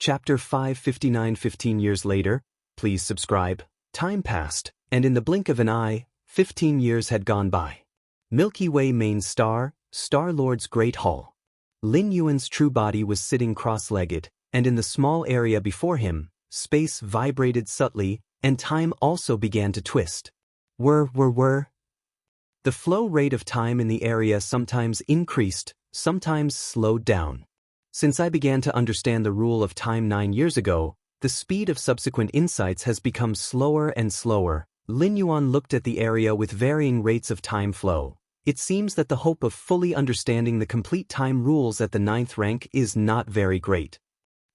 Chapter 559. 15 years later, please subscribe. Time passed, and in the blink of an eye, 15 years had gone by. Milky Way main star, Star-Lord's Great Hall. Lin Yuan's true body was sitting cross-legged, and in the small area before him, space vibrated subtly, and time also began to twist. The flow rate of time in the area sometimes increased, sometimes slowed down. Since I began to understand the rule of time 9 years ago, the speed of subsequent insights has become slower and slower. Lin Yuan looked at the area with varying rates of time flow. It seems that the hope of fully understanding the complete time rules at the 9th rank is not very great.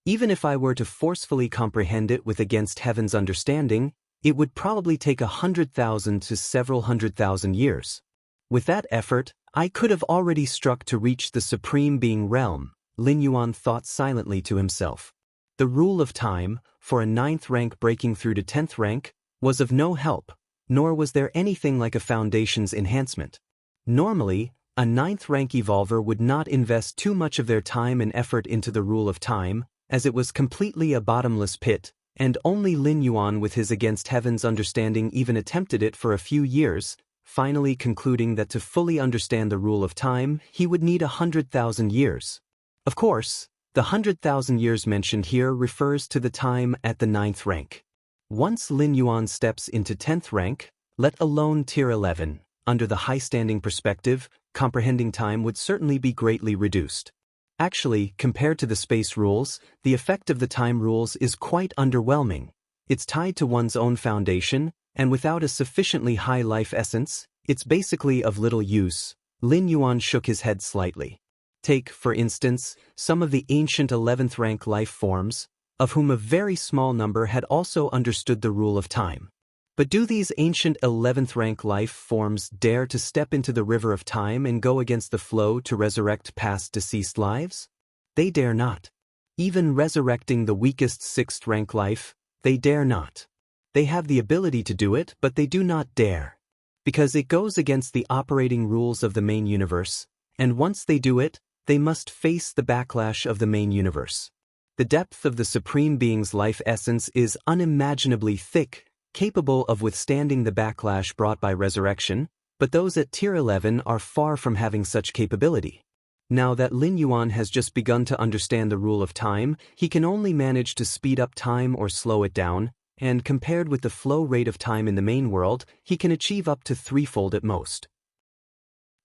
Even if I were to forcefully comprehend it with against heaven's understanding, it would probably take 100,000 to several 100,000 years. With that effort, I could have already struck to reach the Supreme Being realm, Lin Yuan thought silently to himself. The rule of time, for a 9th rank breaking through to 10th rank, was of no help, nor was there anything like a foundation's enhancement. Normally, a 9th rank evolver would not invest too much of their time and effort into the rule of time, as it was completely a bottomless pit, and only Lin Yuan with his against heaven's understanding even attempted it for a few years, finally concluding that to fully understand the rule of time, he would need 100,000 years. Of course, the 100,000 years mentioned here refers to the time at the 9th rank. Once Lin Yuan steps into 10th rank, let alone tier 11, under the high-standing perspective, comprehending time would certainly be greatly reduced. Actually, compared to the space rules, the effect of the time rules is quite underwhelming. It's tied to one's own foundation, and without a sufficiently high life essence, it's basically of little use. Lin Yuan shook his head slightly. Take, for instance, some of the ancient 11th rank life forms, of whom a very small number had also understood the rule of time. But do these ancient 11th rank life forms dare to step into the river of time and go against the flow to resurrect past deceased lives? They dare not. Even resurrecting the weakest 6th rank life, they dare not. They have the ability to do it, but they do not dare. Because it goes against the operating rules of the main universe, and once they do it, they must face the backlash of the main universe. The depth of the Supreme Being's life essence is unimaginably thick, capable of withstanding the backlash brought by resurrection, but those at tier 11 are far from having such capability. Now that Lin Yuan has just begun to understand the rule of time, he can only manage to speed up time or slow it down, and compared with the flow rate of time in the main world, he can achieve up to threefold at most.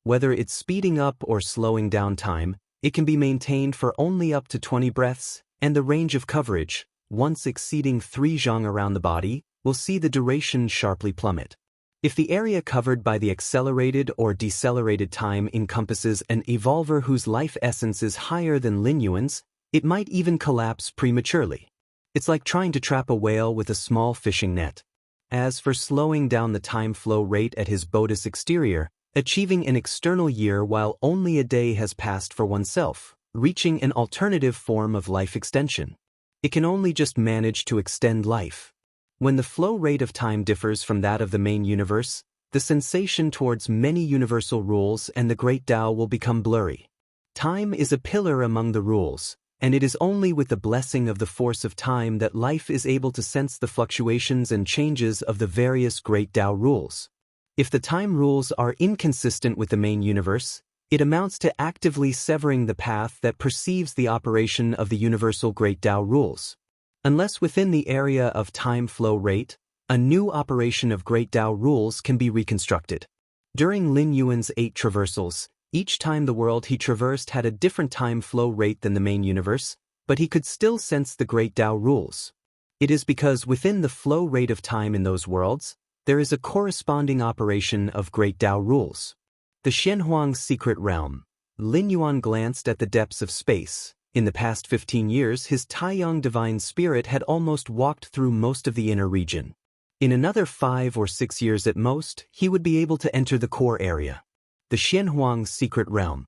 Whether it's speeding up or slowing down time, it can be maintained for only up to 20 breaths, and the range of coverage, once exceeding 3 zhang around the body, will see the duration sharply plummet. If the area covered by the accelerated or decelerated time encompasses an evolver whose life essence is higher than Lin Yuan's, it might even collapse prematurely. It's like trying to trap a whale with a small fishing net. As for slowing down the time flow rate at his Bodis exterior, achieving an external year while only a day has passed for oneself, reaching an alternative form of life extension. It can only just manage to extend life. When the flow rate of time differs from that of the main universe, the sensation towards many universal rules and the great Tao will become blurry. Time is a pillar among the rules, and it is only with the blessing of the force of time that life is able to sense the fluctuations and changes of the various great Tao rules. If the time rules are inconsistent with the main universe, it amounts to actively severing the path that perceives the operation of the universal great Tao rules. Unless within the area of time flow rate, a new operation of great Tao rules can be reconstructed. During Lin Yuan's 8 traversals, each time the world he traversed had a different time flow rate than the main universe, but he could still sense the great Tao rules. It is because within the flow rate of time in those worlds, there is a corresponding operation of great Tao rules. The Xianhuang's secret realm. Lin Yuan glanced at the depths of space. In the past 15 years, his Taiyang divine spirit had almost walked through most of the inner region. In another 5 or 6 years at most, he would be able to enter the core area. The Xianhuang's secret realm.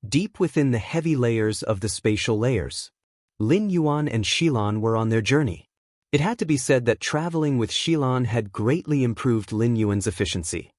Deep within the heavy layers of the spatial layers. Lin Yuan and Xilan were on their journey. It had to be said that traveling with Xilan had greatly improved Lin Yuan's efficiency.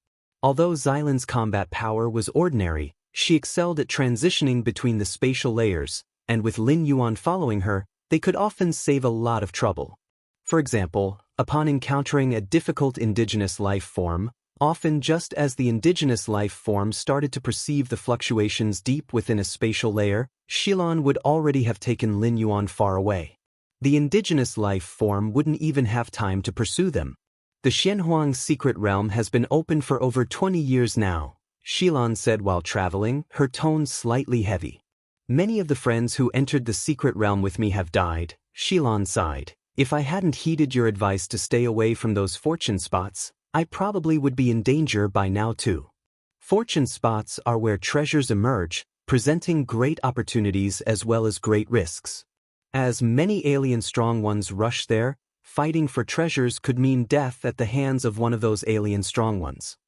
Although Xilan's combat power was ordinary, she excelled at transitioning between the spatial layers, and with Lin Yuan following her, they could often save a lot of trouble. For example, upon encountering a difficult indigenous life form, often just as the indigenous life form started to perceive the fluctuations deep within a spatial layer, Xilan would already have taken Lin Yuan far away. The indigenous life form wouldn't even have time to pursue them. The Xianhuang secret realm has been open for over 20 years now, Xilan said while traveling, her tone slightly heavy. Many of the friends who entered the secret realm with me have died, Xilan sighed. If I hadn't heeded your advice to stay away from those fortune spots, I probably would be in danger by now too. Fortune spots are where treasures emerge, presenting great opportunities as well as great risks. As many alien strong ones rush there, fighting for treasures could mean death at the hands of one of those alien strong ones.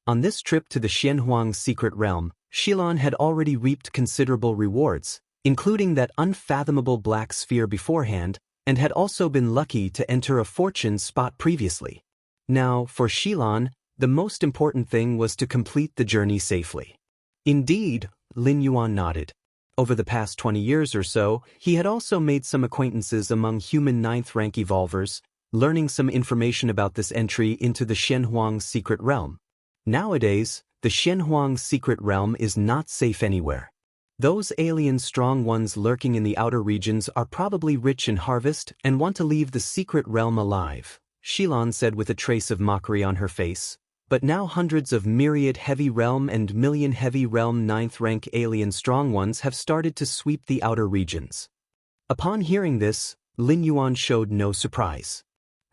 On this trip to the Xianhuang secret realm, Xilan had already reaped considerable rewards, including that unfathomable black sphere beforehand, and had also been lucky to enter a fortune spot previously. Now, for Xilan, the most important thing was to complete the journey safely. Indeed, Lin Yuan nodded. Over the past 20 years or so, he had also made some acquaintances among human 9th rank evolvers, learning some information about this entry into the Xianhuang secret realm. Nowadays, the Xianhuang secret realm is not safe anywhere. Those alien strong ones lurking in the outer regions are probably rich in harvest and want to leave the secret realm alive, Xilan said with a trace of mockery on her face. But now hundreds of myriad heavy realm and million heavy realm 9th rank alien strong ones have started to sweep the outer regions. Upon hearing this, Lin Yuan showed no surprise.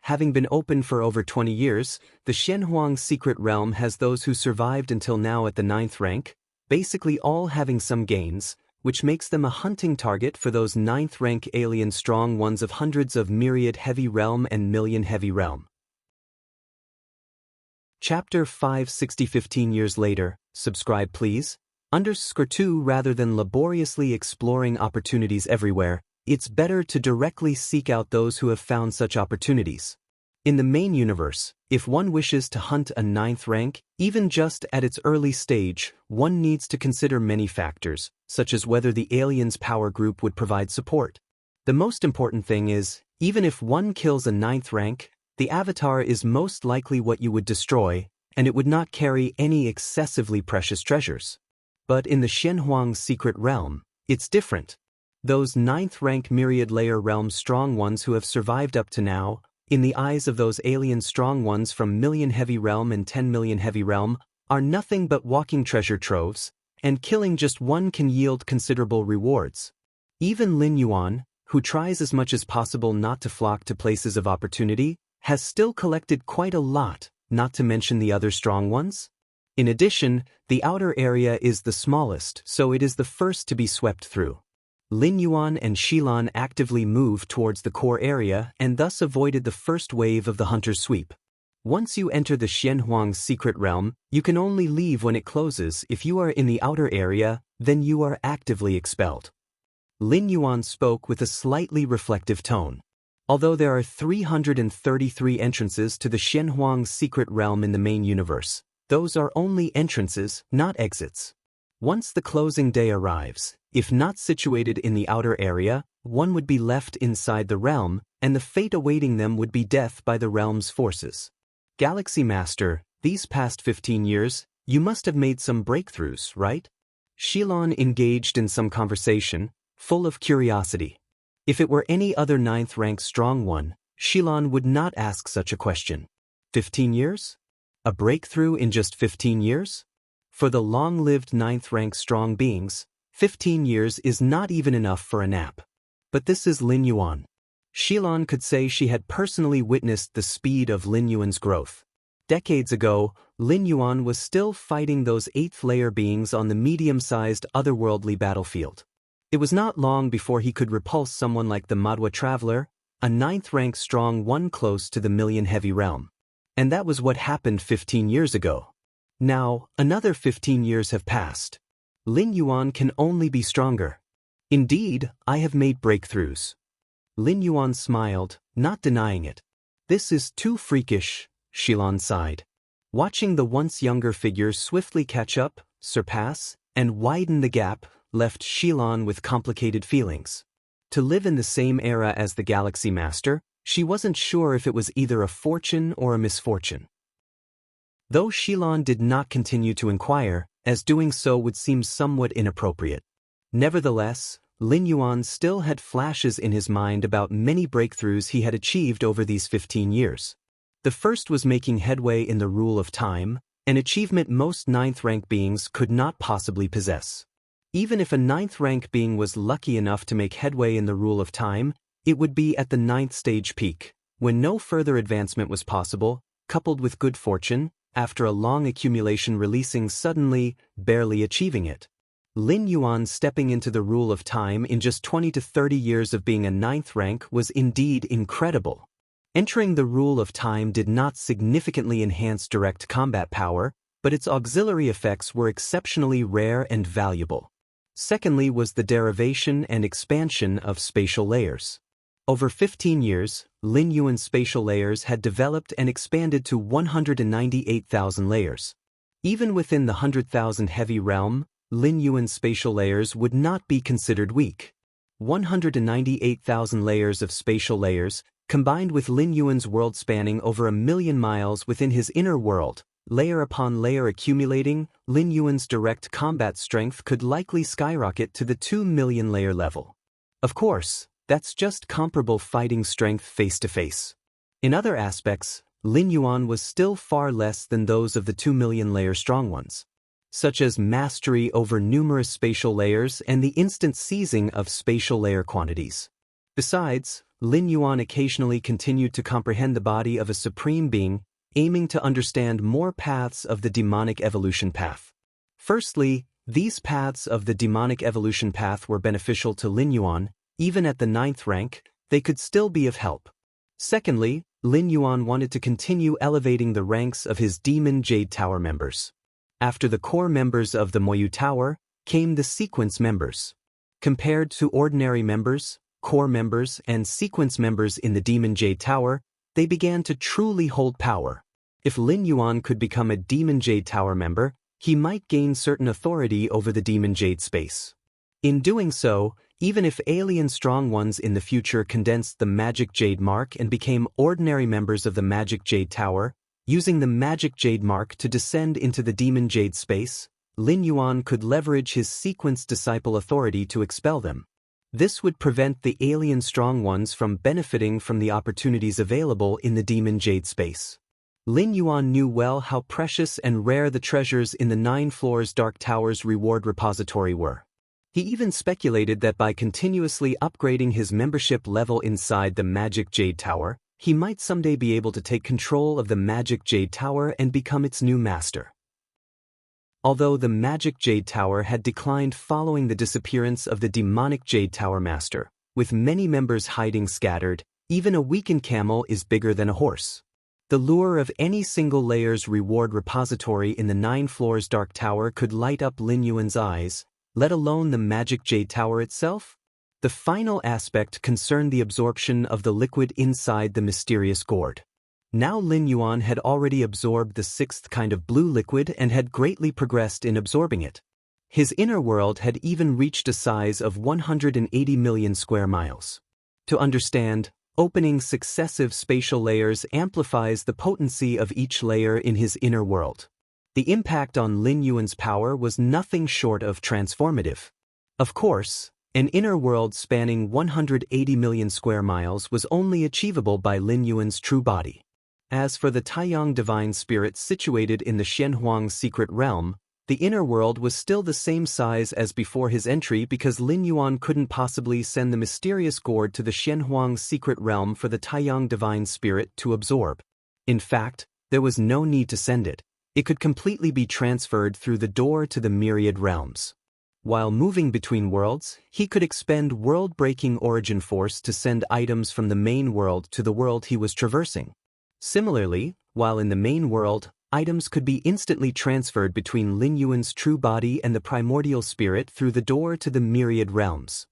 Having been open for over 20 years, the Xianhuang secret realm has those who survived until now at the 9th rank, basically all having some gains, which makes them a hunting target for those 9th rank alien strong ones of hundreds of myriad heavy realm and million heavy realm. Chapter 560 15 years later, subscribe please. _2 Rather than laboriously exploring opportunities everywhere, it's better to directly seek out those who have found such opportunities. In the main universe, if one wishes to hunt a 9th rank, even just at its early stage, one needs to consider many factors, such as whether the alien's power group would provide support. The most important thing is, even if one kills a 9th rank, the avatar is most likely what you would destroy, and it would not carry any excessively precious treasures. But in the Xianhuang secret realm, it's different. Those 9th rank myriad layer realm strong ones who have survived up to now, in the eyes of those alien strong ones from million heavy realm and 10 million heavy realm, are nothing but walking treasure troves, and killing just one can yield considerable rewards. Even Lin Yuan, who tries as much as possible not to flock to places of opportunity, has still collected quite a lot, not to mention the other strong ones. In addition, the outer area is the smallest, so it is the first to be swept through. Lin Yuan and Xilan actively moved towards the core area and thus avoided the first wave of the hunter's sweep. Once you enter the Xianhuang secret realm, you can only leave when it closes. If you are in the outer area, then you are actively expelled. Lin Yuan spoke with a slightly reflective tone. Although there are 333 entrances to the Xianhuang secret realm in the main universe, those are only entrances, not exits. Once the closing day arrives, if not situated in the outer area, one would be left inside the realm, and the fate awaiting them would be death by the realm's forces. Galaxy Master, these past 15 years, you must have made some breakthroughs, right? Xilan engaged in some conversation, full of curiosity. If it were any other 9th rank strong one, Xilan would not ask such a question. 15 years? A breakthrough in just 15 years? For the long-lived 9th rank strong beings, 15 years is not even enough for a nap. But this is Lin Yuan. Xilan could say she had personally witnessed the speed of Lin Yuan's growth. Decades ago, Lin Yuan was still fighting those 8th layer beings on the medium-sized otherworldly battlefield. It was not long before he could repulse someone like the Madwa Traveler, a 9th rank strong one close to the million heavy realm. And that was what happened 15 years ago. Now, another 15 years have passed. Lin Yuan can only be stronger. Indeed, I have made breakthroughs. Lin Yuan smiled, not denying it. This is too freakish, Xilan sighed. Watching the once younger figure swiftly catch up, surpass, and widen the gap left Xilan with complicated feelings. To live in the same era as the Galaxy Master, she wasn't sure if it was either a fortune or a misfortune. Though Shilon did not continue to inquire, as doing so would seem somewhat inappropriate. Nevertheless, Lin Yuan still had flashes in his mind about many breakthroughs he had achieved over these 15 years. The first was making headway in the rule of time, an achievement most ninth-rank beings could not possibly possess. Even if a ninth-rank being was lucky enough to make headway in the rule of time, it would be at the ninth stage peak, when no further advancement was possible, coupled with good fortune, after a long accumulation releasing suddenly, barely achieving it. Lin Yuan stepping into the rule of time in just 20 to 30 years of being a ninth rank was indeed incredible. Entering the rule of time did not significantly enhance direct combat power, but its auxiliary effects were exceptionally rare and valuable. Secondly was the derivation and expansion of spatial layers. Over 15 years, Lin Yuan's spatial layers had developed and expanded to 198,000 layers. Even within the 100,000 heavy realm, Lin Yuan's spatial layers would not be considered weak. 198,000 layers of spatial layers, combined with Lin Yuan's world spanning over 1,000,000 miles within his inner world, layer upon layer accumulating, Lin Yuan's direct combat strength could likely skyrocket to the 2,000,000 layer level. Of course, that's just comparable fighting strength face-to-face. In other aspects, Lin Yuan was still far less than those of the 2,000,000 layer strong ones, such as mastery over numerous spatial layers and the instant seizing of spatial layer quantities. Besides, Lin Yuan occasionally continued to comprehend the body of a supreme being, aiming to understand more paths of the demonic evolution path. Firstly, these paths of the demonic evolution path were beneficial to Lin Yuan. Even at the ninth rank, they could still be of help. Secondly, Lin Yuan wanted to continue elevating the ranks of his Demon Jade Tower members. After the core members of the Moyu Tower, came the sequence members. Compared to ordinary members, core members, and sequence members in the Demon Jade Tower, they began to truly hold power. If Lin Yuan could become a Demon Jade Tower member, he might gain certain authority over the Demon Jade space. In doing so, even if alien strong ones in the future condensed the Magic Jade Mark and became ordinary members of the Magic Jade Tower, using the Magic Jade Mark to descend into the Demon Jade space, Lin Yuan could leverage his sequence disciple authority to expel them. This would prevent the alien strong ones from benefiting from the opportunities available in the Demon Jade space. Lin Yuan knew well how precious and rare the treasures in the 9 floors Dark Tower's reward repository were. He even speculated that by continuously upgrading his membership level inside the Magic Jade Tower, he might someday be able to take control of the Magic Jade Tower and become its new master. Although the Magic Jade Tower had declined following the disappearance of the demonic Jade Tower Master, with many members hiding scattered, even a weakened camel is bigger than a horse. The lure of any single layer's reward repository in the 9 floors Dark Tower could light up Lin Yuan's eyes, let alone the Magic Jade Tower itself. The final aspect concerned the absorption of the liquid inside the mysterious gourd. Now Lin Yuan had already absorbed the 6th kind of blue liquid and had greatly progressed in absorbing it. His inner world had even reached a size of 180 million square miles. To understand, opening successive spatial layers amplifies the potency of each layer in his inner world. The impact on Lin Yuan's power was nothing short of transformative. Of course, an inner world spanning 180 million square miles was only achievable by Lin Yuan's true body. As for the Taiyang divine spirit situated in the Xianhuang secret realm, the inner world was still the same size as before his entry because Lin Yuan couldn't possibly send the mysterious gourd to the Xianhuang secret realm for the Taiyang divine spirit to absorb. In fact, there was no need to send it. It could completely be transferred through the door to the myriad realms. While moving between worlds, he could expend world-breaking origin force to send items from the main world to the world he was traversing. Similarly, while in the main world, items could be instantly transferred between Lin Yuan's true body and the primordial spirit through the door to the myriad realms.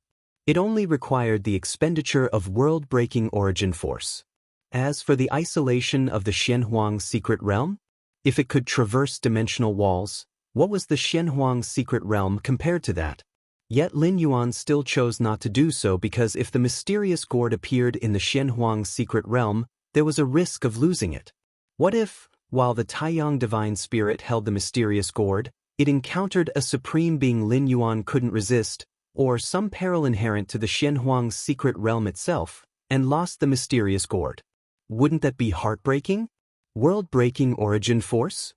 It only required the expenditure of world-breaking origin force. As for the isolation of the Xianhuang secret realm, if it could traverse dimensional walls, what was the Xianhuang secret realm compared to that? Yet Lin Yuan still chose not to do so because if the mysterious gourd appeared in the Xianhuang's secret realm, there was a risk of losing it. What if, while the Taiyang divine spirit held the mysterious gourd, it encountered a supreme being Lin Yuan couldn't resist, or some peril inherent to the Xianhuang's secret realm itself, and lost the mysterious gourd? Wouldn't that be heartbreaking? World-breaking origin force?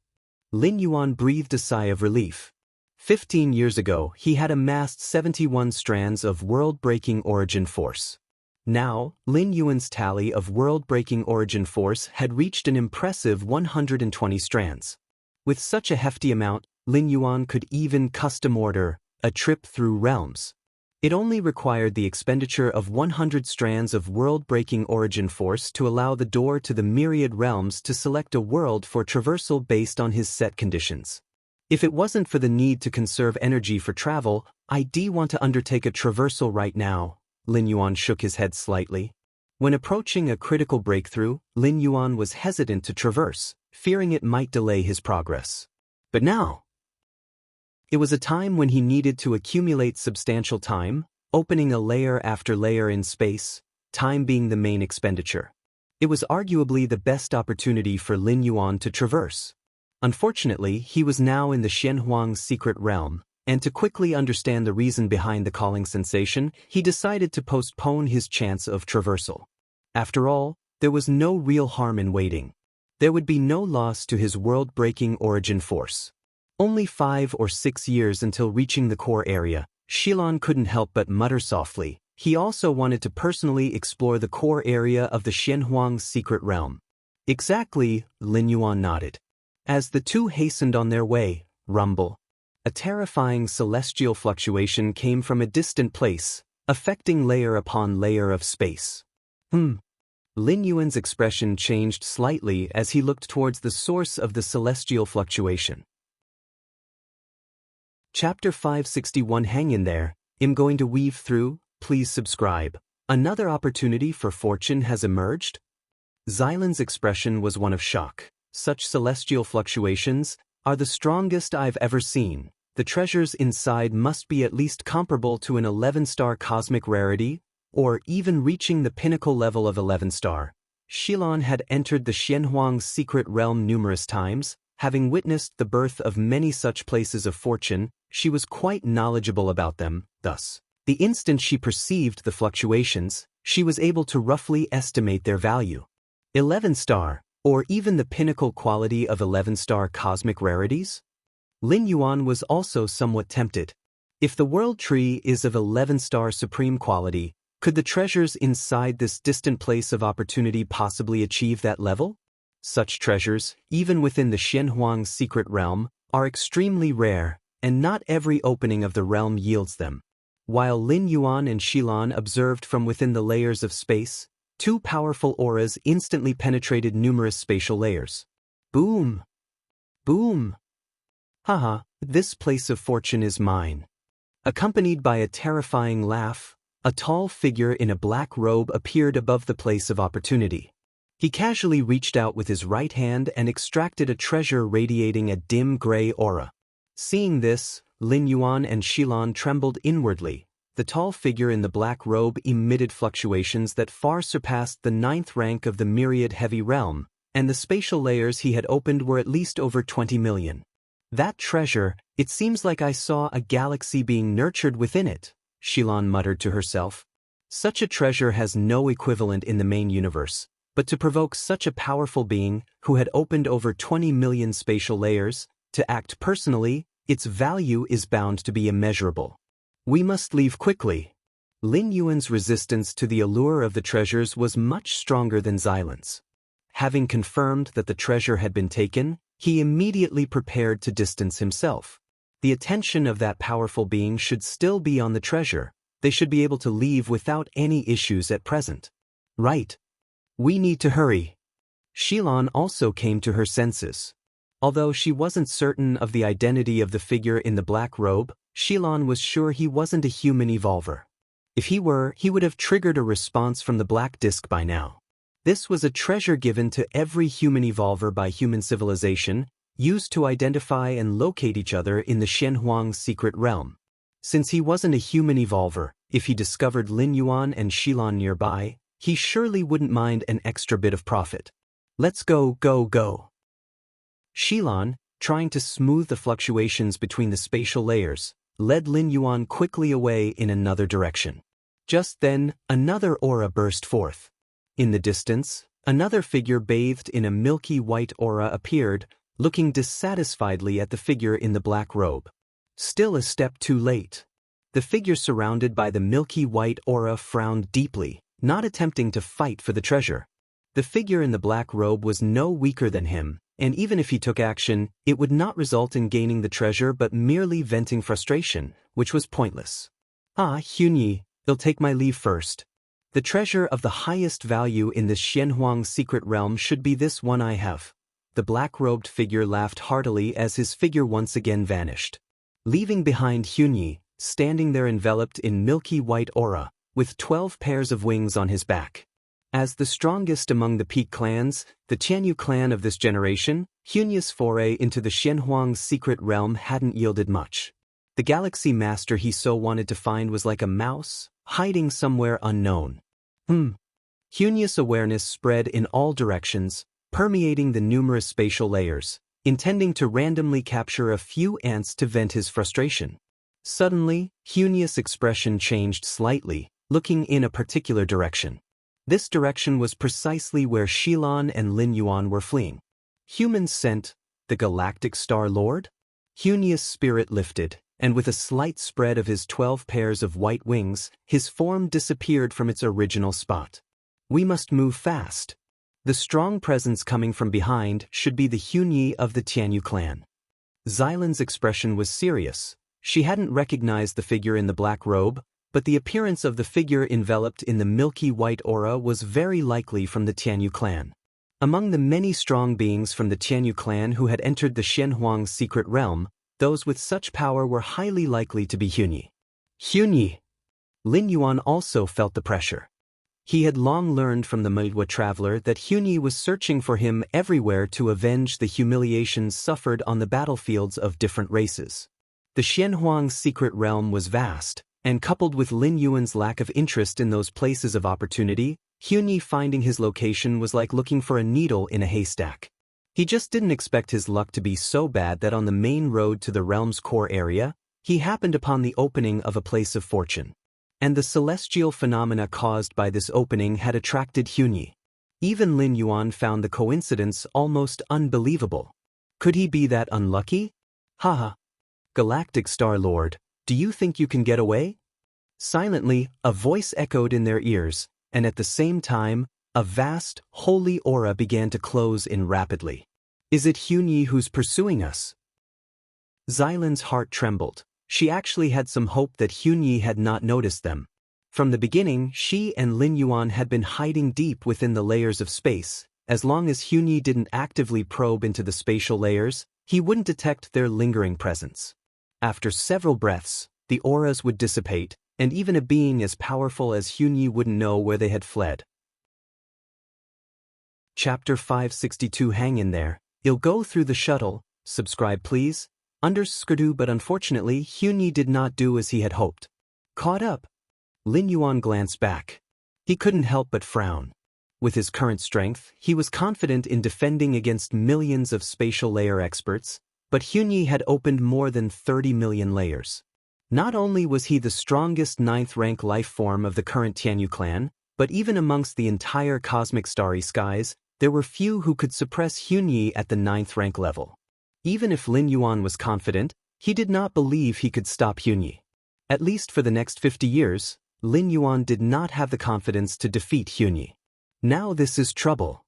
Lin Yuan breathed a sigh of relief. 15 years ago, he had amassed 71 strands of world-breaking origin force. Now, Lin Yuan's tally of world-breaking origin force had reached an impressive 120 strands. With such a hefty amount, Lin Yuan could even custom order a trip through realms. It only required the expenditure of 100 strands of world-breaking origin force to allow the door to the myriad realms to select a world for traversal based on his set conditions. If it wasn't for the need to conserve energy for travel, I'd want to undertake a traversal right now. Lin Yuan shook his head slightly. When approaching a critical breakthrough, Lin Yuan was hesitant to traverse, fearing it might delay his progress. But now, it was a time when he needed to accumulate substantial time, opening a layer after layer in space, time being the main expenditure. It was arguably the best opportunity for Lin Yuan to traverse. Unfortunately, he was now in the Xianhuang's secret realm, and to quickly understand the reason behind the calling sensation, he decided to postpone his chance of traversal. After all, there was no real harm in waiting. There would be no loss to his world-breaking origin force. Only 5 or 6 years until reaching the core area, Xilan couldn't help but mutter softly. He also wanted to personally explore the core area of the Xianhuang's secret realm. Exactly, Lin Yuan nodded. As the two hastened on their way, rumble. A terrifying celestial fluctuation came from a distant place, affecting layer upon layer of space. Lin Yuan's expression changed slightly as he looked towards the source of the celestial fluctuation. Chapter 561. Hang in there, I'm going to weave through, please subscribe. Another opportunity for fortune has emerged? Xilan's expression was one of shock. Such celestial fluctuations are the strongest I've ever seen. The treasures inside must be at least comparable to an 11-star cosmic rarity, or even reaching the pinnacle level of 11-star. Xilan had entered the Xianhuang's secret realm numerous times. Having witnessed the birth of many such places of fortune, she was quite knowledgeable about them. Thus, the instant she perceived the fluctuations, she was able to roughly estimate their value. 11-star, or even the pinnacle quality of 11-star cosmic rarities? Lin Yuan was also somewhat tempted. If the world tree is of 11-star supreme quality, could the treasures inside this distant place of opportunity possibly achieve that level? Such treasures, even within the Xianhuang's secret realm, are extremely rare, and not every opening of the realm yields them. While Lin Yuan and Xilan observed from within the layers of space, two powerful auras instantly penetrated numerous spatial layers. Boom! Boom! Haha, this place of fortune is mine. Accompanied by a terrifying laugh, a tall figure in a black robe appeared above the place of opportunity. He casually reached out with his right hand and extracted a treasure radiating a dim gray aura. Seeing this, Lin Yuan and Xilan trembled inwardly. The tall figure in the black robe emitted fluctuations that far surpassed the 9th rank of the myriad heavy realm, and the spatial layers he had opened were at least over 20 million. That treasure, it seems like I saw a galaxy being nurtured within it, Xilan muttered to herself. Such a treasure has no equivalent in the main universe. But to provoke such a powerful being, who had opened over 20 million spatial layers, to act personally, its value is bound to be immeasurable. We must leave quickly. Lin Yuan's resistance to the allure of the treasures was much stronger than Xilan's. Having confirmed that the treasure had been taken, he immediately prepared to distance himself. The attention of that powerful being should still be on the treasure. They should be able to leave without any issues at present. Right. We need to hurry. Xilan also came to her senses. Although she wasn't certain of the identity of the figure in the black robe, Xilan was sure he wasn't a human evolver. If he were, he would have triggered a response from the black disk by now. This was a treasure given to every human evolver by human civilization, used to identify and locate each other in the Xianhuang's secret realm. Since he wasn't a human evolver, if he discovered Lin Yuan and Xilan nearby, he surely wouldn't mind an extra bit of profit. Let's go, go, go. Xilan, trying to smooth the fluctuations between the spatial layers, led Lin Yuan quickly away in another direction. Just then, another aura burst forth. In the distance, another figure bathed in a milky white aura appeared, looking dissatisfiedly at the figure in the black robe. Still a step too late. The figure surrounded by the milky white aura frowned deeply, not attempting to fight for the treasure. The figure in the black robe was no weaker than him, and even if he took action, it would not result in gaining the treasure but merely venting frustration, which was pointless. Hunyi, I'll take my leave first. The treasure of the highest value in this Xianhuang secret realm should be this one I have. The black-robed figure laughed heartily as his figure once again vanished, leaving behind Hunyi, standing there enveloped in milky white aura, with 12 pairs of wings on his back. As the strongest among the Peak clans, the Tianyu clan of this generation, Hunyi's foray into the Xianhuang's secret realm hadn't yielded much. The galaxy master he so wanted to find was like a mouse, hiding somewhere unknown. Hunyi's awareness spread in all directions, permeating the numerous spatial layers, intending to randomly capture a few ants to vent his frustration. Suddenly, Hunyi's expression changed slightly, looking in a particular direction. This direction was precisely where Xilan and Lin Yuan were fleeing. Human scent, the Galactic Star Lord? Hunyi's spirit lifted, and with a slight spread of his 12 pairs of white wings, his form disappeared from its original spot. We must move fast. The strong presence coming from behind should be the Hunyi of the Tianyu clan. Xylan's expression was serious. She hadn't recognized the figure in the black robe, but the appearance of the figure enveloped in the milky white aura was very likely from the Tianyu clan. Among the many strong beings from the Tianyu clan who had entered the Xianhuang's secret realm, those with such power were highly likely to be Hunyi. Hunyi! Lin Yuan also felt the pressure. He had long learned from the Midwa traveler that Hunyi was searching for him everywhere to avenge the humiliations suffered on the battlefields of different races. The Xianhuang's secret realm was vast, and coupled with Lin Yuan's lack of interest in those places of opportunity, Hunyi finding his location was like looking for a needle in a haystack. He just didn't expect his luck to be so bad that on the main road to the realm's core area, he happened upon the opening of a place of fortune. And the celestial phenomena caused by this opening had attracted Hunyi. Even Lin Yuan found the coincidence almost unbelievable. Could he be that unlucky? Haha. Galactic Star Lord, do you think you can get away? Silently, a voice echoed in their ears, and at the same time, a vast, holy aura began to close in rapidly. Is it Hunyi who's pursuing us? Xylan's heart trembled. She actually had some hope that Hunyi had not noticed them. From the beginning, she and Lin Yuan had been hiding deep within the layers of space. As long as Hunyi didn't actively probe into the spatial layers, he wouldn't detect their lingering presence. After several breaths, the auras would dissipate, and even a being as powerful as Hunyi wouldn't know where they had fled. Chapter 562. Hang in there. I'll go through the shuttle. Subscribe please. Underscrew. But unfortunately, Hunyi did not do as he had hoped. Caught up. Lin Yuan glanced back. He couldn't help but frown. With his current strength, he was confident in defending against millions of spatial layer experts, but Hunyi had opened more than 30 million layers. Not only was he the strongest 9th-rank life form of the current Tianyu clan, but even amongst the entire cosmic starry skies, there were few who could suppress Hunyi at the 9th-rank level. Even if Lin Yuan was confident, he did not believe he could stop Hunyi. At least for the next 50 years, Lin Yuan did not have the confidence to defeat Hunyi. Now this is trouble.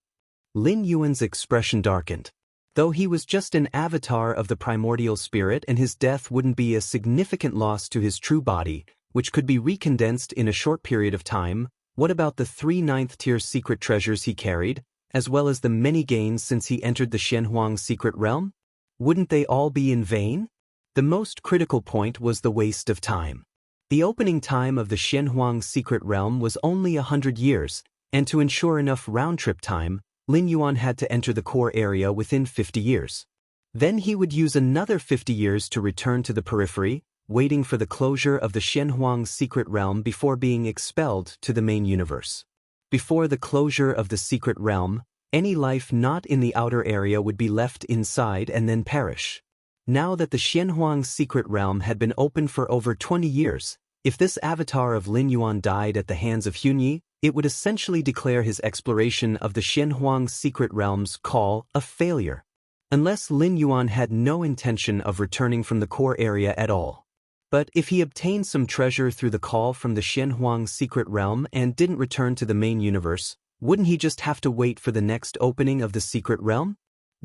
Lin Yuan's expression darkened. Though he was just an avatar of the primordial spirit and his death wouldn't be a significant loss to his true body, which could be recondensed in a short period of time, what about the 3 9th-tier secret treasures he carried, as well as the many gains since he entered the Xianhuang secret realm? Wouldn't they all be in vain? The most critical point was the waste of time. The opening time of the Xianhuang secret realm was only 100 years, and to ensure enough round-trip time, Lin Yuan had to enter the core area within 50 years. Then he would use another 50 years to return to the periphery, waiting for the closure of the Shenhuang's secret realm before being expelled to the main universe. Before the closure of the secret realm, any life not in the outer area would be left inside and then perish. Now that the Shenhuang's secret realm had been open for over 20 years, if this avatar of Lin Yuan died at the hands of Hunyi, it would essentially declare his exploration of the Shenhuang's secret realm's call a failure. Unless Lin Yuan had no intention of returning from the core area at all. But if he obtained some treasure through the call from the Shenhuang's secret realm and didn't return to the main universe, wouldn't he just have to wait for the next opening of the secret realm?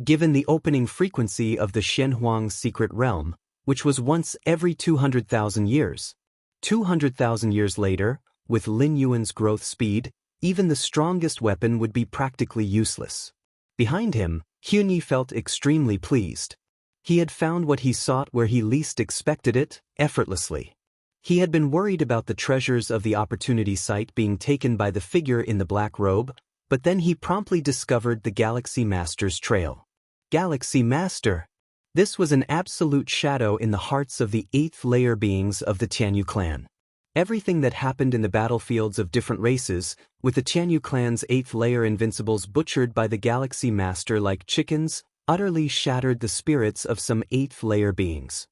Given the opening frequency of the Shenhuang's secret realm, which was once every 200,000 years. 200,000 years later, with Lin Yuan's growth speed, even the strongest weapon would be practically useless. Behind him, Hunyi felt extremely pleased. He had found what he sought where he least expected it, effortlessly. He had been worried about the treasures of the opportunity site being taken by the figure in the black robe, but then he promptly discovered the Galaxy Master's trail. Galaxy Master! This was an absolute shadow in the hearts of the 8th layer beings of the Tianyu clan. Everything that happened in the battlefields of different races, with the Tianyu clan's 8th layer invincibles butchered by the Galaxy Master like chickens, utterly shattered the spirits of some 8th layer beings.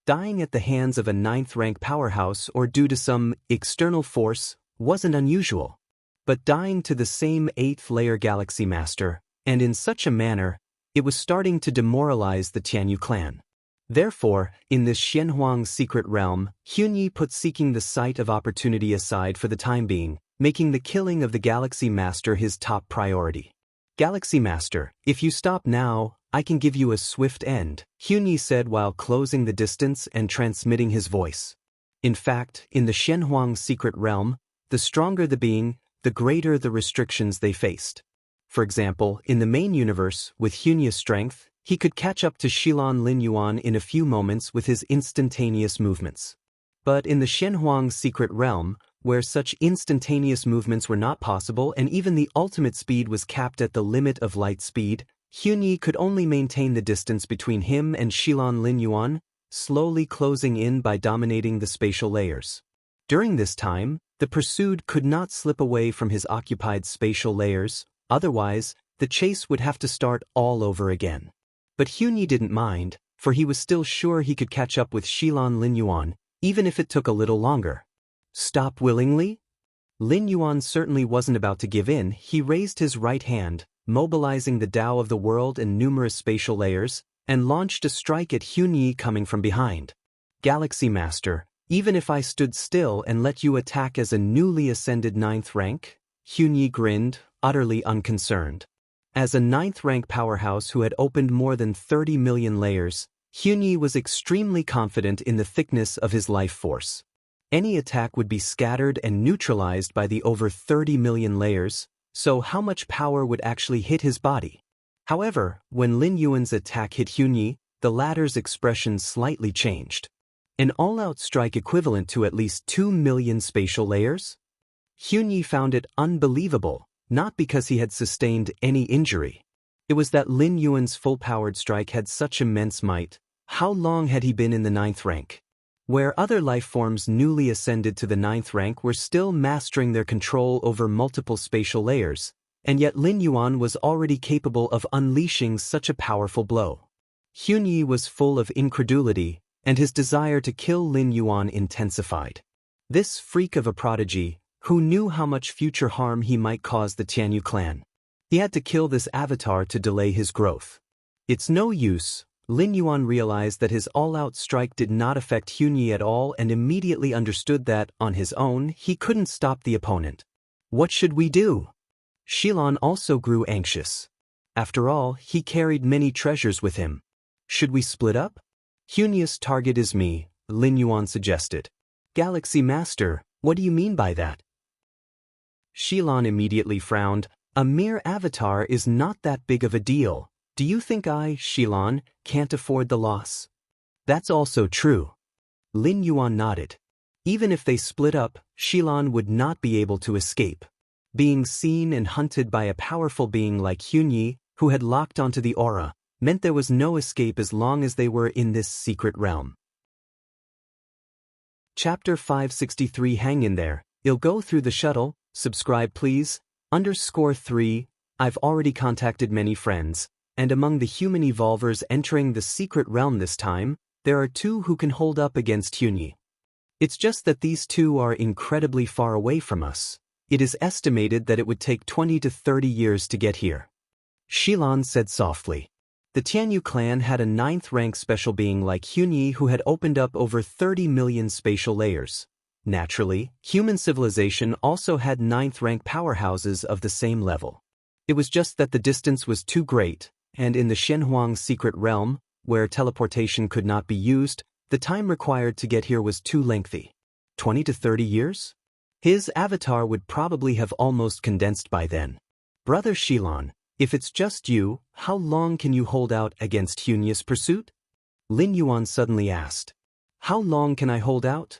Dying at the hands of a 9th rank powerhouse or due to some external force wasn't unusual. But dying to the same 8th layer Galaxy Master, and in such a manner, it was starting to demoralize the Tianyu clan. Therefore, in this Shenhuang's secret realm, Hunyi put seeking the site of opportunity aside for the time being, making the killing of the Galaxy Master his top priority. Galaxy Master, if you stop now, I can give you a swift end, Hunyi said while closing the distance and transmitting his voice. In fact, in the Shenhuang's secret realm, the stronger the being, the greater the restrictions they faced. For example, in the main universe, with Hunyi's strength, he could catch up to Shilan Lin Yuan in a few moments with his instantaneous movements. But in the Shenhuang's secret realm, where such instantaneous movements were not possible and even the ultimate speed was capped at the limit of light speed, Hunyi could only maintain the distance between him and Shilan Lin Yuan, slowly closing in by dominating the spatial layers. During this time, the pursued could not slip away from his occupied spatial layers, otherwise, the chase would have to start all over again. But Hunyi didn't mind, for he was still sure he could catch up with Shilan Lin Yuan, even if it took a little longer. Stop willingly? Lin Yuan certainly wasn't about to give in. He raised his right hand, mobilizing the Tao of the world and numerous spatial layers, and launched a strike at Hunyi coming from behind. Galaxy Master, even if I stood still and let you attack as a newly ascended 9th rank? Hunyi grinned, utterly unconcerned. As a 9th rank powerhouse who had opened more than 30 million layers, Hunyi was extremely confident in the thickness of his life force. Any attack would be scattered and neutralized by the over 30 million layers, so how much power would actually hit his body? However, when Lin Yuan's attack hit Hunyi, the latter's expression slightly changed. An all-out strike equivalent to at least 2 million spatial layers? Hunyi found it unbelievable. Not because he had sustained any injury. It was that Lin Yuan's full-powered strike had such immense might. How long had he been in the 9th rank? Where other life forms newly ascended to the 9th rank were still mastering their control over multiple spatial layers, and yet Lin Yuan was already capable of unleashing such a powerful blow. Hunyi was full of incredulity, and his desire to kill Lin Yuan intensified. This freak of a prodigy, who knew how much future harm he might cause the Tianyu clan. He had to kill this avatar to delay his growth. It's no use. Lin Yuan realized that his all-out strike did not affect Hunyi at all and immediately understood that, on his own, he couldn't stop the opponent. What should we do? Shilan also grew anxious. After all, he carried many treasures with him. Should we split up? Hunyi's target is me, Lin Yuan suggested. Galaxy Master, what do you mean by that? Shilan immediately frowned. A mere avatar is not that big of a deal. Do you think I, Shilan, can't afford the loss? That's also true. Lin Yuan nodded. Even if they split up, Shilan would not be able to escape. Being seen and hunted by a powerful being like Hunyi, who had locked onto the aura, meant there was no escape as long as they were in this secret realm. Chapter 563 Hang in there, I'll go through the shuttle, subscribe please. _3 I've already contacted many friends, and among the human evolvers entering the secret realm this time, there are 2 who can hold up against Hunyi. It's just that these 2 are incredibly far away from us. It is estimated that it would take 20 to 30 years to get here. Xilan said softly. The Tianyu clan had a 9th rank special being like Hunyi who had opened up over 30 million spatial layers. Naturally, human civilization also had 9th rank powerhouses of the same level. It was just that the distance was too great, and in the Shenhuang secret realm, where teleportation could not be used, the time required to get here was too lengthy. 20 to 30 years? His avatar would probably have almost condensed by then. Brother Xilan, if it's just you, how long can you hold out against Hunyi's pursuit? Lin Yuan suddenly asked. How long can I hold out?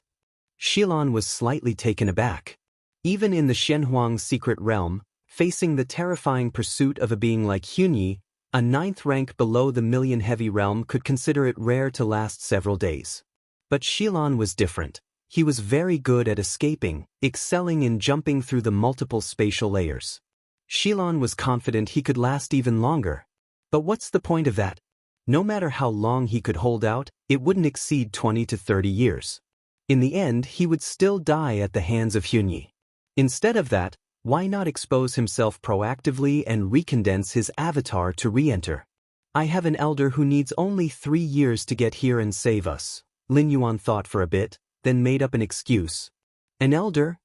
Xilan was slightly taken aback. Even in the Shenhuang secret realm, facing the terrifying pursuit of a being like Hunyi, a 9th rank below the million heavy realm could consider it rare to last several days. But Xilan was different. He was very good at escaping, excelling in jumping through the multiple spatial layers. Xilan was confident he could last even longer. But what's the point of that? No matter how long he could hold out, it wouldn't exceed 20 to 30 years. In the end, he would still die at the hands of Hunyi. Instead of that, why not expose himself proactively and recondense his avatar to re-enter? I have an elder who needs only 3 years to get here and save us. Lin Yuan thought for a bit, then made up an excuse. An elder?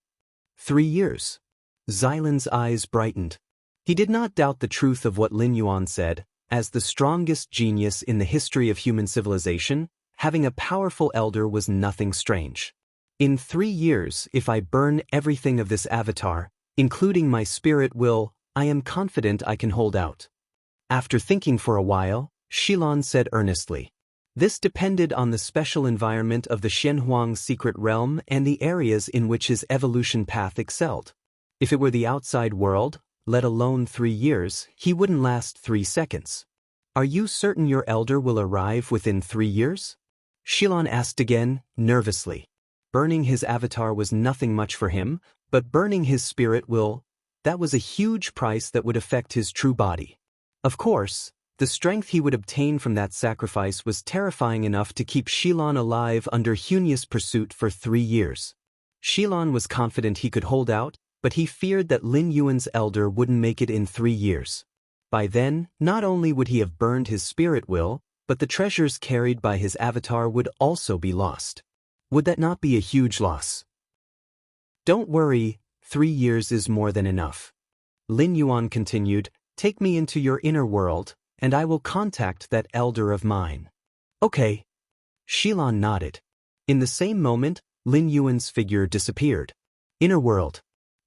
3 years. Xilan's eyes brightened. He did not doubt the truth of what Lin Yuan said. As the strongest genius in the history of human civilization, having a powerful elder was nothing strange. In 3 years, if I burn everything of this avatar, including my spirit will, I am confident I can hold out. After thinking for a while, Xilan said earnestly. This depended on the special environment of the Shenhuang secret realm and the areas in which his evolution path excelled. If it were the outside world, let alone 3 years, he wouldn't last 3 seconds. Are you certain your elder will arrive within 3 years? Xilan asked again, nervously. Burning his avatar was nothing much for him, but burning his spirit will, that was a huge price that would affect his true body. Of course, the strength he would obtain from that sacrifice was terrifying enough to keep Xilan alive under Hunyi's pursuit for 3 years. Xilan was confident he could hold out, but he feared that Lin Yuan's elder wouldn't make it in 3 years. By then, not only would he have burned his spirit will, but the treasures carried by his avatar would also be lost. Would that not be a huge loss? Don't worry, 3 years is more than enough. Lin Yuan continued, take me into your inner world, and I will contact that elder of mine. Okay. Xilan nodded. In the same moment, Lin Yuan's figure disappeared. Inner world.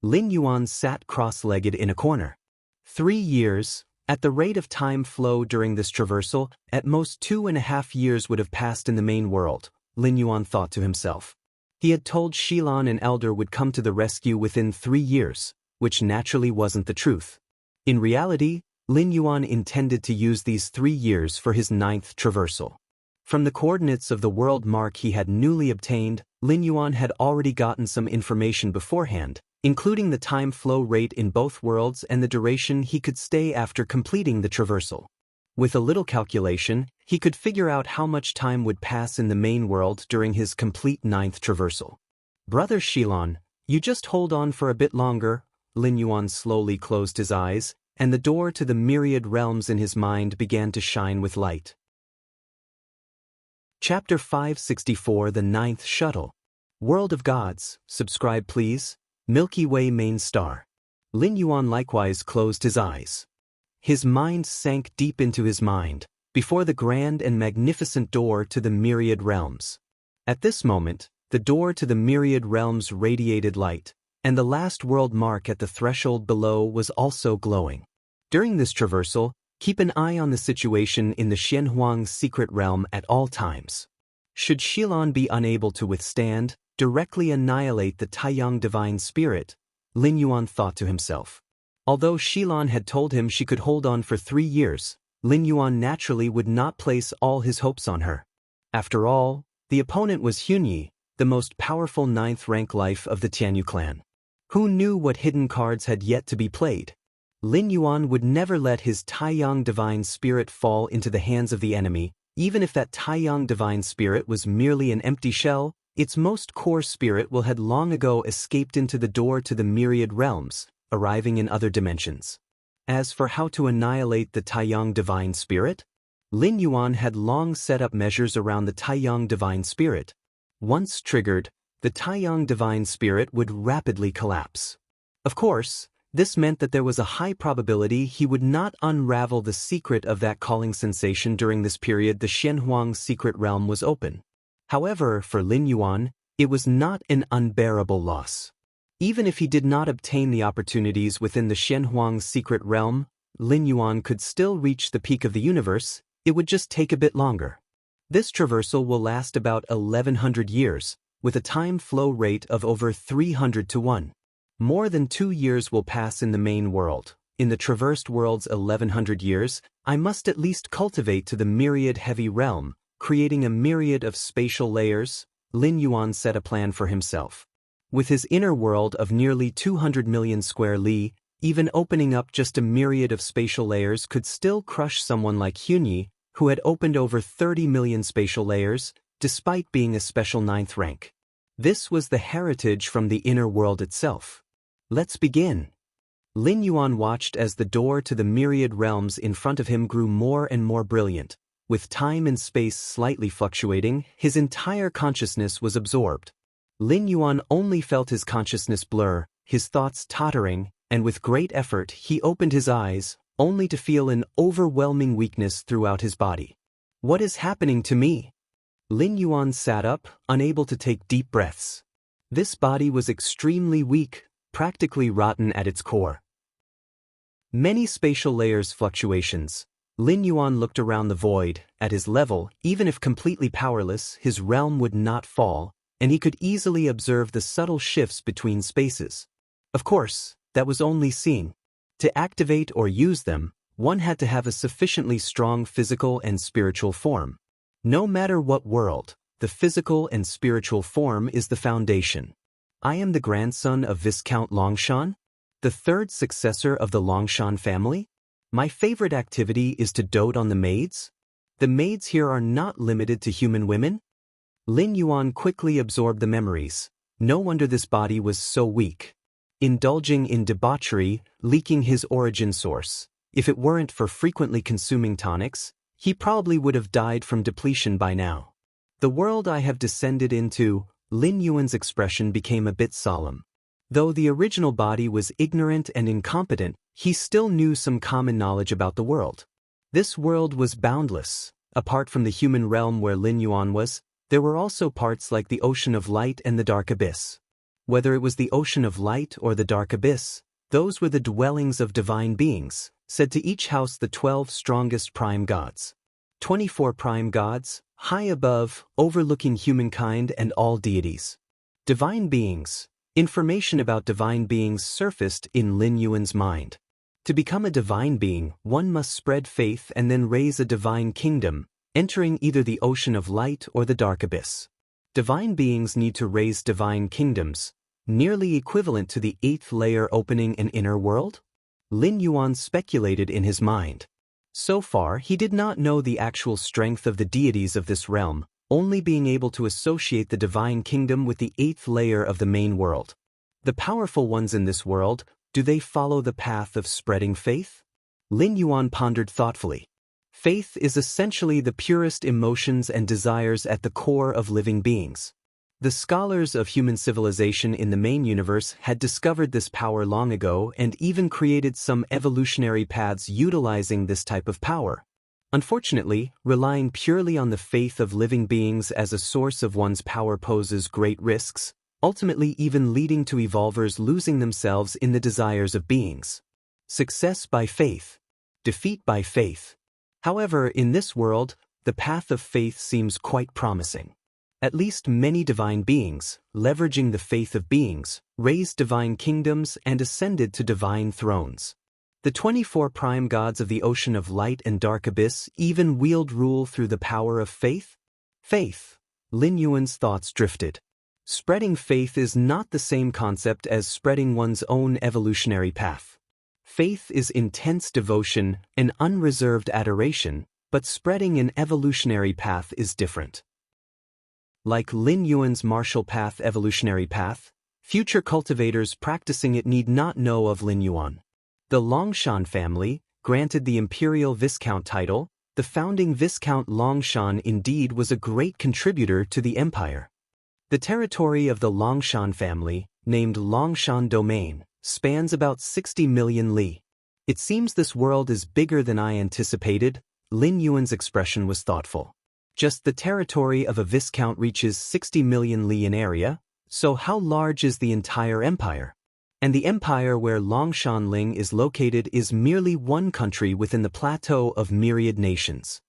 Lin Yuan sat cross-legged in a corner. 3 years, at the rate of time flow during this traversal, at most 2.5 years would have passed in the main world, Lin Yuan thought to himself. He had told Xilan an elder would come to the rescue within 3 years, which naturally wasn't the truth. In reality, Lin Yuan intended to use these 3 years for his 9th traversal. From the coordinates of the world mark he had newly obtained, Lin Yuan had already gotten some information beforehand, including the time flow rate in both worlds and the duration he could stay after completing the traversal. With a little calculation, he could figure out how much time would pass in the main world during his complete 9th traversal. Brother Xilan, you just hold on for a bit longer. Lin Yuan slowly closed his eyes, and the door to the myriad realms in his mind began to shine with light. Chapter 564 The 9th Shuttle. World of Gods, subscribe please. Milky Way main star. Lin Yuan likewise closed his eyes. His mind sank deep into his mind, before the grand and magnificent door to the myriad realms. At this moment, the door to the myriad realms radiated light, and the last world mark at the threshold below was also glowing. During this traversal, keep an eye on the situation in the Shenhuang secret realm at all times. Should Xilan be unable to withstand, directly annihilate the Taiyang divine spirit, Lin Yuan thought to himself. Although Xilan had told him she could hold on for 3 years, Lin Yuan naturally would not place all his hopes on her. After all, the opponent was Hunyi, the most powerful 9th rank life of the Tianyu clan. Who knew what hidden cards had yet to be played? Lin Yuan would never let his Taiyang divine spirit fall into the hands of the enemy, even if that Taiyang divine spirit was merely an empty shell. Its most core spirit will had long ago escaped into the door to the myriad realms, arriving in other dimensions. As for how to annihilate the Taiyang divine spirit, Lin Yuan had long set up measures around the Taiyang divine spirit. Once triggered, the Taiyang divine spirit would rapidly collapse. Of course, this meant that there was a high probability he would not unravel the secret of that calling sensation during this period the Shenhuang secret realm was open. However, for Lin Yuan, it was not an unbearable loss. Even if he did not obtain the opportunities within the Shenhuang secret realm, Lin Yuan could still reach the peak of the universe. It would just take a bit longer. This traversal will last about 1100 years, with a time flow rate of over 300 to 1. More than 2 years will pass in the main world. In the traversed world's 1100 years, I must at least cultivate to the myriad heavy realm, creating a myriad of spatial layers. Lin Yuan set a plan for himself. With his inner world of nearly 200 million square li, even opening up just a myriad of spatial layers could still crush someone like Hunyi, who had opened over 30 million spatial layers, despite being a special 9th rank. This was the heritage from the inner world itself. Let's begin. Lin Yuan watched as the door to the myriad realms in front of him grew more and more brilliant. With time and space slightly fluctuating, his entire consciousness was absorbed. Lin Yuan only felt his consciousness blur, his thoughts tottering, and with great effort he opened his eyes, only to feel an overwhelming weakness throughout his body. What is happening to me? Lin Yuan sat up, unable to take deep breaths. This body was extremely weak, practically rotten at its core. Many spatial layers fluctuations. Lin Yuan looked around the void. At his level, even if completely powerless, his realm would not fall, and he could easily observe the subtle shifts between spaces. Of course, that was only seeing. To activate or use them, one had to have a sufficiently strong physical and spiritual form. No matter what world, the physical and spiritual form is the foundation. I am the grandson of Viscount Longshan, the third successor of the Longshan family. My favorite activity is to dote on the maids. The maids here are not limited to human women. Lin Yuan quickly absorbed the memories. No wonder this body was so weak. Indulging in debauchery, leaking his origin source. If it weren't for frequently consuming tonics, he probably would have died from depletion by now. The world I have descended into. Lin Yuan's expression became a bit solemn. Though the original body was ignorant and incompetent, he still knew some common knowledge about the world. This world was boundless. Apart from the human realm where Lin Yuan was, there were also parts like the ocean of light and the dark abyss. Whether it was the ocean of light or the dark abyss, those were the dwellings of divine beings, said to each house the 12 strongest prime gods. 24 prime gods, high above, overlooking humankind and all deities. Divine beings. Information about divine beings surfaced in Lin Yuan's mind. To become a divine being, one must spread faith and then raise a divine kingdom, entering either the ocean of light or the dark abyss. Divine beings need to raise divine kingdoms, nearly equivalent to the 8th layer opening an inner world? Lin Yuan speculated in his mind. So far, he did not know the actual strength of the deities of this realm, only being able to associate the divine kingdom with the 8th layer of the main world. The powerful ones in this world, do they follow the path of spreading faith? Lin Yuan pondered thoughtfully. Faith is essentially the purest emotions and desires at the core of living beings. The scholars of human civilization in the main universe had discovered this power long ago and even created some evolutionary paths utilizing this type of power. Unfortunately, relying purely on the faith of living beings as a source of one's power poses great risks, ultimately even leading to evolvers losing themselves in the desires of beings. Success by faith. Defeat by faith. However, in this world, the path of faith seems quite promising. At least many divine beings, leveraging the faith of beings, raised divine kingdoms and ascended to divine thrones. The 24 prime gods of the ocean of light and dark abyss even wield rule through the power of faith? Faith. Lin Yuan's thoughts drifted. Spreading faith is not the same concept as spreading one's own evolutionary path. Faith is intense devotion and unreserved adoration, but spreading an evolutionary path is different. Like Lin Yuan's martial path evolutionary path, future cultivators practicing it need not know of Lin Yuan. The Longshan family, granted the imperial viscount title, the founding Viscount Longshan indeed was a great contributor to the empire. The territory of the Longshan family, named Longshan Domain, spans about 60 million li. It seems this world is bigger than I anticipated. Lin Yuan's expression was thoughtful. Just the territory of a viscount reaches 60 million li in area, so how large is the entire empire? And the empire where Longshan Ling is located is merely one country within the plateau of myriad nations.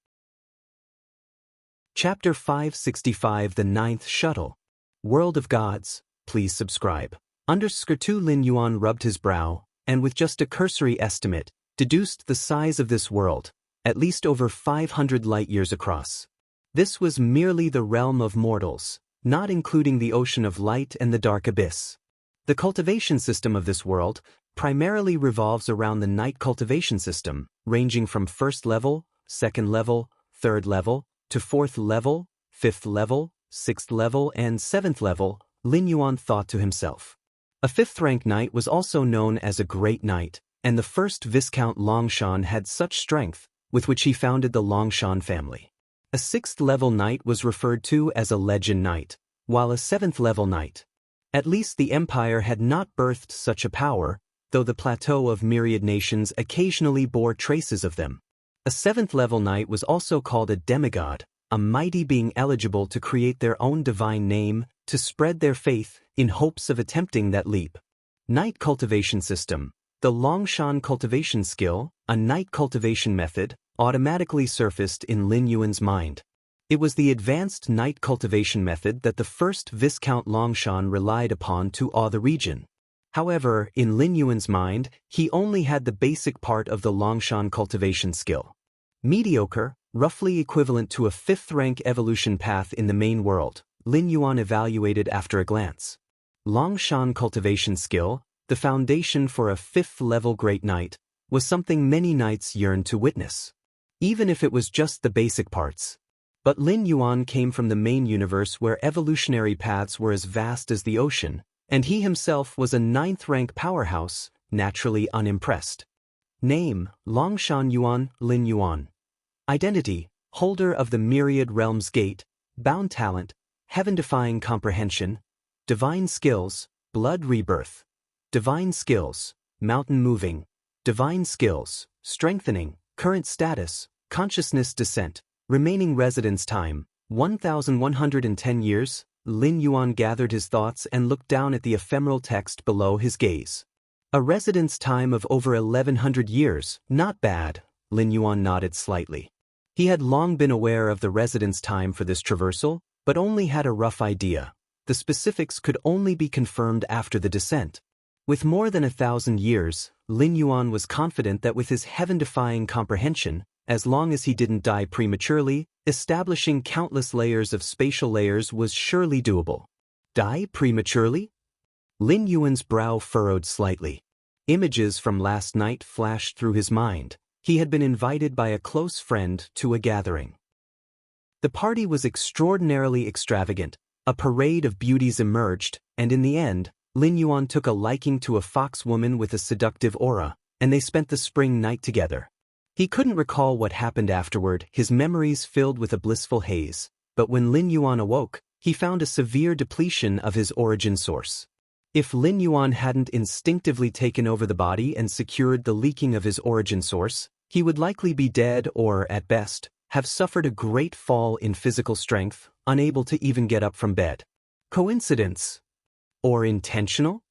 Chapter 565 The Ninth Shuttle. World of Gods, please subscribe. _2 Lin Yuan rubbed his brow, and with just a cursory estimate, deduced the size of this world, at least over 500 light-years across. This was merely the realm of mortals, not including the ocean of light and the dark abyss. The cultivation system of this world primarily revolves around the night cultivation system, ranging from 1st level, 2nd level, 3rd level, to 4th level, 5th level, 6th level, and 7th level, Lin Yuan thought to himself. A 5th-rank knight was also known as a great knight, and the first Viscount Longshan had such strength, with which he founded the Longshan family. A 6th-level knight was referred to as a legend knight, while a 7th-level knight. At least the empire had not birthed such a power, though the plateau of myriad nations occasionally bore traces of them. A 7th-level knight was also called a demigod, a mighty being eligible to create their own divine name, to spread their faith, in hopes of attempting that leap. Night cultivation system. The Longshan cultivation skill, a night cultivation method, automatically surfaced in Lin Yuan's mind. It was the advanced night cultivation method that the first Viscount Longshan relied upon to awe the region. However, in Lin Yuan's mind, he only had the basic part of the Longshan cultivation skill. Mediocre, roughly equivalent to a 5th-rank evolution path in the main world, Lin Yuan evaluated after a glance. Longshan cultivation skill, the foundation for a 5th-level great knight, was something many knights yearned to witness. Even if it was just the basic parts. But Lin Yuan came from the main universe where evolutionary paths were as vast as the ocean, and he himself was a 9th-rank powerhouse, naturally unimpressed. Name, Longshan Yuan, Lin Yuan. Identity, holder of the Myriad Realms Gate, bound talent, heaven-defying comprehension, divine skills, blood rebirth, divine skills, mountain moving, divine skills, strengthening, current status, consciousness descent, remaining residence time, 1,110 years. Lin Yuan gathered his thoughts and looked down at the ephemeral text below his gaze. A residence time of over 1,100 years, not bad, Lin Yuan nodded slightly. He had long been aware of the residence time for this traversal, but only had a rough idea. The specifics could only be confirmed after the descent. With more than 1,000 years, Lin Yuan was confident that with his heaven-defying comprehension, as long as he didn't die prematurely, establishing countless layers of spatial layers was surely doable. Die prematurely? Lin Yuan's brow furrowed slightly. Images from last night flashed through his mind. He had been invited by a close friend to a gathering. The party was extraordinarily extravagant. A parade of beauties emerged, and in the end, Lin Yuan took a liking to a fox woman with a seductive aura, and they spent the spring night together. He couldn't recall what happened afterward, his memories filled with a blissful haze, but when Lin Yuan awoke, he found a severe depletion of his origin source. If Lin Yuan hadn't instinctively taken over the body and secured the leaking of his origin source, he would likely be dead or, at best, have suffered a great fall in physical strength, unable to even get up from bed. Coincidence? Or intentional?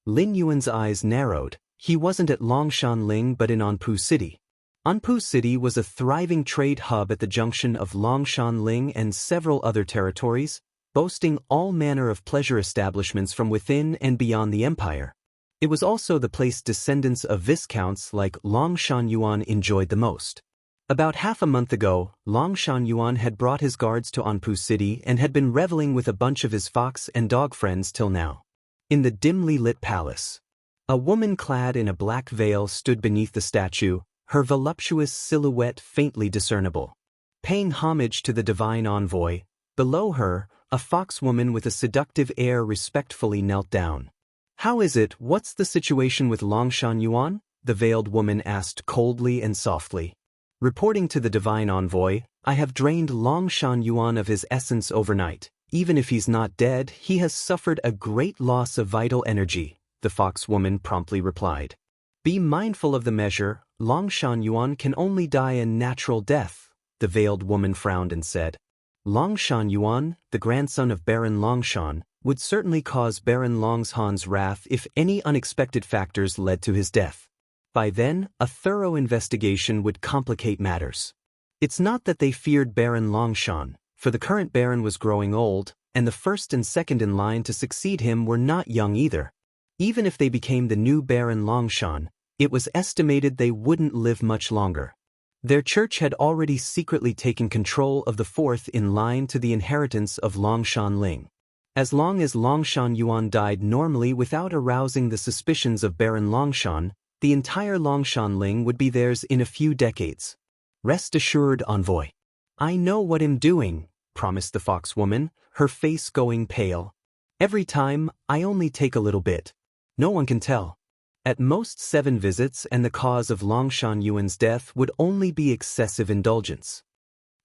Lin Yuan's eyes narrowed. He wasn't at Longshan Ling but in Anpu City. Anpu City was a thriving trade hub at the junction of Longshan Ling and several other territories, boasting all manner of pleasure establishments from within and beyond the empire. It was also the place descendants of viscounts like Longshan Yuan enjoyed the most. About half a month ago, Longshan Yuan had brought his guards to Anpu City and had been reveling with a bunch of his fox and dog friends till now. In the dimly lit palace, a woman clad in a black veil stood beneath the statue, her voluptuous silhouette faintly discernible. Paying homage to the divine envoy, below her, a foxwoman with a seductive air respectfully knelt down. "How is it? What's the situation with Longshan Yuan?" the veiled woman asked coldly and softly. Reporting to the divine envoy, "I have drained Longshan Yuan of his essence overnight. Even if he's not dead, he has suffered a great loss of vital energy," the foxwoman promptly replied. "Be mindful of the measure. Longshan Yuan can only die a natural death," the veiled woman frowned and said. Longshan Yuan, the grandson of Baron Longshan, would certainly cause Baron Longshan's wrath if any unexpected factors led to his death. By then, a thorough investigation would complicate matters. It's not that they feared Baron Longshan, for the current Baron was growing old, and the first and second in line to succeed him were not young either. Even if they became the new Baron Longshan, it was estimated they wouldn't live much longer. Their church had already secretly taken control of the fourth in line to the inheritance of Longshan Ling. As long as Longshan Yuan died normally without arousing the suspicions of Baron Longshan, the entire Longshan Ling would be theirs in a few decades. "Rest assured, envoy. I know what I'm doing," promised the foxwoman, her face going pale. "Every time, I only take a little bit. No one can tell. At most 7 visits, and the cause of Longshan Yuan's death would only be excessive indulgence."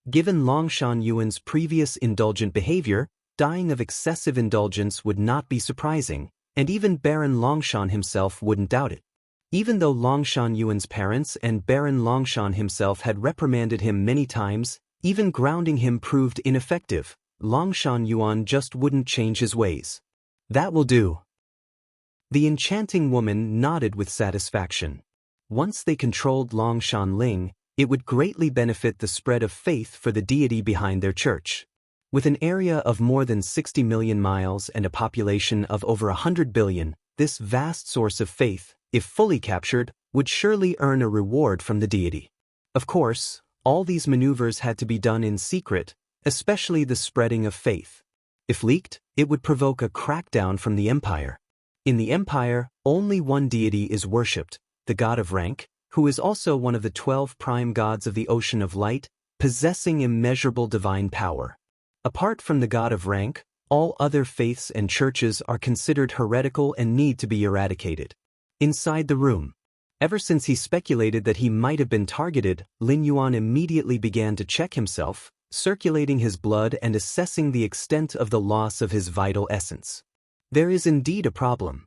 Given Longshan Yuan's previous indulgent behavior, dying of excessive indulgence would not be surprising, and even Baron Longshan himself wouldn't doubt it. Even though Longshan Yuan's parents and Baron Longshan himself had reprimanded him many times, even grounding him proved ineffective, Longshan Yuan just wouldn't change his ways. "That will do." The enchanting woman nodded with satisfaction. Once they controlled Longshan Ling, it would greatly benefit the spread of faith for the deity behind their church. With an area of more than 60 million miles and a population of over 100 billion, this vast source of faith, if fully captured, would surely earn a reward from the deity. Of course, all these maneuvers had to be done in secret, especially the spreading of faith. If leaked, it would provoke a crackdown from the empire. In the empire, only one deity is worshipped, the god of rank, who is also one of the 12 prime gods of the ocean of light, possessing immeasurable divine power. Apart from the god of rank, all other faiths and churches are considered heretical and need to be eradicated. Inside the room, ever since he speculated that he might have been targeted, Lin Yuan immediately began to check himself, circulating his blood and assessing the extent of the loss of his vital essence. There is indeed a problem.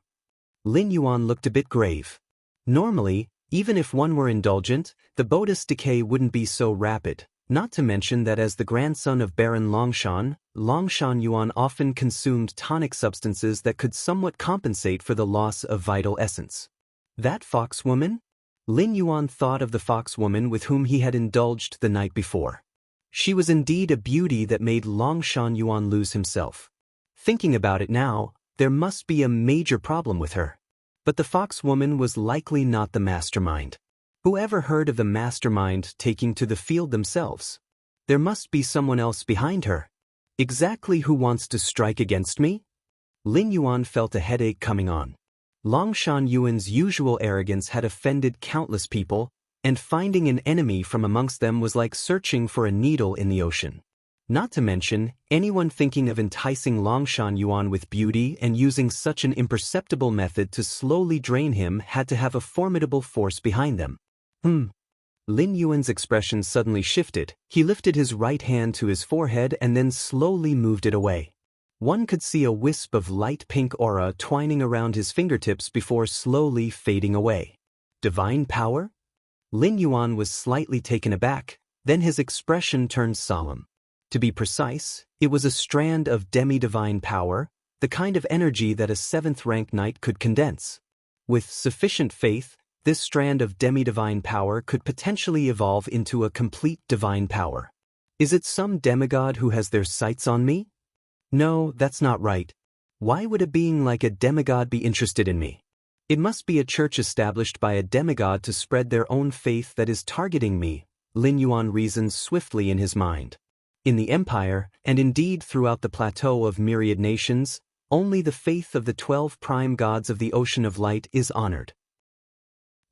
Lin Yuan looked a bit grave. Normally, even if one were indulgent, the Buddhist decay wouldn't be so rapid, not to mention that as the grandson of Baron Longshan, Longshan Yuan often consumed tonic substances that could somewhat compensate for the loss of vital essence. That foxwoman? Lin Yuan thought of the foxwoman with whom he had indulged the night before. She was indeed a beauty that made Longshan Yuan lose himself. Thinking about it now, there must be a major problem with her. But the foxwoman was likely not the mastermind. Who ever heard of the mastermind taking to the field themselves? There must be someone else behind her. Exactly who wants to strike against me? Lin Yuan felt a headache coming on. Longshan Yuan's usual arrogance had offended countless people, and finding an enemy from amongst them was like searching for a needle in the ocean. Not to mention, anyone thinking of enticing Longshan Yuan with beauty and using such an imperceptible method to slowly drain him had to have a formidable force behind them. Lin Yuan's expression suddenly shifted. He lifted his right hand to his forehead and then slowly moved it away. One could see a wisp of light pink aura twining around his fingertips before slowly fading away. Divine power? Lin Yuan was slightly taken aback, then his expression turned solemn. To be precise, it was a strand of demi-divine power, the kind of energy that a 7th-rank knight could condense. With sufficient faith, this strand of demi-divine power could potentially evolve into a complete divine power. Is it some demigod who has their sights on me? No, that's not right. Why would a being like a demigod be interested in me? It must be a church established by a demigod to spread their own faith that is targeting me. Lin Yuan reasoned swiftly in his mind. In the Empire, and indeed throughout the plateau of myriad nations, only the faith of the 12 prime gods of the Ocean of Light is honored.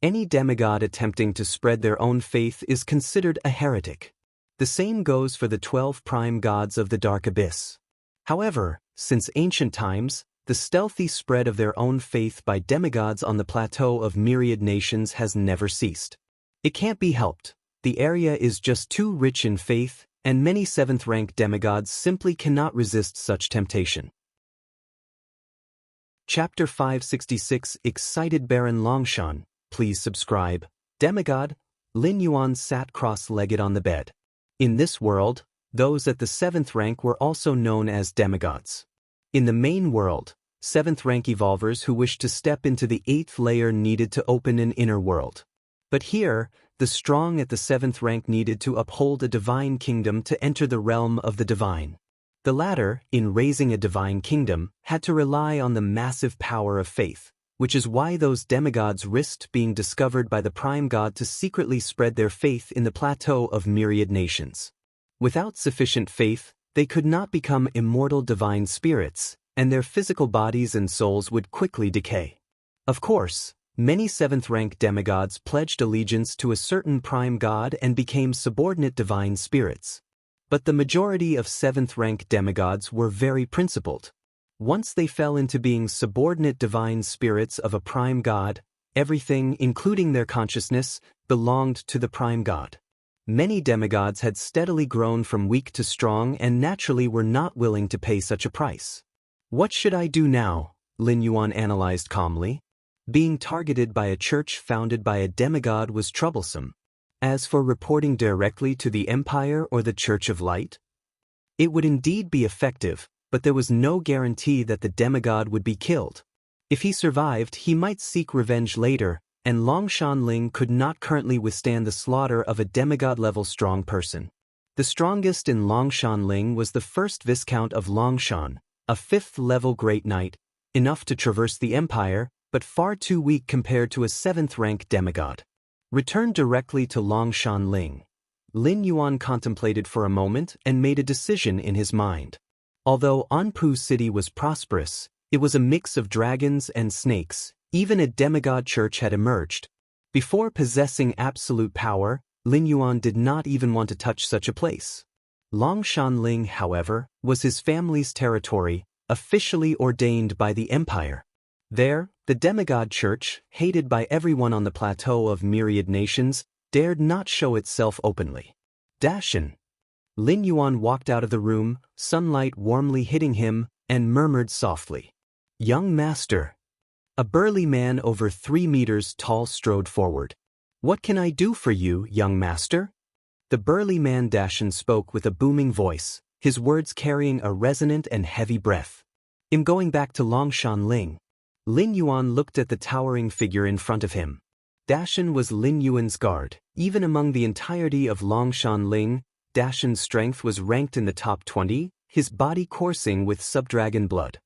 Any demigod attempting to spread their own faith is considered a heretic. The same goes for the 12 prime gods of the Dark Abyss. However, since ancient times, the stealthy spread of their own faith by demigods on the plateau of myriad nations has never ceased. It can't be helped. The area is just too rich in faith, and many 7th-rank demigods simply cannot resist such temptation. Chapter 566 Excited Baron Longshan, please subscribe. Demigod, Lin Yuan sat cross-legged on the bed. In this world, those at the 7th rank were also known as demigods. In the main world, 7th rank evolvers who wished to step into the 8th layer needed to open an inner world. But here, the strong at the 7th rank needed to uphold a divine kingdom to enter the realm of the divine. The latter, in raising a divine kingdom, had to rely on the massive power of faith, which is why those demigods risked being discovered by the prime god to secretly spread their faith in the plateau of myriad nations. Without sufficient faith, they could not become immortal divine spirits, and their physical bodies and souls would quickly decay. Of course, many 7th-rank demigods pledged allegiance to a certain prime god and became subordinate divine spirits. But the majority of 7th-rank demigods were very principled. Once they fell into being subordinate divine spirits of a prime god, everything, including their consciousness, belonged to the prime god. Many demigods had steadily grown from weak to strong and naturally were not willing to pay such a price. What should I do now? Lin Yuan analyzed calmly. Being targeted by a church founded by a demigod was troublesome. As for reporting directly to the Empire or the Church of Light, it would indeed be effective, but there was no guarantee that the demigod would be killed. If he survived, he might seek revenge later, and Longshan Ling could not currently withstand the slaughter of a demigod-level strong person. The strongest in Longshan Ling was the first Viscount of Longshan, a 5th-level Great Knight, enough to traverse the Empire, but far too weak compared to a 7th-rank demigod. Returned directly to Longshan Ling. Lin Yuan contemplated for a moment and made a decision in his mind. Although Anpu City was prosperous, it was a mix of dragons and snakes. Even a demigod church had emerged. Before possessing absolute power, Lin Yuan did not even want to touch such a place. Longshan Ling, however, was his family's territory, officially ordained by the Empire. There, the demigod church, hated by everyone on the plateau of myriad nations, dared not show itself openly. Dashin. Lin Yuan walked out of the room, sunlight warmly hitting him, and murmured softly. Young master. A burly man over 3 meters tall strode forward. What can I do for you, young master? The burly man Dashin spoke with a booming voice, his words carrying a resonant and heavy breath. I'm going back to Longshan Ling. Lin Yuan looked at the towering figure in front of him. Dashin was Lin Yuan's guard. Even among the entirety of Longshan Ling, Dashin's strength was ranked in the top 20, his body coursing with subdragon blood.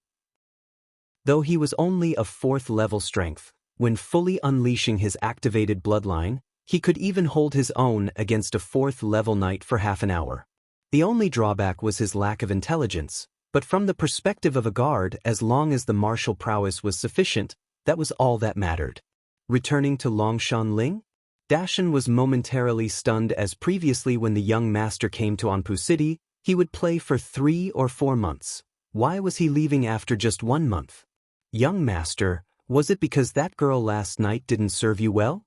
Though he was only of 4th-level strength, when fully unleashing his activated bloodline, he could even hold his own against a 4th-level knight for half an hour. The only drawback was his lack of intelligence, but from the perspective of a guard, as long as the martial prowess was sufficient, that was all that mattered. Returning to Longshan Ling? Dashin was momentarily stunned as previously when the young master came to Anpu City, he would play for 3 or 4 months. Why was he leaving after just 1 month? Young master, was it because that girl last night didn't serve you well?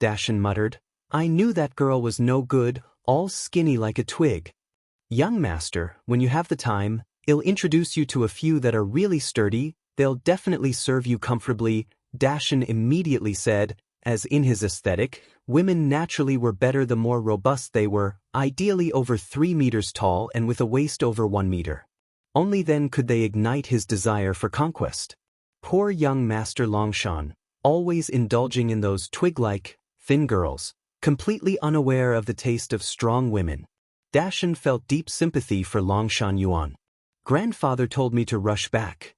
Dashin muttered. I knew that girl was no good, all skinny like a twig. Young master, when you have the time, I'll introduce you to a few that are really sturdy, they'll definitely serve you comfortably, Dashin immediately said, as in his aesthetic, women naturally were better the more robust they were, ideally over 3 meters tall and with a waist over 1 meter. Only then could they ignite his desire for conquest. Poor young Master Longshan, always indulging in those twig-like, thin girls, completely unaware of the taste of strong women. Dashin felt deep sympathy for Longshan Yuan. Grandfather told me to rush back.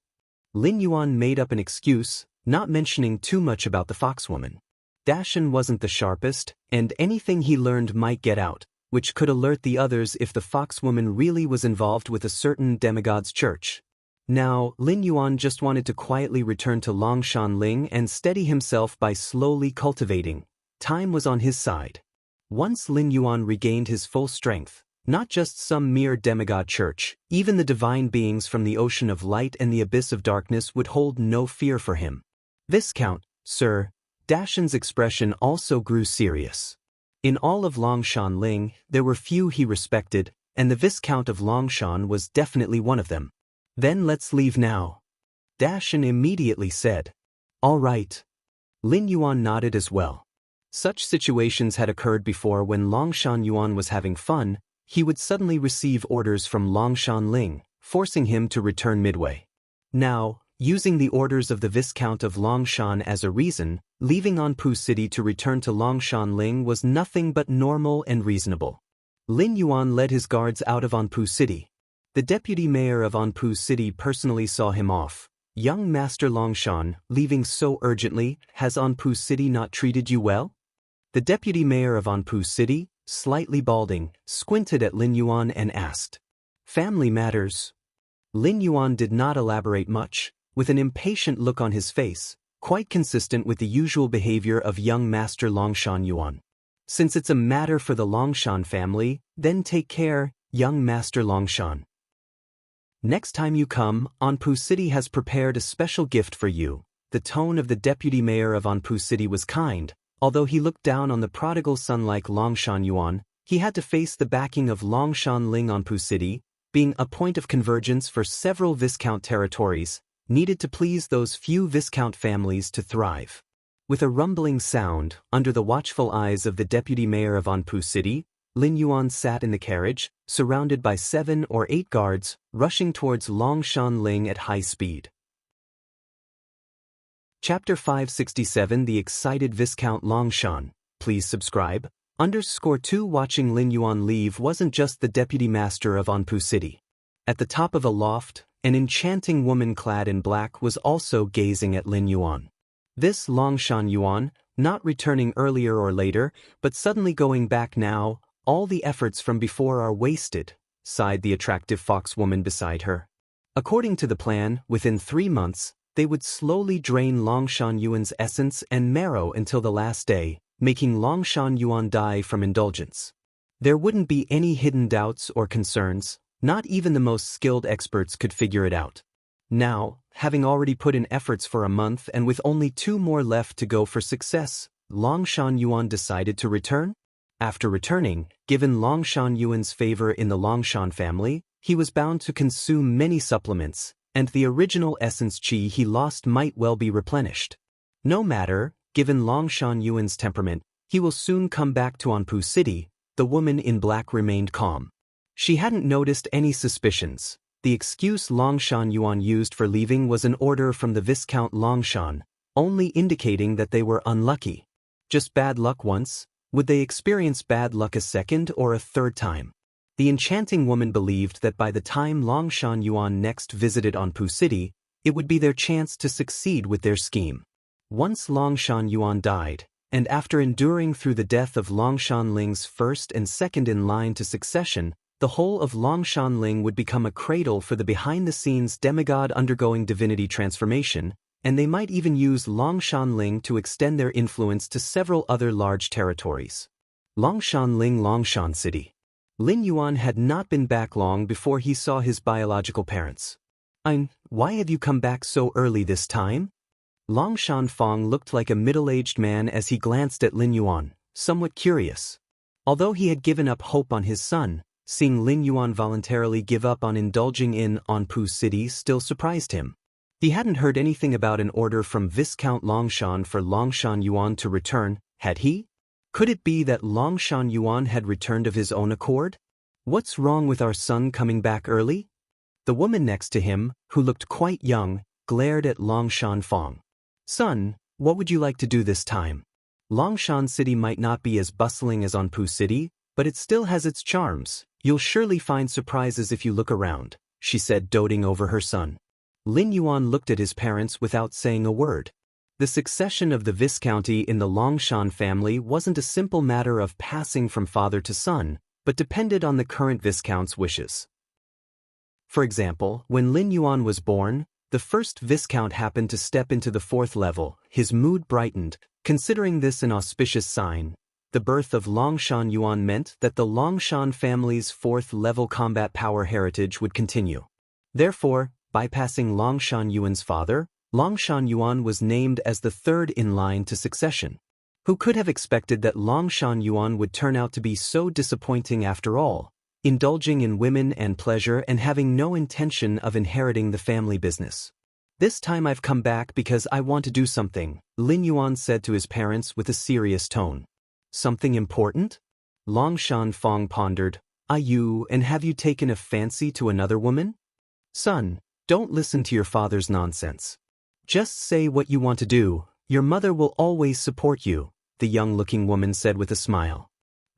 Lin Yuan made up an excuse, not mentioning too much about the foxwoman. Daoist wasn't the sharpest, and anything he learned might get out, which could alert the others if the foxwoman really was involved with a certain demigod's church. Now, Lin Yuan just wanted to quietly return to Longshan Ling and steady himself by slowly cultivating. Time was on his side. Once Lin Yuan regained his full strength, not just some mere demigod church, even the divine beings from the ocean of light and the abyss of darkness would hold no fear for him. Viscount, sir. Daoist's expression also grew serious. In all of Longshan Ling, there were few he respected, and the Viscount of Longshan was definitely one of them. Then let's leave now. Daoist immediately said. All right. Lin Yuan nodded as well. Such situations had occurred before when Longshan Yuan was having fun. He would suddenly receive orders from Longshan Ling, forcing him to return midway. Now, using the orders of the Viscount of Longshan as a reason, leaving Anpu City to return to Longshan Ling was nothing but normal and reasonable. Lin Yuan led his guards out of Anpu City. The deputy mayor of Anpu City personally saw him off. Young Master Longshan, leaving so urgently, has Anpu City not treated you well? The deputy mayor of Anpu City, slightly balding, squinted at Lin Yuan and asked. Family matters. Lin Yuan did not elaborate much, with an impatient look on his face, quite consistent with the usual behavior of young Master Longshan Yuan. Since it's a matter for the Longshan family, then take care, young Master Longshan. Next time you come, Anpu City has prepared a special gift for you. The tone of the deputy mayor of Anpu City was kind. Although he looked down on the prodigal son like Longshan Yuan, he had to face the backing of Longshan Ling. Anpu City, being a point of convergence for several Viscount territories, needed to please those few Viscount families to thrive. With a rumbling sound, under the watchful eyes of the deputy mayor of Anpu City, Lin Yuan sat in the carriage, surrounded by 7 or 8 guards, rushing towards Longshan Ling at high speed. Chapter 567 The Excited Viscount Longshan. Please subscribe. _2 Watching Lin Yuan leave wasn't just the deputy master of Anpu City. At the top of a loft, an enchanting woman clad in black was also gazing at Lin Yuan. This Longshan Yuan, not returning earlier or later, but suddenly going back now, all the efforts from before are wasted, sighed the attractive foxwoman beside her. According to the plan, within 3 months, they would slowly drain Longshan Yuan's essence and marrow until the last day, making Longshan Yuan die from indulgence. There wouldn't be any hidden doubts or concerns, not even the most skilled experts could figure it out. Now, having already put in efforts for a month and with only 2 more left to go for success, Longshan Yuan decided to return. After returning, given Longshan Yuan's favor in the Longshan family, he was bound to consume many supplements, and the original essence qi he lost might well be replenished. No matter, given Longshan Yuan's temperament, he will soon come back to Anpu City. The woman in black remained calm. She hadn't noticed any suspicions. The excuse Longshan Yuan used for leaving was an order from the Viscount Longshan, only indicating that they were unlucky. Just bad luck once? Would they experience bad luck a second or a third time? The enchanting woman believed that by the time Longshan Yuan next visited Anpu City, it would be their chance to succeed with their scheme. Once Longshan Yuan died, and after enduring through the death of Longshan Ling's first and second in line to succession, the whole of Longshan Ling would become a cradle for the behind-the-scenes demigod undergoing divinity transformation, and they might even use Longshan Ling to extend their influence to several other large territories. Longshan Ling, Longshan City. Lin Yuan had not been back long before he saw his biological parents. Why have you come back so early this time? Longshan Fong looked like a middle-aged man as he glanced at Lin Yuan, somewhat curious. Although he had given up hope on his son, seeing Lin Yuan voluntarily give up on indulging in Anpu City still surprised him. He hadn't heard anything about an order from Viscount Longshan for Longshan Yuan to return, had he? Could it be that Longshan Yuan had returned of his own accord? What's wrong with our son coming back early? The woman next to him, who looked quite young, glared at Longshan Fong. Son, what would you like to do this time? Longshan City might not be as bustling as Anpu City, but it still has its charms. You'll surely find surprises if you look around, she said, doting over her son. Lin Yuan looked at his parents without saying a word. The succession of the Viscounty in the Longshan family wasn't a simple matter of passing from father to son, but depended on the current Viscount's wishes. For example, when Lin Yuan was born, the first Viscount happened to step into the 4th level. His mood brightened, considering this an auspicious sign. The birth of Longshan Yuan meant that the Longshan family's 4th level combat power heritage would continue. Therefore, bypassing Longshan Yuan's father, Longshan Yuan was named as the 3rd in line to succession. Who could have expected that Longshan Yuan would turn out to be so disappointing after all, indulging in women and pleasure and having no intention of inheriting the family business? This time I've come back because I want to do something, Lin Yuan said to his parents with a serious tone. Something important? Longshan Fong pondered. Are you, and have you taken a fancy to another woman? Son, don't listen to your father's nonsense. Just say what you want to do. Your mother will always support you, the young-looking woman said with a smile.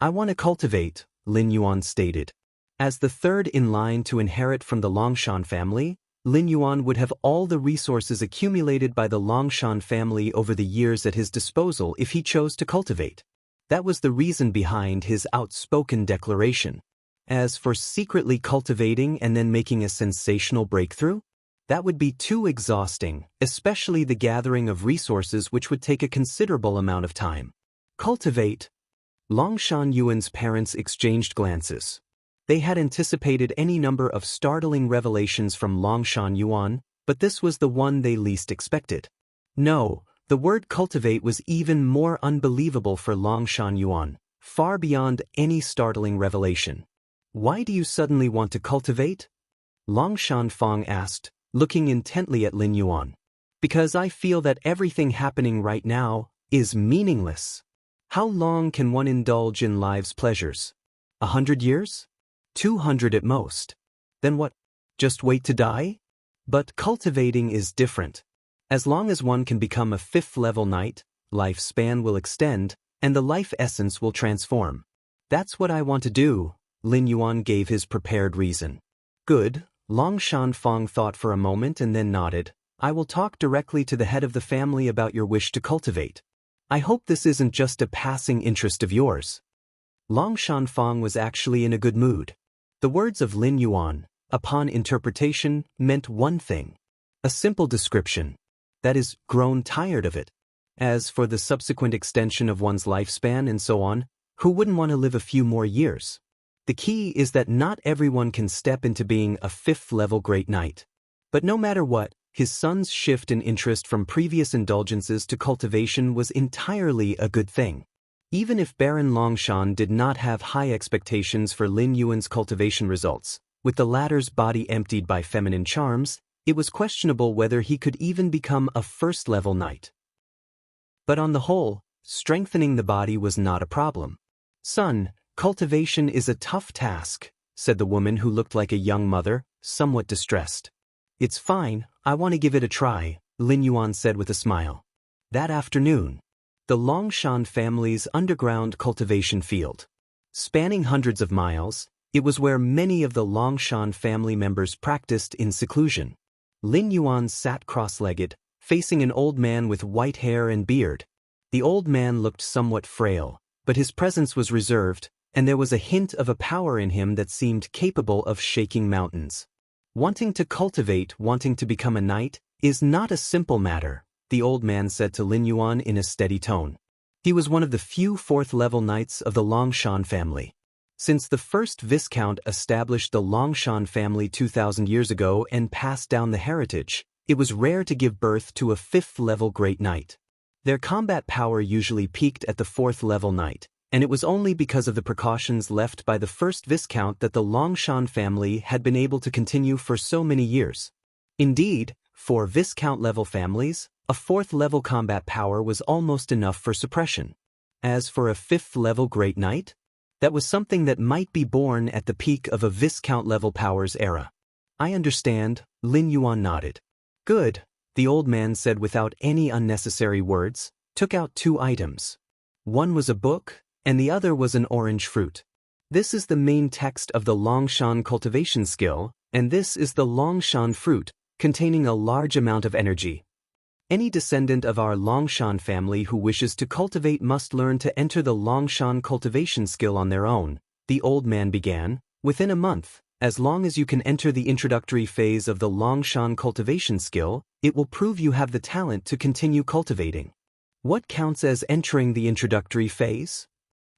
I want to cultivate, Lin Yuan stated. As the 3rd in line to inherit from the Longshan family, Lin Yuan would have all the resources accumulated by the Longshan family over the years at his disposal if he chose to cultivate. That was the reason behind his outspoken declaration. As for secretly cultivating and then making a sensational breakthrough, that would be too exhausting, especially the gathering of resources which would take a considerable amount of time. Cultivate. Longshan Yuan's parents exchanged glances. They had anticipated any number of startling revelations from Longshan Yuan, but this was the one they least expected. No, the word cultivate was even more unbelievable for Longshan Yuan, far beyond any startling revelation. Why do you suddenly want to cultivate? Longshan Fong asked, looking intently at Lin Yuan. Because I feel that everything happening right now is meaningless. How long can one indulge in life's pleasures? 100 years? 200 at most. Then what? Just wait to die? But cultivating is different. As long as one can become a 5th level knight, lifespan will extend, and the life essence will transform. That's what I want to do, Lin Yuan gave his prepared reason. Good, Longshan Fong thought for a moment and then nodded. I will talk directly to the head of the family about your wish to cultivate. I hope this isn't just a passing interest of yours. Longshan Fong was actually in a good mood. The words of Lin Yuan, upon interpretation, meant one thing. A simple description. That is, grown tired of it. As for the subsequent extension of one's lifespan and so on, who wouldn't want to live a few more years? The key is that not everyone can step into being a 5th level great knight. But no matter what, his son's shift in interest from previous indulgences to cultivation was entirely a good thing. Even if Baron Longshan did not have high expectations for Lin Yuan's cultivation results, with the latter's body emptied by feminine charms, it was questionable whether he could even become a 1st level knight. But on the whole, strengthening the body was not a problem. Son, cultivation is a tough task, said the woman who looked like a young mother, somewhat distressed. It's fine, I want to give it a try, Lin Yuan said with a smile. That afternoon, the Longshan family's underground cultivation field. Spanning hundreds of miles, it was where many of the Longshan family members practiced in seclusion. Lin Yuan sat cross-legged, facing an old man with white hair and beard. The old man looked somewhat frail, but his presence was reserved, and there was a hint of a power in him that seemed capable of shaking mountains. Wanting to cultivate, wanting to become a knight, is not a simple matter, the old man said to Lin Yuan in a steady tone. He was one of the few 4th level knights of the Longshan family. Since the first Viscount established the Longshan family 2,000 years ago and passed down the heritage, it was rare to give birth to a 5th level great knight. Their combat power usually peaked at the 4th level knight, and it was only because of the precautions left by the first Viscount that the Longshan family had been able to continue for so many years. Indeed, for Viscount-level families, a 4th level combat power was almost enough for suppression. As for a 5th level great knight, that was something that might be born at the peak of a Viscount-level powers era. I understand, Lin Yuan nodded. Good, the old man said without any unnecessary words, took out 2 items. One was a book, and the other was an orange fruit. This is the main text of the Longshan cultivation skill, and this is the Longshan fruit, containing a large amount of energy. Any descendant of our Longshan family who wishes to cultivate must learn to enter the Longshan cultivation skill on their own, the old man began, within a month. As long as you can enter the introductory phase of the Longshan cultivation skill, it will prove you have the talent to continue cultivating. What counts as entering the introductory phase?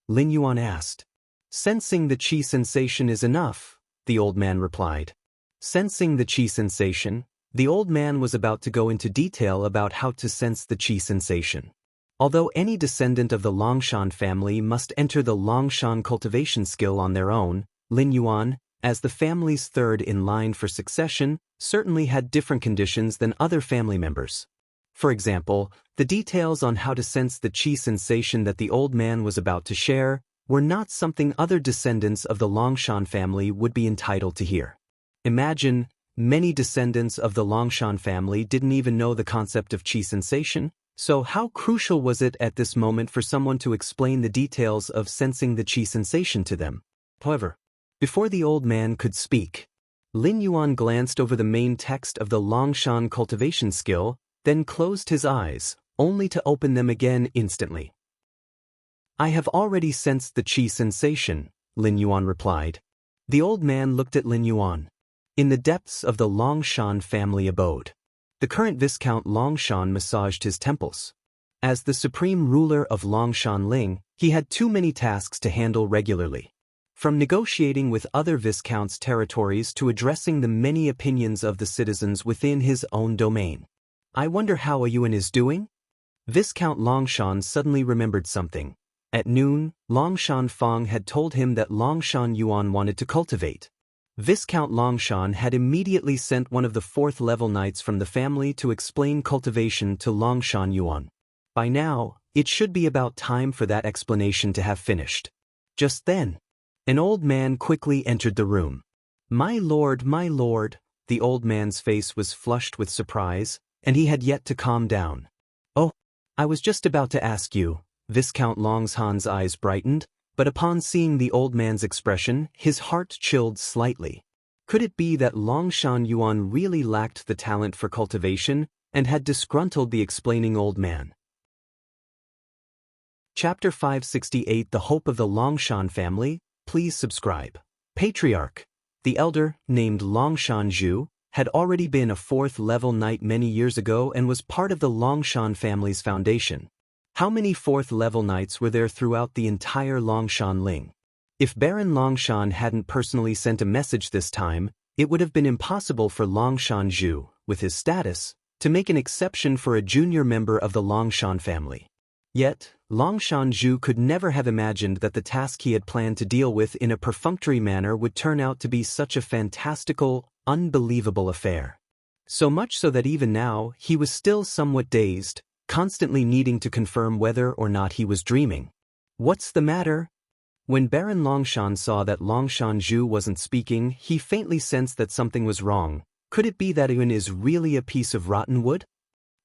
Lin Yuan asked. Sensing the qi sensation is enough, the old man replied. Sensing the qi sensation, the old man was about to go into detail about how to sense the qi sensation. Although any descendant of the Longshan family must enter the Longshan cultivation skill on their own, Lin Yuan, as the family's third in line for succession, certainly had different conditions than other family members. For example, the details on how to sense the qi sensation that the old man was about to share were not something other descendants of the Longshan family would be entitled to hear. Imagine, many descendants of the Longshan family didn't even know the concept of qi sensation, so how crucial was it at this moment for someone to explain the details of sensing the qi sensation to them? However, before the old man could speak, Lin Yuan glanced over the main text of the Longshan cultivation skill, then closed his eyes, only to open them again instantly. I have already sensed the qi sensation, Lin Yuan replied. The old man looked at Lin Yuan. In the depths of the Longshan family abode, the current Viscount Longshan massaged his temples. As the supreme ruler of Longshan Ling, he had too many tasks to handle regularly. From negotiating with other Viscounts' territories to addressing the many opinions of the citizens within his own domain. I wonder how Yuan is doing? Viscount Longshan suddenly remembered something. At noon, Longshan Fang had told him that Longshan Yuan wanted to cultivate. Viscount Longshan had immediately sent one of the fourth-level knights from the family to explain cultivation to Longshan Yuan. By now, it should be about time for that explanation to have finished. Just then, an old man quickly entered the room. My lord, the old man's face was flushed with surprise, and he had yet to calm down. Oh, I was just about to ask you. Viscount Longshan's eyes brightened, but upon seeing the old man's expression, his heart chilled slightly. Could it be that Longshan Yuan really lacked the talent for cultivation and had disgruntled the explaining old man? Chapter 568 The Hope of the Longshan Family. Please subscribe. Patriarch. The elder, named Longshan Zhu, had already been a fourth-level knight many years ago and was part of the Longshan family's foundation. How many fourth-level knights were there throughout the entire Longshan Ling? If Baron Longshan hadn't personally sent a message this time, it would have been impossible for Longshan Zhu, with his status, to make an exception for a junior member of the Longshan family. Yet, Longshan Zhu could never have imagined that the task he had planned to deal with in a perfunctory manner would turn out to be such a fantastical, unbelievable affair. So much so that even now, he was still somewhat dazed, constantly needing to confirm whether or not he was dreaming. What's the matter? When Baron Longshan saw that Longshan Zhu wasn't speaking, he faintly sensed that something was wrong. Could it be that Yuan is really a piece of rotten wood?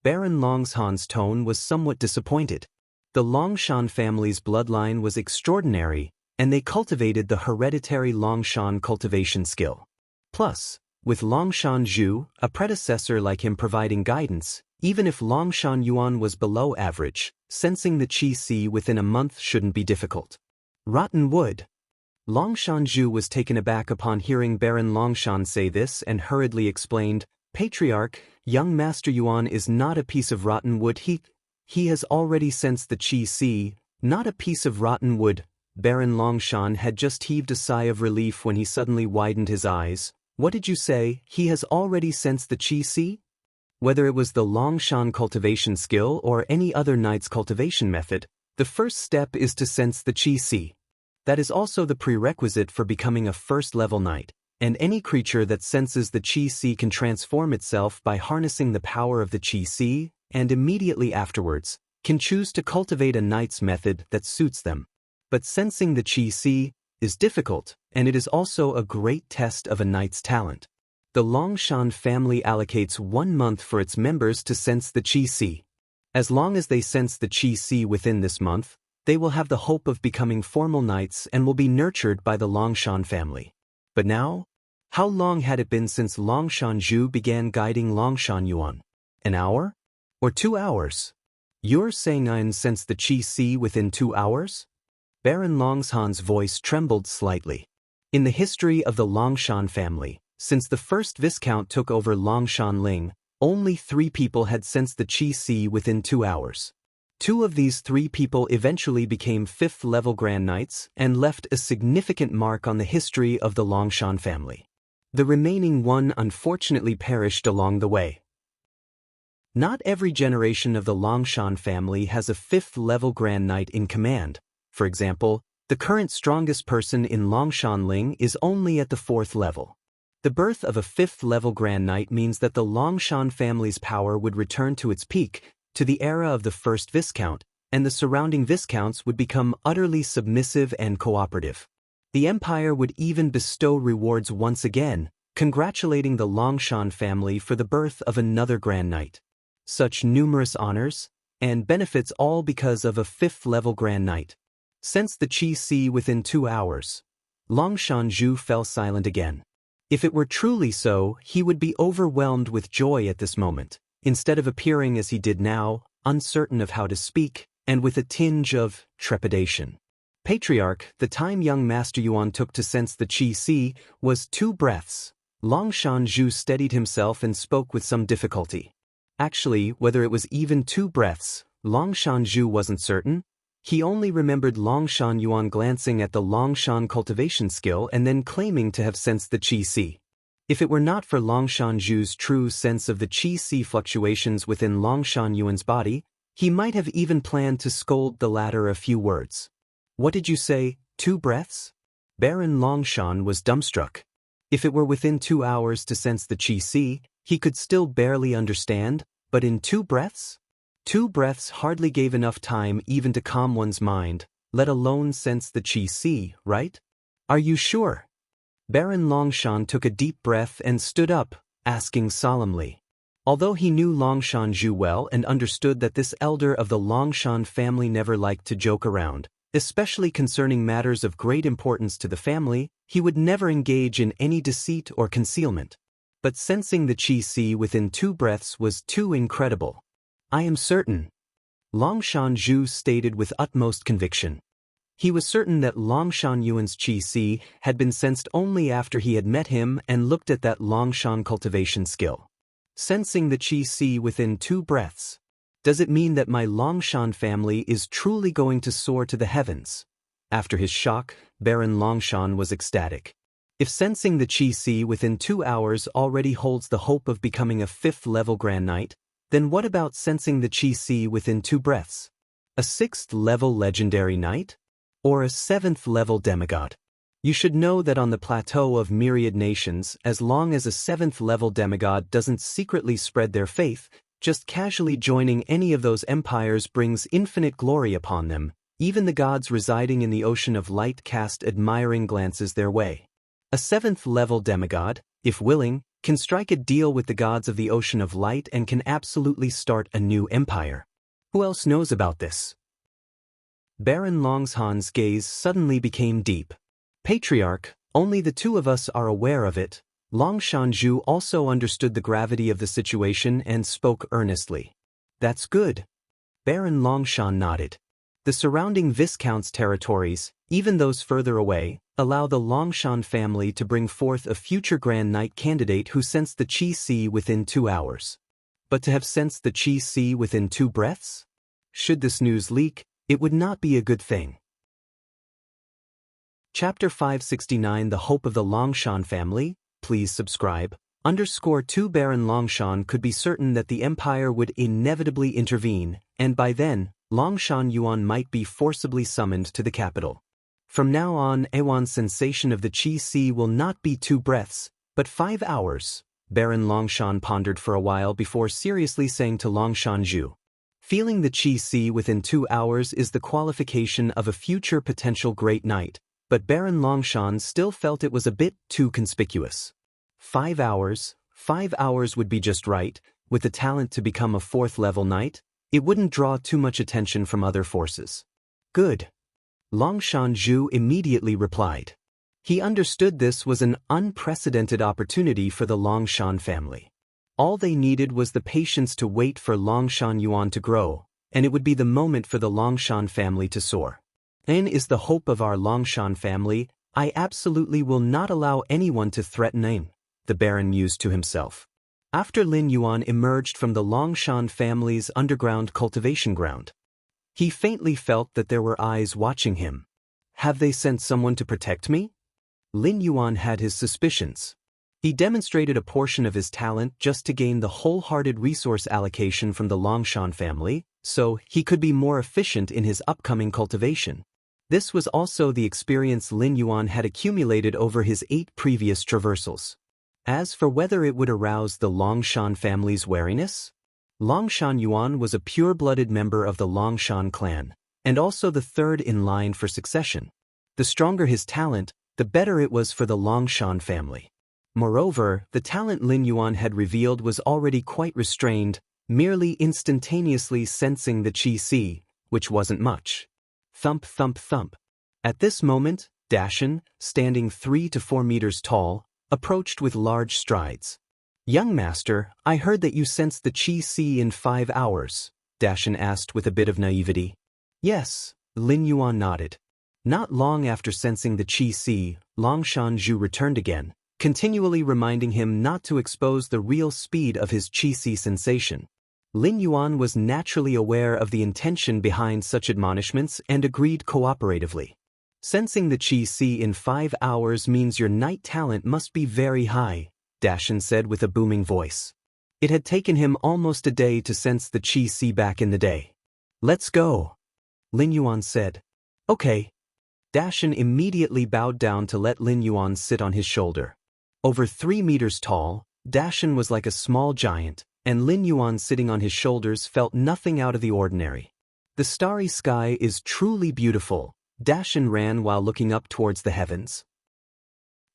Baron Longshan's tone was somewhat disappointed. The Longshan family's bloodline was extraordinary, and they cultivated the hereditary Longshan cultivation skill. Plus, with Longshan Zhu, a predecessor like him providing guidance, even if Longshan Yuan was below average, sensing the qi si within a month shouldn't be difficult. Rotten wood. Longshan Zhu was taken aback upon hearing Baron Longshan say this and hurriedly explained, Patriarch, young Master Yuan is not a piece of rotten wood. He has already sensed the qi si, not a piece of rotten wood. Baron Longshan had just heaved a sigh of relief when he suddenly widened his eyes. What did you say? He has already sensed the qi si? Whether it was the Longshan cultivation skill or any other knight's cultivation method, the first step is to sense the qi si. That is also the prerequisite for becoming a first-level knight, and any creature that senses the qi si can transform itself by harnessing the power of the qi si, and immediately afterwards, can choose to cultivate a knight's method that suits them. But sensing the qi si is difficult, and it is also a great test of a knight's talent. The Longshan family allocates 1 month for its members to sense the qi si. As long as they sense the qi si within this month, they will have the hope of becoming formal knights and will be nurtured by the Longshan family. But now, how long had it been since Longshan Zhu began guiding Longshan Yuan? An hour? Or 2 hours? You're saying I can sense the Qi Si within 2 hours? Baron Longshan's voice trembled slightly. In the history of the Longshan family, since the first Viscount took over Longshan Ling, only 3 people had sensed the Qi Si within 2 hours. 2 of these 3 people eventually became 5th-level Grand Knights and left a significant mark on the history of the Longshan family. The remaining 1 unfortunately perished along the way. Not every generation of the Longshan family has a 5th-level Grand Knight in command. For example, the current strongest person in Longshan Ling is only at the 4th level. The birth of a 5th-level Grand Knight means that the Longshan family's power would return to its peak, to the era of the first Viscount, and the surrounding Viscounts would become utterly submissive and cooperative. The Empire would even bestow rewards once again, congratulating the Longshan family for the birth of another Grand Knight. Such numerous honors and benefits, all because of a 5th-level Grand Knight. Sensed the Qi Si within 2 hours. Longshan Zhu fell silent again. If it were truly so, he would be overwhelmed with joy at this moment, instead of appearing as he did now, uncertain of how to speak, and with a tinge of trepidation. Patriarch, the time young Master Yuan took to sense the Qi Si was 2 breaths. Longshan Zhu steadied himself and spoke with some difficulty. Actually, whether it was even 2 breaths, Longshan Zhu wasn't certain. He only remembered Longshan Yuan glancing at the Longshan cultivation skill and then claiming to have sensed the Qi Si. If it were not for Longshan Zhu's true sense of the Qi Si fluctuations within Longshan Yuan's body, he might have even planned to scold the latter a few words. What did you say, 2 breaths? Baron Longshan was dumbstruck. If it were within 2 hours to sense the Qi Si, he could still barely understand, but in 2 breaths? 2 breaths hardly gave enough time even to calm one's mind, let alone sense the Qi Si, right? Are you sure? Baron Longshan took a deep breath and stood up, asking solemnly. Although he knew Longshan Zhu well and understood that this elder of the Longshan family never liked to joke around, especially concerning matters of great importance to the family, he would never engage in any deceit or concealment. But sensing the Qi Si within 2 breaths was too incredible. I am certain. Longshan Zhu stated with utmost conviction. He was certain that Longshan Yuan's Qi Si had been sensed only after he had met him and looked at that Longshan cultivation skill. Sensing the Qi Si within 2 breaths. Does it mean that my Longshan family is truly going to soar to the heavens? After his shock, Baron Longshan was ecstatic. If sensing the Qi Si within 2 hours already holds the hope of becoming a 5th-level Grand Knight, then what about sensing the Qi Si within 2 breaths? A 6th-level Legendary Knight? Or a 7th-level demigod? You should know that on the plateau of myriad nations, as long as a 7th-level demigod doesn't secretly spread their faith, just casually joining any of those empires brings infinite glory upon them. Even the gods residing in the ocean of light cast admiring glances their way. A 7th-level demigod, if willing, can strike a deal with the gods of the ocean of light and can absolutely start a new empire. Who else knows about this? Baron Longshan's gaze suddenly became deep. Patriarch, only the 2 of us are aware of it. Longshan Zhu also understood the gravity of the situation and spoke earnestly. That's good. Baron Longshan nodded. The surrounding Viscount's territories, even those further away, allow the Longshan family to bring forth a future Grand Knight candidate who sensed the Qi Si within 2 hours. But to have sensed the Qi Si within 2 breaths? Should this news leak, it would not be a good thing. Chapter 569 The Hope of the Longshan Family. Please subscribe. _2 Baron Longshan could be certain that the Empire would inevitably intervene, and by then, Longshan Yuan might be forcibly summoned to the capital. From now on, Ewan's sensation of the Qi Si will not be 2 breaths, but 5 hours. Baron Longshan pondered for a while before seriously saying to Longshan Zhu. Feeling the Qi Si within 2 hours is the qualification of a future potential great knight, but Baron Longshan still felt it was a bit too conspicuous. 5 hours? 5 hours would be just right. With the talent to become a 4th-level knight, it wouldn't draw too much attention from other forces. Good. Longshan Zhu immediately replied. He understood this was an unprecedented opportunity for the Longshan family. All they needed was the patience to wait for Longshan Yuan to grow, and it would be the moment for the Longshan family to soar. Lin is the hope of our Longshan family. I absolutely will not allow anyone to threaten Lin, the Baron mused to himself. After Lin Yuan emerged from the Longshan family's underground cultivation ground, he faintly felt that there were eyes watching him. Have they sent someone to protect me? Lin Yuan had his suspicions. He demonstrated a portion of his talent just to gain the wholehearted resource allocation from the Longshan family, so he could be more efficient in his upcoming cultivation. This was also the experience Lin Yuan had accumulated over his 8 previous traversals. As for whether it would arouse the Longshan family's wariness, Longshan Yuan was a pure-blooded member of the Longshan clan, and also the third in line for succession. The stronger his talent, the better it was for the Longshan family. Moreover, the talent Lin Yuan had revealed was already quite restrained, merely instantaneously sensing the qi, which wasn't much. Thump thump thump. At this moment, Dashan, standing 3 to 4 meters tall, approached with large strides. Young master, I heard that you sensed the qi in 5 hours, Dashan asked with a bit of naivety. Yes, Lin Yuan nodded. Not long after sensing the qi, Longshan Zhu returned again, continually reminding him not to expose the real speed of his qi sensation. Lin Yuan was naturally aware of the intention behind such admonishments and agreed cooperatively. Sensing the qi in 5 hours means your night talent must be very high, Dashan said with a booming voice. It had taken him almost a day to sense the qi back in the day. Let's go, Lin Yuan said. Okay. Dashan immediately bowed down to let Lin Yuan sit on his shoulder. Over 3 meters tall, Dashan was like a small giant, and Lin Yuan sitting on his shoulders felt nothing out of the ordinary. The starry sky is truly beautiful, Dashan ran while looking up towards the heavens.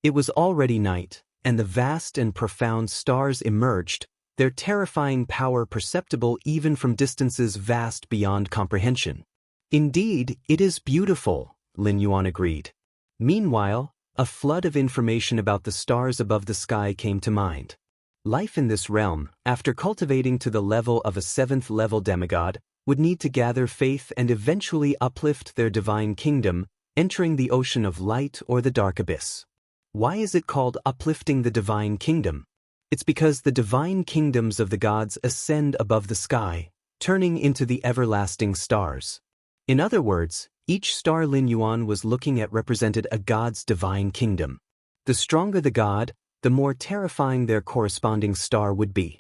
It was already night, and the vast and profound stars emerged, their terrifying power perceptible even from distances vast beyond comprehension. Indeed, it is beautiful, Lin Yuan agreed. Meanwhile, a flood of information about the stars above the sky came to mind. Life in this realm, after cultivating to the level of a 7th-level demigod, would need to gather faith and eventually uplift their divine kingdom, entering the ocean of light or the dark abyss. Why is it called uplifting the divine kingdom? It's because the divine kingdoms of the gods ascend above the sky, turning into the everlasting stars. In other words, each star Lin Yuan was looking at represented a god's divine kingdom. The stronger the god, the more terrifying their corresponding star would be.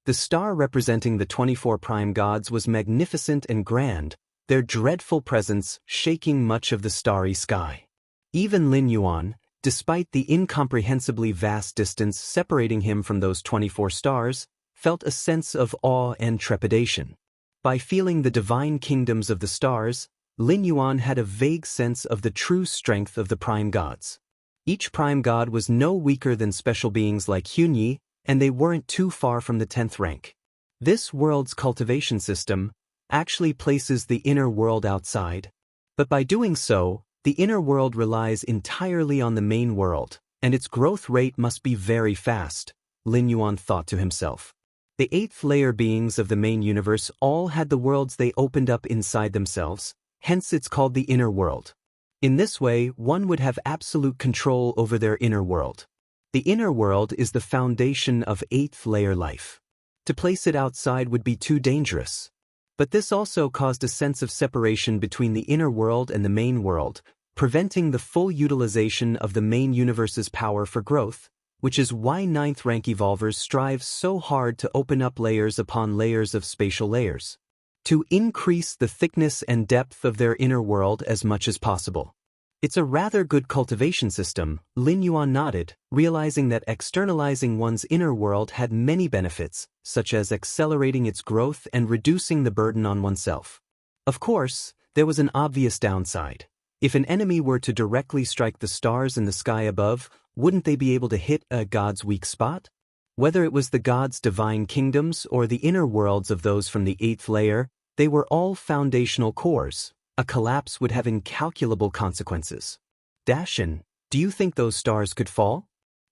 The star representing the 24 prime gods was magnificent and grand, their dreadful presence shaking much of the starry sky. Even Lin Yuan, despite the incomprehensibly vast distance separating him from those 24 stars, felt a sense of awe and trepidation. By feeling the divine kingdoms of the stars, Lin Yuan had a vague sense of the true strength of the prime gods. Each prime god was no weaker than special beings like Hunyi, and they weren't too far from the 10th rank. This world's cultivation system actually places the inner world outside. But by doing so, the inner world relies entirely on the main world, and its growth rate must be very fast, Lin Yuan thought to himself. The 8th layer beings of the main universe all had the worlds they opened up inside themselves, hence it's called the inner world. In this way, one would have absolute control over their inner world. The inner world is the foundation of 8th layer life. To place it outside would be too dangerous. But this also caused a sense of separation between the inner world and the main world, preventing the full utilization of the main universe's power for growth, which is why 9th rank evolvers strive so hard to open up layers upon layers of spatial layers, to increase the thickness and depth of their inner world as much as possible. It's a rather good cultivation system, Lin Yuan nodded, realizing that externalizing one's inner world had many benefits, such as accelerating its growth and reducing the burden on oneself. Of course, there was an obvious downside. If an enemy were to directly strike the stars in the sky above, wouldn't they be able to hit a god's weak spot? Whether it was the god's divine kingdoms or the inner worlds of those from the 8th layer, they were all foundational cores. A collapse would have incalculable consequences. Dashan, do you think those stars could fall?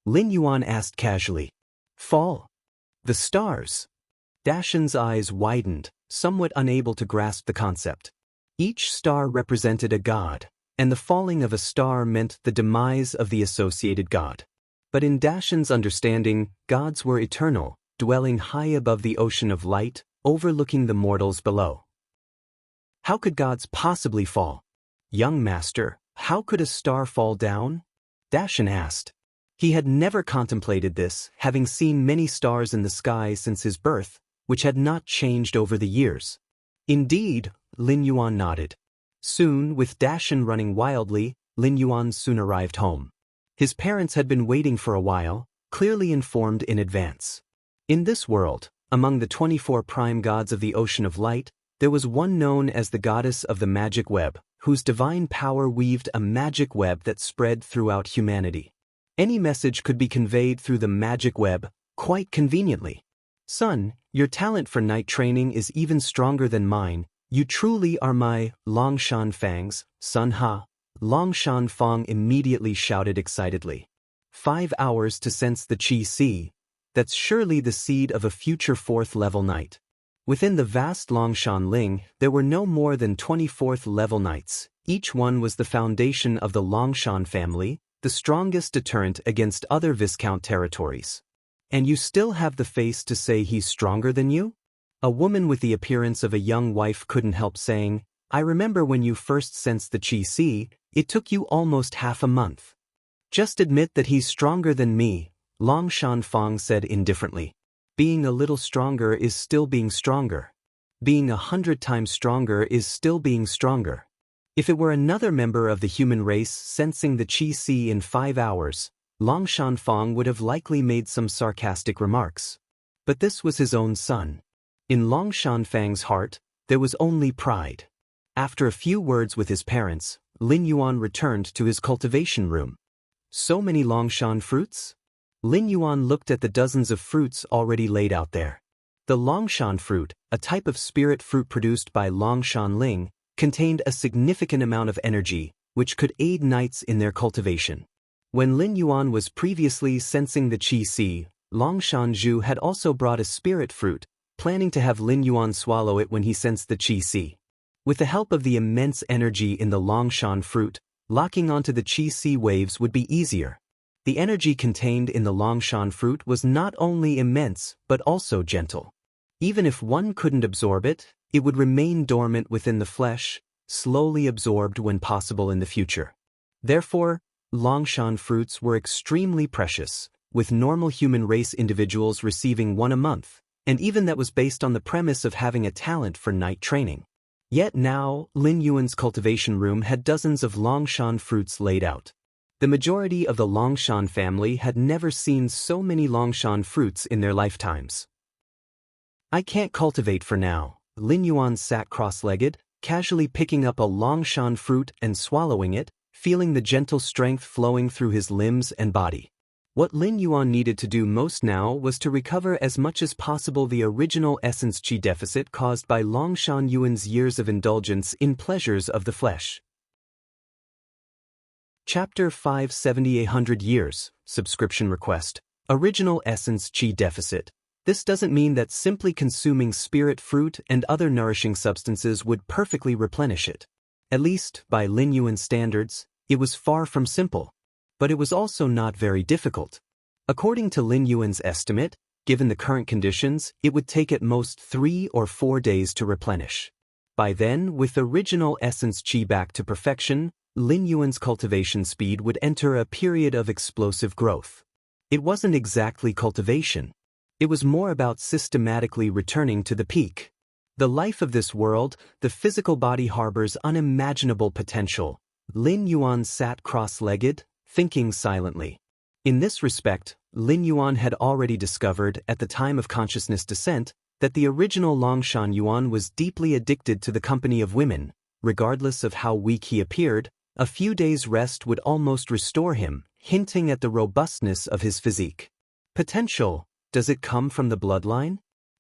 Lin Yuan asked casually. Fall? The stars. Dashan's eyes widened, somewhat unable to grasp the concept. Each star represented a god, and the falling of a star meant the demise of the associated god. But in Dashan's understanding, gods were eternal, dwelling high above the ocean of light, overlooking the mortals below. How could gods possibly fall? Young master, how could a star fall down? Dashan asked. He had never contemplated this, having seen many stars in the sky since his birth, which had not changed over the years. Indeed, Lin Yuan nodded. Soon, with Dashan running wildly, Lin Yuan soon arrived home. His parents had been waiting for a while, clearly informed in advance. In this world, among the 24 prime gods of the Ocean of Light, there was one known as the goddess of the magic web, whose divine power weaved a magic web that spread throughout humanity. Any message could be conveyed through the magic web, quite conveniently. Son, your talent for night training is even stronger than mine. You truly are my Longshan Fang's son. Ha! Longshan Fang immediately shouted excitedly. 5 hours to sense the Qi Si. That's surely the seed of a future 4th level knight. Within the vast Longshan Ling, there were no more than 24th level knights. Each one was the foundation of the Longshan family, the strongest deterrent against other Viscount territories. And you still have the face to say he's stronger than you? A woman with the appearance of a young wife couldn't help saying, I remember when you first sensed the Qi Si, it took you almost half a month. Just admit that he's stronger than me, Longshan Fang said indifferently. Being a little stronger is still being stronger. Being 100 times stronger is still being stronger. If it were another member of the human race sensing the Qi Si in 5 hours, Longshan Fang would have likely made some sarcastic remarks. But this was his own son. In Longshan Fang's heart, there was only pride. After a few words with his parents, Lin Yuan returned to his cultivation room. So many Longshan fruits? Lin Yuan looked at the dozens of fruits already laid out there. The Longshan fruit, a type of spirit fruit produced by Longshan Ling, contained a significant amount of energy, which could aid knights in their cultivation. When Lin Yuan was previously sensing the Qi Si, Longshan Zhu had also brought a spirit fruit, planning to have Lin Yuan swallow it when he sensed the Qi Si. With the help of the immense energy in the Longshan fruit, locking onto the Qi Si waves would be easier. The energy contained in the Longshan fruit was not only immense but also gentle. Even if one couldn't absorb it, it would remain dormant within the flesh, slowly absorbed when possible in the future. Therefore, Longshan fruits were extremely precious, with normal human race individuals receiving one a month, and even that was based on the premise of having a talent for night training. Yet now, Lin Yuan's cultivation room had dozens of Longshan fruits laid out. The majority of the Longshan family had never seen so many Longshan fruits in their lifetimes. I can't cultivate for now. Lin Yuan sat cross-legged, casually picking up a Longshan fruit and swallowing it, feeling the gentle strength flowing through his limbs and body. What Lin Yuan needed to do most now was to recover as much as possible the original essence qi deficit caused by Longshan Yuan's years of indulgence in pleasures of the flesh. Chapter 570 100 Years, Subscription Request. Original Essence Qi Deficit. This doesn't mean that simply consuming spirit fruit and other nourishing substances would perfectly replenish it. At least, by Lin Yuan's standards, it was far from simple. But it was also not very difficult. According to Lin Yuan's estimate, given the current conditions, it would take at most 3 or 4 days to replenish. By then, with original essence qi back to perfection, Lin Yuan's cultivation speed would enter a period of explosive growth. It wasn't exactly cultivation. It was more about systematically returning to the peak. The life of this world, the physical body harbors unimaginable potential. Lin Yuan sat cross-legged, thinking silently. In this respect, Lin Yuan had already discovered, at the time of consciousness descent, that the original Longshan Yuan was deeply addicted to the company of women. Regardless of how weak he appeared, a few days' rest would almost restore him, hinting at the robustness of his physique. Potential. Does it come from the bloodline?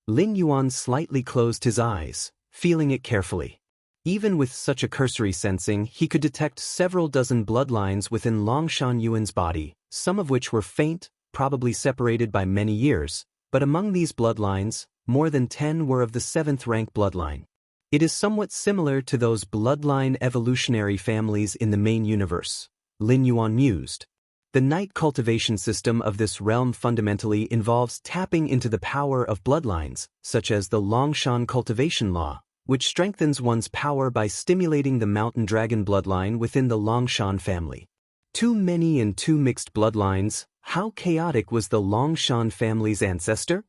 Lin Yuan slightly closed his eyes, feeling it carefully. Even with such a cursory sensing, he could detect several dozen bloodlines within Longshan Yuan's body, some of which were faint, probably separated by many years, but among these bloodlines, more than 10 were of the 7th rank bloodline. It is somewhat similar to those bloodline evolutionary families in the main universe, Lin Yuan mused. The knight cultivation system of this realm fundamentally involves tapping into the power of bloodlines, such as the Longshan cultivation law, which strengthens one's power by stimulating the mountain dragon bloodline within the Longshan family. Too many and too mixed bloodlines, how chaotic was the Longshan family's ancestor?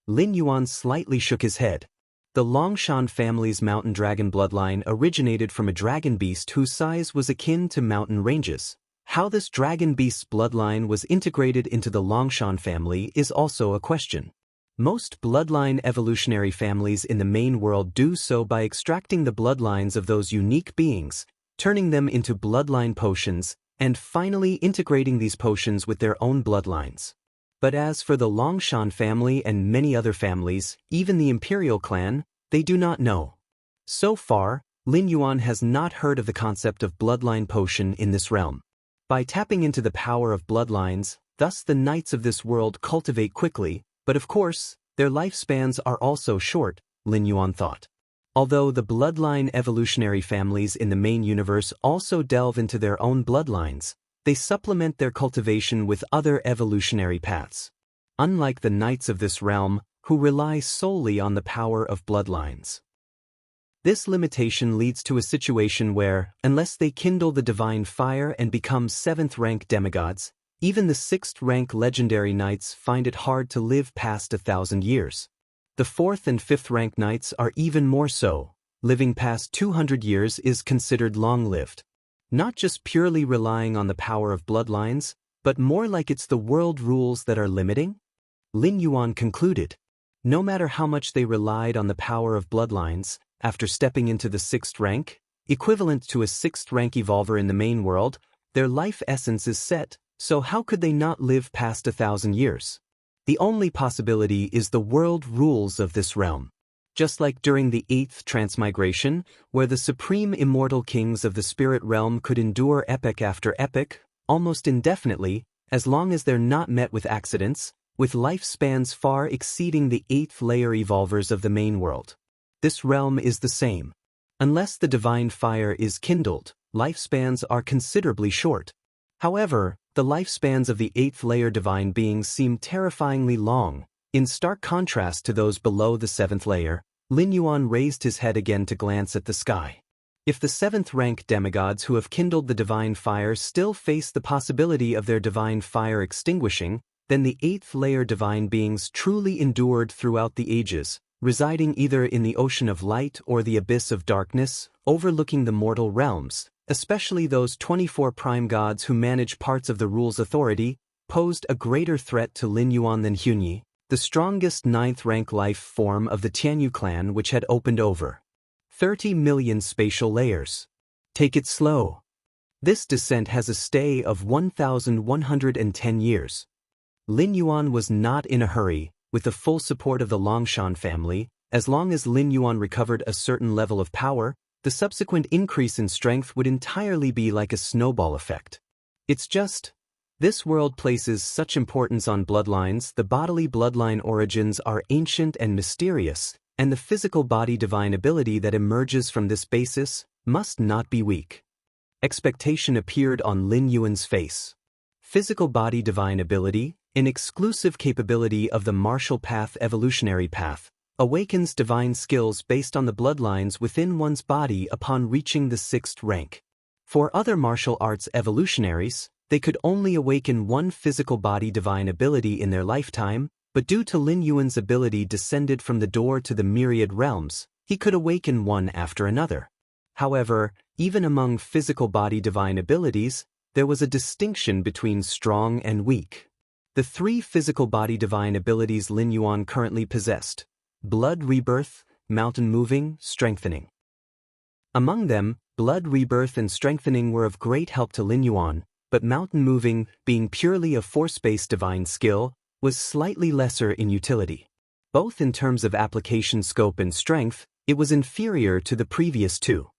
Lin Yuan slightly shook his head. The Longshan family's mountain dragon bloodline originated from a dragon beast whose size was akin to mountain ranges. How this dragon beast's bloodline was integrated into the Longshan family is also a question. Most bloodline evolutionary families in the main world do so by extracting the bloodlines of those unique beings, turning them into bloodline potions, and finally integrating these potions with their own bloodlines. But as for the Longshan family and many other families, even the imperial clan, they do not know. So far, Lin Yuan has not heard of the concept of bloodline potion in this realm. By tapping into the power of bloodlines, thus the knights of this world cultivate quickly, but of course, their lifespans are also short, Lin Yuan thought. Although the bloodline evolutionary families in the main universe also delve into their own bloodlines, they supplement their cultivation with other evolutionary paths. Unlike the knights of this realm, who rely solely on the power of bloodlines. This limitation leads to a situation where, unless they kindle the divine fire and become 7th rank demigods, even the 6th rank legendary knights find it hard to live past 1,000 years. The 4th and 5th rank knights are even more so. Living past 200 years is considered long-lived. Not just purely relying on the power of bloodlines, but more like it's the world rules that are limiting? Lin Yuan concluded. No matter how much they relied on the power of bloodlines, after stepping into the 6th rank, equivalent to a 6th rank evolver in the main world, their life essence is set, so how could they not live past 1,000 years? The only possibility is the world rules of this realm. Just like during the 8th transmigration, where the supreme immortal kings of the spirit realm could endure epoch after epoch, almost indefinitely, as long as they're not met with accidents, with lifespans far exceeding the 8th layer evolvers of the main world. This realm is the same. Unless the divine fire is kindled, lifespans are considerably short. However, the lifespans of the 8th layer divine beings seem terrifyingly long. In stark contrast to those below the 7th layer, Lin Yuan raised his head again to glance at the sky. If the 7th rank demigods who have kindled the divine fire still face the possibility of their divine fire extinguishing, then the 8th layer divine beings truly endured throughout the ages, residing either in the ocean of light or the abyss of darkness, overlooking the mortal realms, especially those 24 prime gods who manage parts of the rule's authority, posed a greater threat to Lin Yuan than Hunyi, the strongest 9th rank life form of the Tianyu clan, which had opened over 30 million spatial layers. Take it slow. This descent has a stay of 1,110 years. Lin Yuan was not in a hurry. With the full support of the Longshan family, as long as Lin Yuan recovered a certain level of power, the subsequent increase in strength would entirely be like a snowball effect. It's just, this world places such importance on bloodlines. The bodily bloodline origins are ancient and mysterious, and the physical body divine ability that emerges from this basis must not be weak. Expectation appeared on Lin Yuan's face. Physical body divine ability, an exclusive capability of the martial path evolutionary path, awakens divine skills based on the bloodlines within one's body upon reaching the 6th rank. For other martial arts evolutionaries, they could only awaken one physical body divine ability in their lifetime, but due to Lin Yuan's ability descended from the door to the myriad realms, he could awaken one after another. However, even among physical body divine abilities, there was a distinction between strong and weak. The 3 physical body divine abilities Lin Yuan currently possessed: blood rebirth, mountain moving, strengthening. Among them, blood rebirth and strengthening were of great help to Lin Yuan, but mountain moving, being purely a force-based divine skill, was slightly lesser in utility. Both in terms of application scope and strength, it was inferior to the previous 2.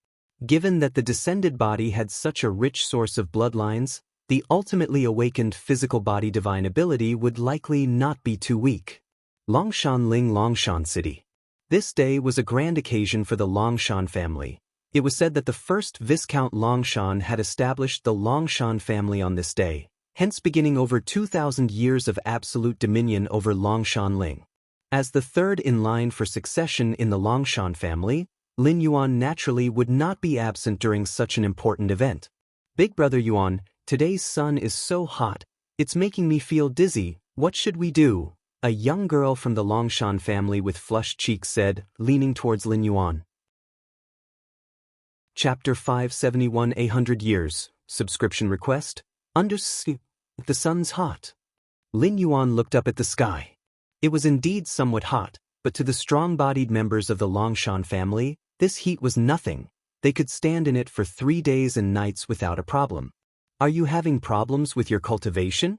Given that the descended body had such a rich source of bloodlines, the ultimately awakened physical body divine ability would likely not be too weak. Longshan Ling Longshan City. This day was a grand occasion for the Longshan family. It was said that the first Viscount Longshan had established the Longshan family on this day, hence beginning over 2,000 years of absolute dominion over Longshan Ling. As the third in line for succession in the Longshan family, Lin Yuan naturally would not be absent during such an important event. Big brother Yuan, today's sun is so hot, it's making me feel dizzy, what should we do? A young girl from the Longshan family with flushed cheeks said, leaning towards Lin Yuan. Chapter 571 100 Years, Subscription Request, The sun's hot. Lin Yuan looked up at the sky. It was indeed somewhat hot, but to the strong-bodied members of the Longshan family, this heat was nothing. They could stand in it for 3 days and nights without a problem. Are you having problems with your cultivation?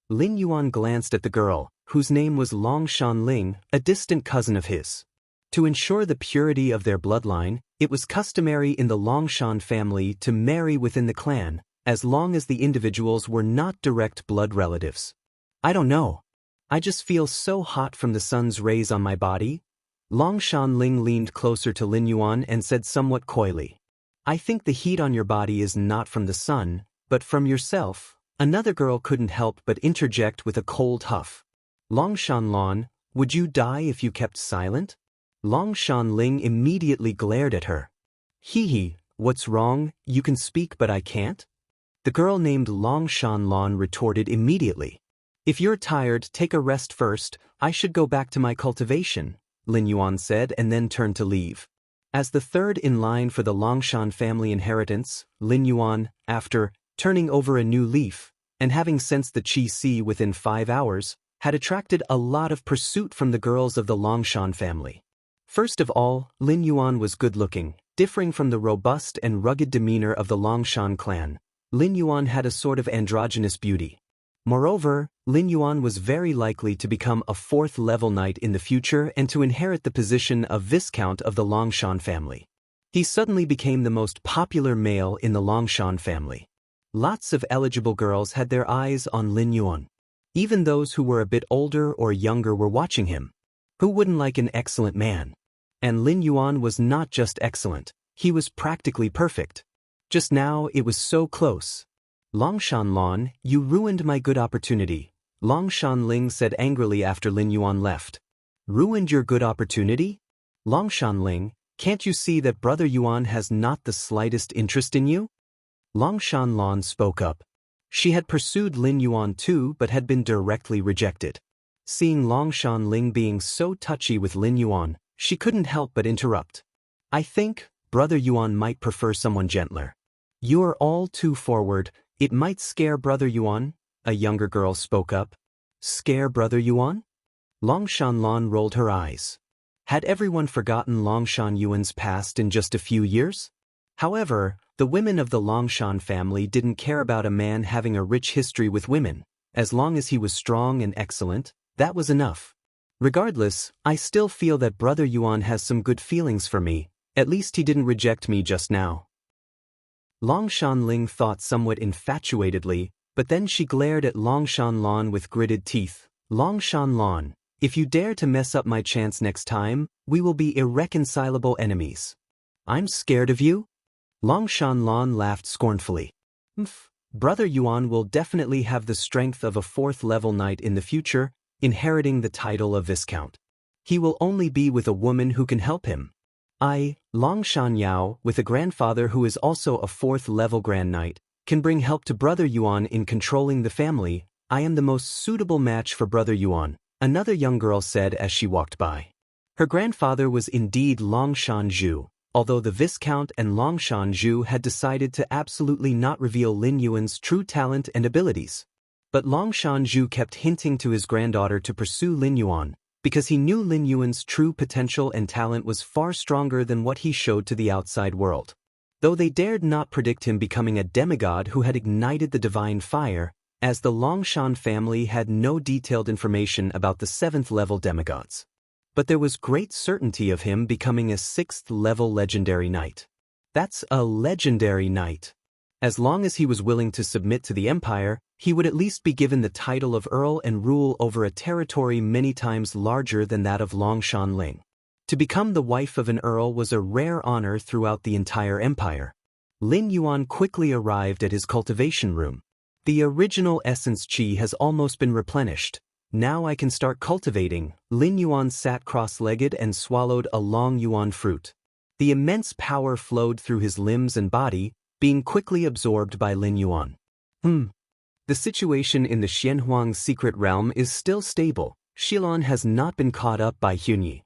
Lin Yuan glanced at the girl, whose name was Longshan Ling, a distant cousin of his. To ensure the purity of their bloodline, it was customary in the Longshan family to marry within the clan, as long as the individuals were not direct blood relatives. I don't know. I just feel so hot from the sun's rays on my body. Longshan Ling leaned closer to Lin Yuan and said somewhat coyly. I think the heat on your body is not from the sun, but from yourself. Another girl couldn't help but interject with a cold huff. Longshan Lan, would you die if you kept silent? Longshan Ling immediately glared at her. Hee, what's wrong, you can speak but I can't? The girl named Longshan Lan retorted immediately. If you're tired, take a rest first, I should go back to my cultivation, Lin Yuan said and then turned to leave. As the third in line for the Longshan family inheritance, Lin Yuan, after turning over a new leaf, and having sensed the Qi within 5 hours, had attracted a lot of pursuit from the girls of the Longshan family. First of all, Lin Yuan was good-looking, differing from the robust and rugged demeanor of the Longshan clan. Lin Yuan had a sort of androgynous beauty. Moreover, Lin Yuan was very likely to become a 4th-level knight in the future and to inherit the position of Viscount of the Longshan family. He suddenly became the most popular male in the Longshan family. Lots of eligible girls had their eyes on Lin Yuan. Even those who were a bit older or younger were watching him. Who wouldn't like an excellent man? And Lin Yuan was not just excellent, he was practically perfect. Just now it was so close. Longshan Lan, you ruined my good opportunity, Longshan Ling said angrily after Lin Yuan left. Ruined your good opportunity? Longshan Ling, can't you see that brother Yuan has not the slightest interest in you? Longshan Lan spoke up. She had pursued Lin Yuan too but had been directly rejected. Seeing Longshan Ling being so touchy with Lin Yuan, she couldn't help but interrupt. I think, brother Yuan might prefer someone gentler. You are all too forward, it might scare brother Yuan, a younger girl spoke up. Scare brother Yuan? Longshan Lan rolled her eyes. Had everyone forgotten Longshan Yuan's past in just a few years? However, the women of the Longshan family didn't care about a man having a rich history with women. As long as he was strong and excellent, that was enough. Regardless, I still feel that brother Yuan has some good feelings for me, at least he didn't reject me just now. Longshan Ling thought somewhat infatuatedly, but then she glared at Longshan Lan with gritted teeth. Longshan Lan, if you dare to mess up my chance next time, we will be irreconcilable enemies. I'm scared of you? Longshan Lan laughed scornfully. Brother Yuan will definitely have the strength of a 4th-level knight in the future, inheriting the title of Viscount. He will only be with a woman who can help him. I, Longshan Yao, with a grandfather who is also a 4th-level Grand Knight, can bring help to Brother Yuan in controlling the family. I am the most suitable match for Brother Yuan, another young girl said as she walked by. Her grandfather was indeed Longshan Zhu, although the Viscount and Longshan Zhu had decided to absolutely not reveal Lin Yuan's true talent and abilities. But Longshan Zhu kept hinting to his granddaughter to pursue Lin Yuan, because he knew Lin Yuan's true potential and talent was far stronger than what he showed to the outside world. Though they dared not predict him becoming a demigod who had ignited the divine fire, as the Longshan family had no detailed information about the 7th-level demigods. But there was great certainty of him becoming a 6th-level legendary knight. That's a legendary knight. As long as he was willing to submit to the empire, he would at least be given the title of Earl and rule over a territory many times larger than that of Longshan. To become the wife of an earl was a rare honor throughout the entire empire. Lin Yuan quickly arrived at his cultivation room. The original essence qi has almost been replenished. Now I can start cultivating. Lin Yuan sat cross-legged and swallowed a long yuan fruit. The immense power flowed through his limbs and body, being quickly absorbed by Lin Yuan. The situation in the Xianhuang secret realm is still stable. Xilan has not been caught up by Hunyi.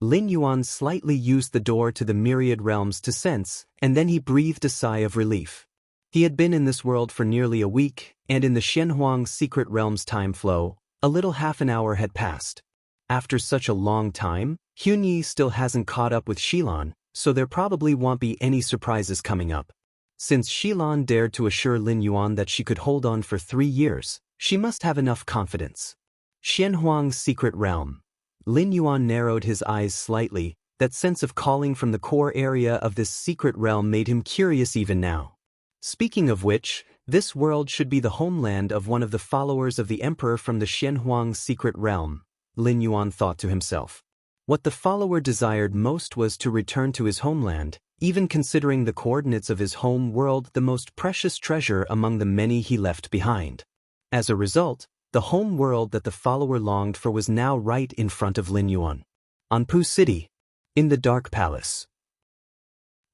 Lin Yuan slightly used the door to the myriad realms to sense, and then he breathed a sigh of relief. He had been in this world for nearly a week, and in the Xianhuang secret realm's time flow, a little half an hour had passed. After such a long time, Hunyi still hasn't caught up with Xilan, so there probably won't be any surprises coming up. Since Xilan dared to assure Lin Yuan that she could hold on for 3 years, she must have enough confidence. Xianhuang's secret realm. Lin Yuan narrowed his eyes slightly. That sense of calling from the core area of this secret realm made him curious even now. Speaking of which, this world should be the homeland of one of the followers of the emperor from the Xianhuang secret realm, Lin Yuan thought to himself. What the follower desired most was to return to his homeland, even considering the coordinates of his home world the most precious treasure among the many he left behind. As a result, the home world that the follower longed for was now right in front of Lin Yuan. Anpu City. In the Dark Palace.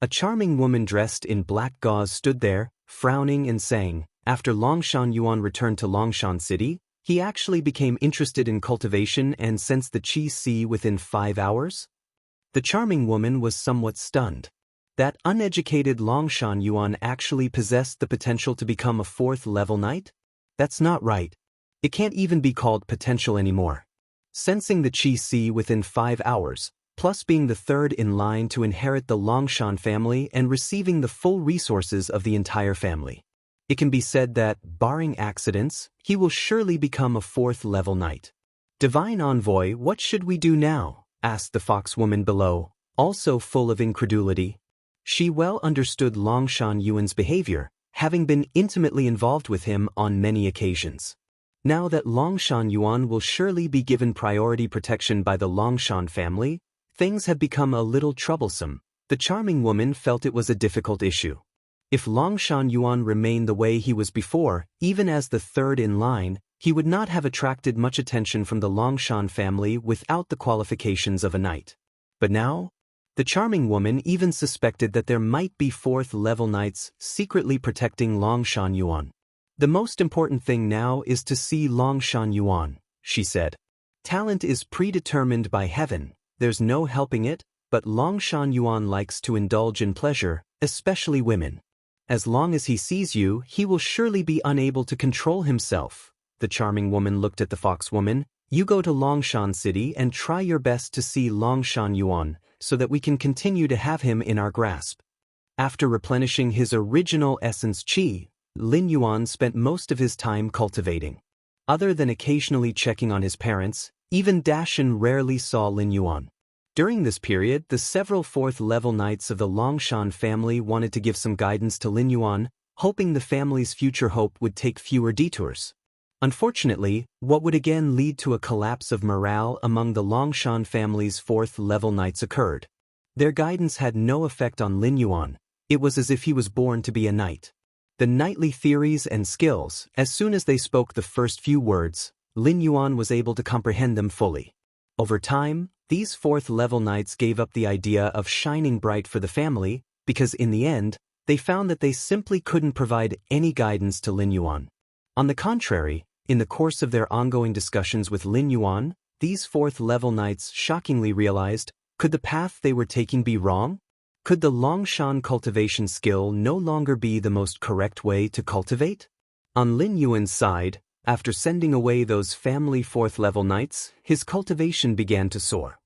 A charming woman dressed in black gauze stood there, frowning and saying, after Longshan Yuan returned to Longshan City, he actually became interested in cultivation and sensed the Qi Si within 5 hours? The charming woman was somewhat stunned. That uneducated Longshan Yuan actually possessed the potential to become a 4th-level knight? That's not right. It can't even be called potential anymore. Sensing the Qi Si within 5 hours, plus being the 3rd in line to inherit the Longshan family and receiving the full resources of the entire family. It can be said that, barring accidents, he will surely become a 4th-level knight. Divine Envoy, what should we do now? Asked the fox woman below, also full of incredulity. She well understood Longshan Yuan's behavior, having been intimately involved with him on many occasions. Now that Longshan Yuan will surely be given priority protection by the Longshan family, things have become a little troublesome. The charming woman felt it was a difficult issue. If Longshan Yuan remained the way he was before, even as the 3rd in line, he would not have attracted much attention from the Longshan family without the qualifications of a knight. But now, the charming woman even suspected that there might be 4th-level knights secretly protecting Longshan Yuan. The most important thing now is to see Longshan Yuan, she said. Talent is predetermined by heaven, there's no helping it, but Longshan Yuan likes to indulge in pleasure, especially women. As long as he sees you, he will surely be unable to control himself. The charming woman looked at the fox woman. You go to Longshan City and try your best to see Longshan Yuan, so that we can continue to have him in our grasp. After replenishing his original essence qi, Lin Yuan spent most of his time cultivating. Other than occasionally checking on his parents, even Dashan rarely saw Lin Yuan. During this period, the several 4th-level knights of the Longshan family wanted to give some guidance to Lin Yuan, hoping the family's future hope would take fewer detours. Unfortunately, what would again lead to a collapse of morale among the Longshan family's 4th-level knights occurred. Their guidance had no effect on Lin Yuan. It was as if he was born to be a knight. The knightly theories and skills, as soon as they spoke the first few words, Lin Yuan was able to comprehend them fully. Over time, these 4th-level knights gave up the idea of shining bright for the family, because in the end, they found that they simply couldn't provide any guidance to Lin Yuan. On the contrary, in the course of their ongoing discussions with Lin Yuan, these 4th-level knights shockingly realized, could the path they were taking be wrong? Could the Longshan cultivation skill no longer be the most correct way to cultivate? On Lin Yuan's side, after sending away those family 4th-level knights, his cultivation began to soar.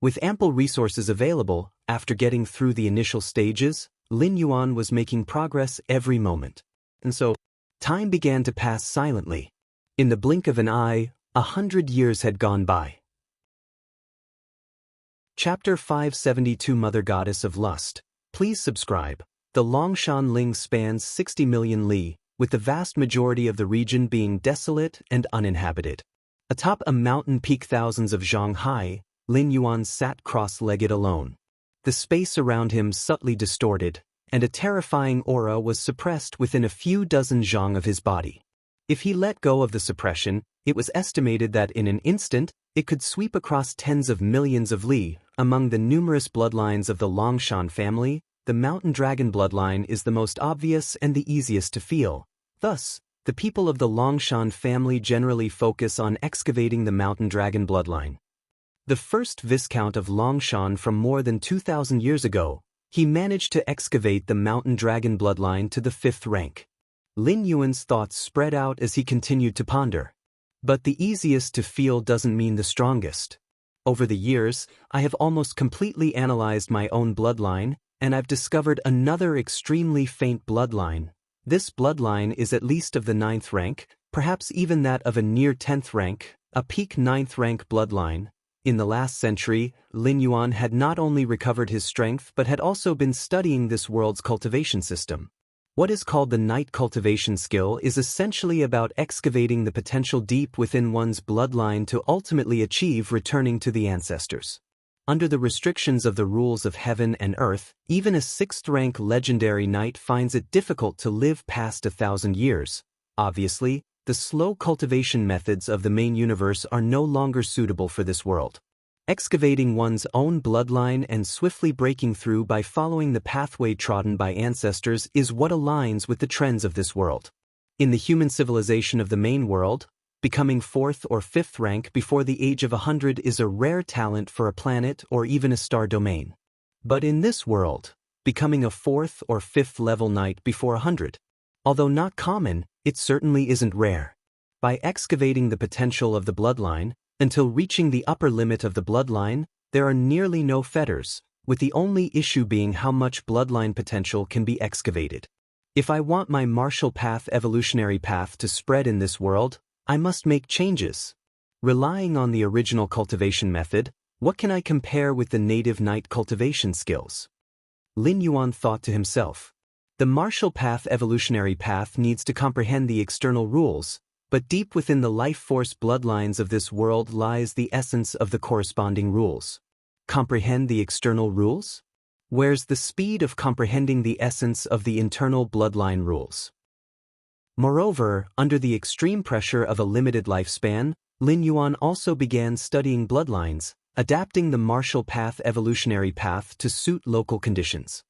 With ample resources available, after getting through the initial stages, Lin Yuan was making progress every moment. And so, time began to pass silently. In the blink of an eye, 100 years had gone by. Chapter 572 Mother Goddess of Lust. Please subscribe. The Longshan Ling spans 60 million li, with the vast majority of the region being desolate and uninhabited. Atop a mountain peak thousands of zhang high, Lin Yuan sat cross-legged alone. The space around him subtly distorted, and a terrifying aura was suppressed within a few dozen zhang of his body. If he let go of the suppression, it was estimated that in an instant, it could sweep across tens of millions of li. Among the numerous bloodlines of the Longshan family, the mountain dragon bloodline is the most obvious and the easiest to feel. Thus, the people of the Longshan family generally focus on excavating the mountain dragon bloodline. The first Viscount of Longshan from more than 2,000 years ago, he managed to excavate the mountain dragon bloodline to the 5th rank. Lin Yuan's thoughts spread out as he continued to ponder. But the easiest to feel doesn't mean the strongest. Over the years, I have almost completely analyzed my own bloodline, and I've discovered another extremely faint bloodline. This bloodline is at least of the 9th rank, perhaps even that of a near 10th rank, a peak 9th rank bloodline. In the last century, Lin Yuan had not only recovered his strength but had also been studying this world's cultivation system. What is called the night cultivation skill is essentially about excavating the potential deep within one's bloodline to ultimately achieve returning to the ancestors. Under the restrictions of the rules of heaven and earth, even a 6th-rank legendary knight finds it difficult to live past 1,000 years. Obviously, the slow cultivation methods of the main universe are no longer suitable for this world. Excavating one's own bloodline and swiftly breaking through by following the pathway trodden by ancestors is what aligns with the trends of this world. In the human civilization of the main world, becoming 4th or 5th rank before the age of 100 is a rare talent for a planet or even a star domain. But in this world, becoming a 4th or 5th level knight before 100, although not common, it certainly isn't rare. By excavating the potential of the bloodline, until reaching the upper limit of the bloodline, there are nearly no fetters, with the only issue being how much bloodline potential can be excavated. If I want my martial path evolutionary path to spread in this world, I must make changes. Relying on the original cultivation method, what can I compare with the native knight cultivation skills? Lin Yuan thought to himself. The martial path evolutionary path needs to comprehend the external rules, but deep within the life force bloodlines of this world lies the essence of the corresponding rules. Comprehend the external rules? Where's the speed of comprehending the essence of the internal bloodline rules? Moreover, under the extreme pressure of a limited lifespan, Lin Yuan also began studying bloodlines, adapting the martial path evolutionary path to suit local conditions.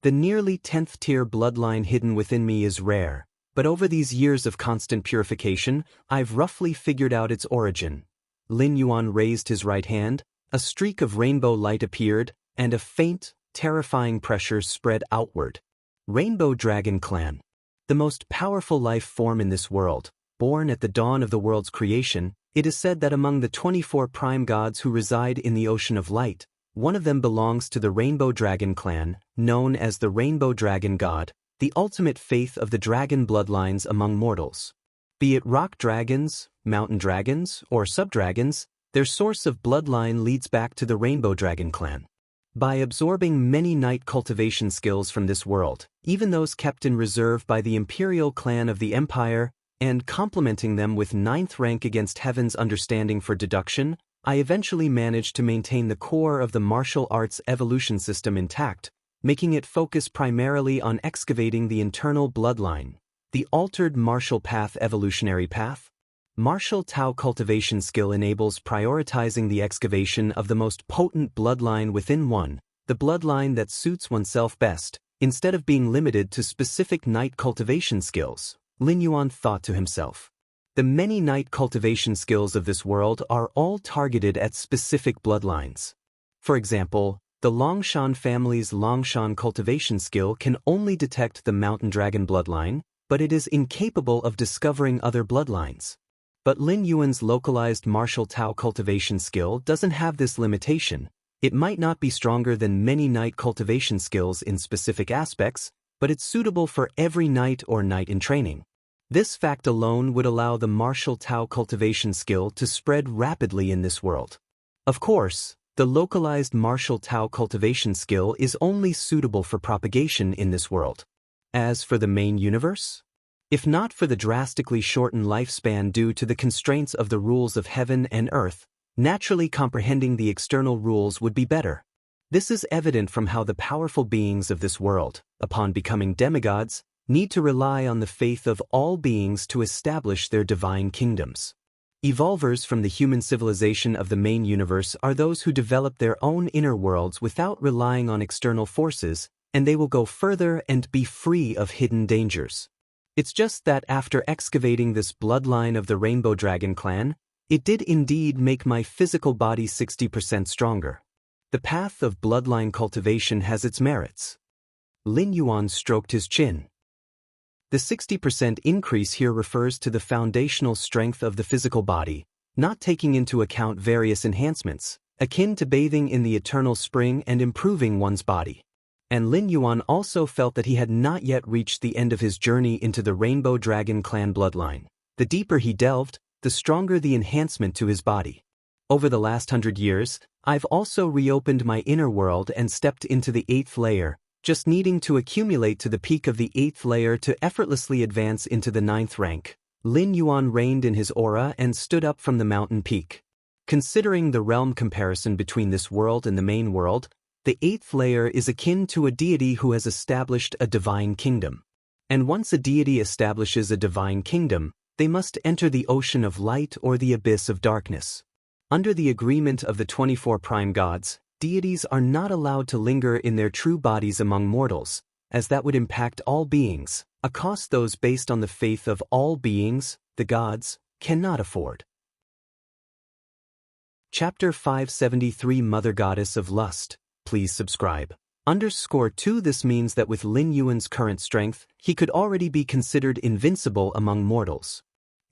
The nearly 10th tier bloodline hidden within me is rare, but over these years of constant purification, I've roughly figured out its origin. Lin Yuan raised his right hand, a streak of rainbow light appeared, and a faint, terrifying pressure spread outward. Rainbow Dragon Clan. The most powerful life form in this world, born at the dawn of the world's creation, it is said that among the 24 prime gods who reside in the Ocean of Light, one of them belongs to the Rainbow Dragon Clan, known as the Rainbow Dragon God, the ultimate faith of the dragon bloodlines among mortals. Be it rock dragons, mountain dragons, or subdragons, their source of bloodline leads back to the Rainbow Dragon Clan. By absorbing many night cultivation skills from this world, even those kept in reserve by the Imperial Clan of the Empire, and complementing them with 9th rank against heaven's understanding for deduction, I eventually managed to maintain the core of the martial arts evolution system intact, making it focus primarily on excavating the internal bloodline. The altered martial path evolutionary path. Martial Tao cultivation skill enables prioritizing the excavation of the most potent bloodline within one, the bloodline that suits oneself best, instead of being limited to specific night cultivation skills. Lin Yuan thought to himself. The many night cultivation skills of this world are all targeted at specific bloodlines. For example, the Longshan family's Longshan cultivation skill can only detect the mountain dragon bloodline, but it is incapable of discovering other bloodlines. But Lin Yuan's localized martial Tao cultivation skill doesn't have this limitation. It might not be stronger than many night cultivation skills in specific aspects, but it's suitable for every knight or knight in training. This fact alone would allow the martial Tao cultivation skill to spread rapidly in this world. Of course, The localized martial Tao cultivation skill is only suitable for propagation in this world. As for the main universe? If not for the drastically shortened lifespan due to the constraints of the rules of heaven and earth, naturally comprehending the external rules would be better. This is evident from how the powerful beings of this world, upon becoming demigods, need to rely on the faith of all beings to establish their divine kingdoms. Evolvers from the human civilization of the main universe are those who develop their own inner worlds without relying on external forces, and they will go further and be free of hidden dangers. It's just that after excavating this bloodline of the Rainbow Dragon clan, it did indeed make my physical body 60% stronger. The path of bloodline cultivation has its merits. Lin Yuan stroked his chin. The 60% increase here refers to the foundational strength of the physical body, not taking into account various enhancements, akin to bathing in the eternal spring and improving one's body. And Lin Yuan also felt that he had not yet reached the end of his journey into the Rainbow Dragon clan bloodline. The deeper he delved, the stronger the enhancement to his body. Over the last 100 years, I've also reopened my inner world and stepped into the 8th layer, just needing to accumulate to the peak of the 8th layer to effortlessly advance into the 9th rank. Lin Yuan reigned in his aura and stood up from the mountain peak. Considering the realm comparison between this world and the main world, the 8th layer is akin to a deity who has established a divine kingdom. And once a deity establishes a divine kingdom, they must enter the ocean of light or the abyss of darkness. Under the agreement of the 24 prime gods, deities are not allowed to linger in their true bodies among mortals, as that would impact all beings, a cost those based on the faith of all beings, the gods, cannot afford. Chapter 573 Mother Goddess of Lust. Please subscribe. _2 This means that with Lin Yuan's current strength, he could already be considered invincible among mortals.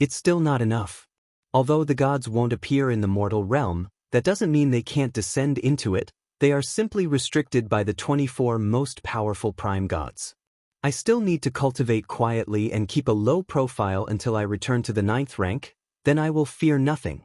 It's still not enough. Although the gods won't appear in the mortal realm, that doesn't mean they can't descend into it. They are simply restricted by the 24 most powerful prime gods. I still need to cultivate quietly and keep a low profile until I return to the 9th rank, then I will fear nothing.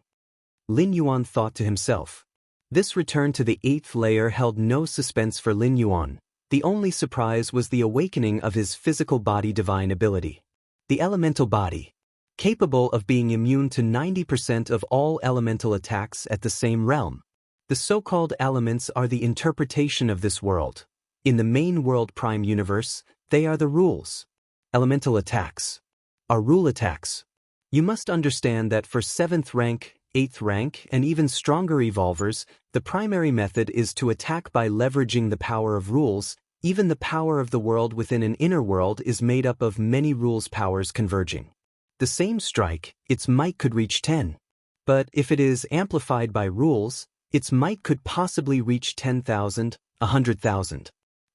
Lin Yuan thought to himself. This return to the 8th layer held no suspense for Lin Yuan. The only surprise was the awakening of his physical body divine ability. The elemental body, capable of being immune to 90% of all elemental attacks at the same realm. The so-called elements are the interpretation of this world. In the main world prime universe, they are the rules. Elemental attacks are rule attacks. You must understand that for 7th rank, 8th rank, and even stronger evolvers, the primary method is to attack by leveraging the power of rules. Even the power of the world within an inner world is made up of many rules powers converging. The same strike, its might could reach 10. But if it is amplified by rules, its might could possibly reach 10,000, 100,000.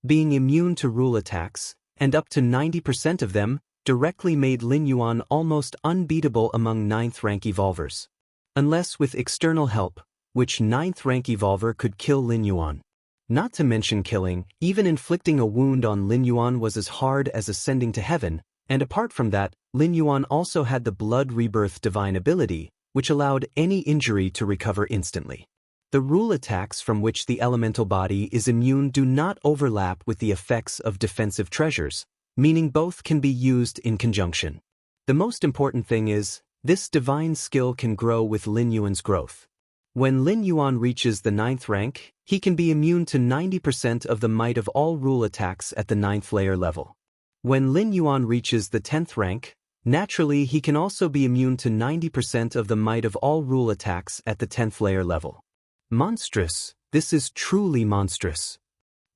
Being immune to rule attacks, and up to 90% of them, directly made Lin Yuan almost unbeatable among 9th rank evolvers. Unless with external help, which 9th rank evolver could kill Lin Yuan. Not to mention killing, even inflicting a wound on Lin Yuan was as hard as ascending to heaven, and apart from that, Lin Yuan also had the blood rebirth divine ability, which allowed any injury to recover instantly. The rule attacks from which the elemental body is immune do not overlap with the effects of defensive treasures, meaning both can be used in conjunction. The most important thing is, this divine skill can grow with Lin Yuan's growth. When Lin Yuan reaches the 9th rank, he can be immune to 90% of the might of all rule attacks at the 9th layer level. When Lin Yuan reaches the 10th rank, naturally he can also be immune to 90% of the might of all rule attacks at the 10th layer level. Monstrous, this is truly monstrous.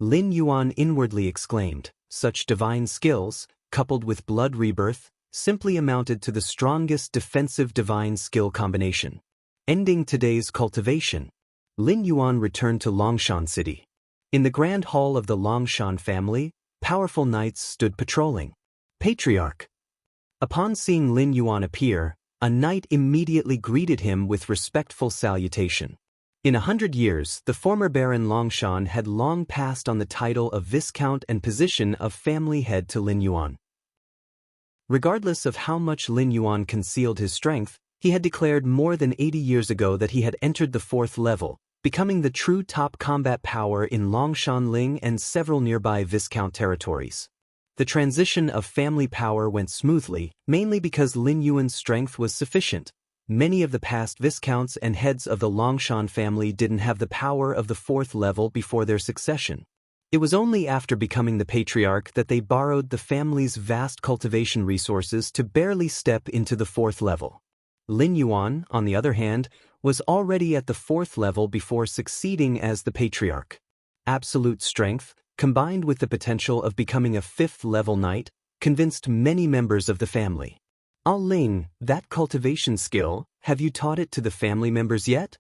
Lin Yuan inwardly exclaimed. Such divine skills, coupled with blood rebirth, simply amounted to the strongest defensive divine skill combination. Ending today's cultivation, Lin Yuan returned to Longshan City. In the grand hall of the Longshan family, powerful knights stood patrolling. Patriarch. Upon seeing Lin Yuan appear, a knight immediately greeted him with respectful salutation. In 100 years, the former Baron Longshan had long passed on the title of Viscount and position of family head to Lin Yuan. Regardless of how much Lin Yuan concealed his strength, he had declared more than 80 years ago that he had entered the 4th level, becoming the true top combat power in Longshan and several nearby Viscount territories. The transition of family power went smoothly, mainly because Lin Yuan's strength was sufficient. Many of the past Viscounts and heads of the Longshan family didn't have the power of the 4th level before their succession. It was only after becoming the Patriarch that they borrowed the family's vast cultivation resources to barely step into the 4th level. Lin Yuan, on the other hand, was already at the 4th level before succeeding as the Patriarch. Absolute strength, combined with the potential of becoming a 5th level knight, convinced many members of the family. Ling, that cultivation skill, have you taught it to the family members yet?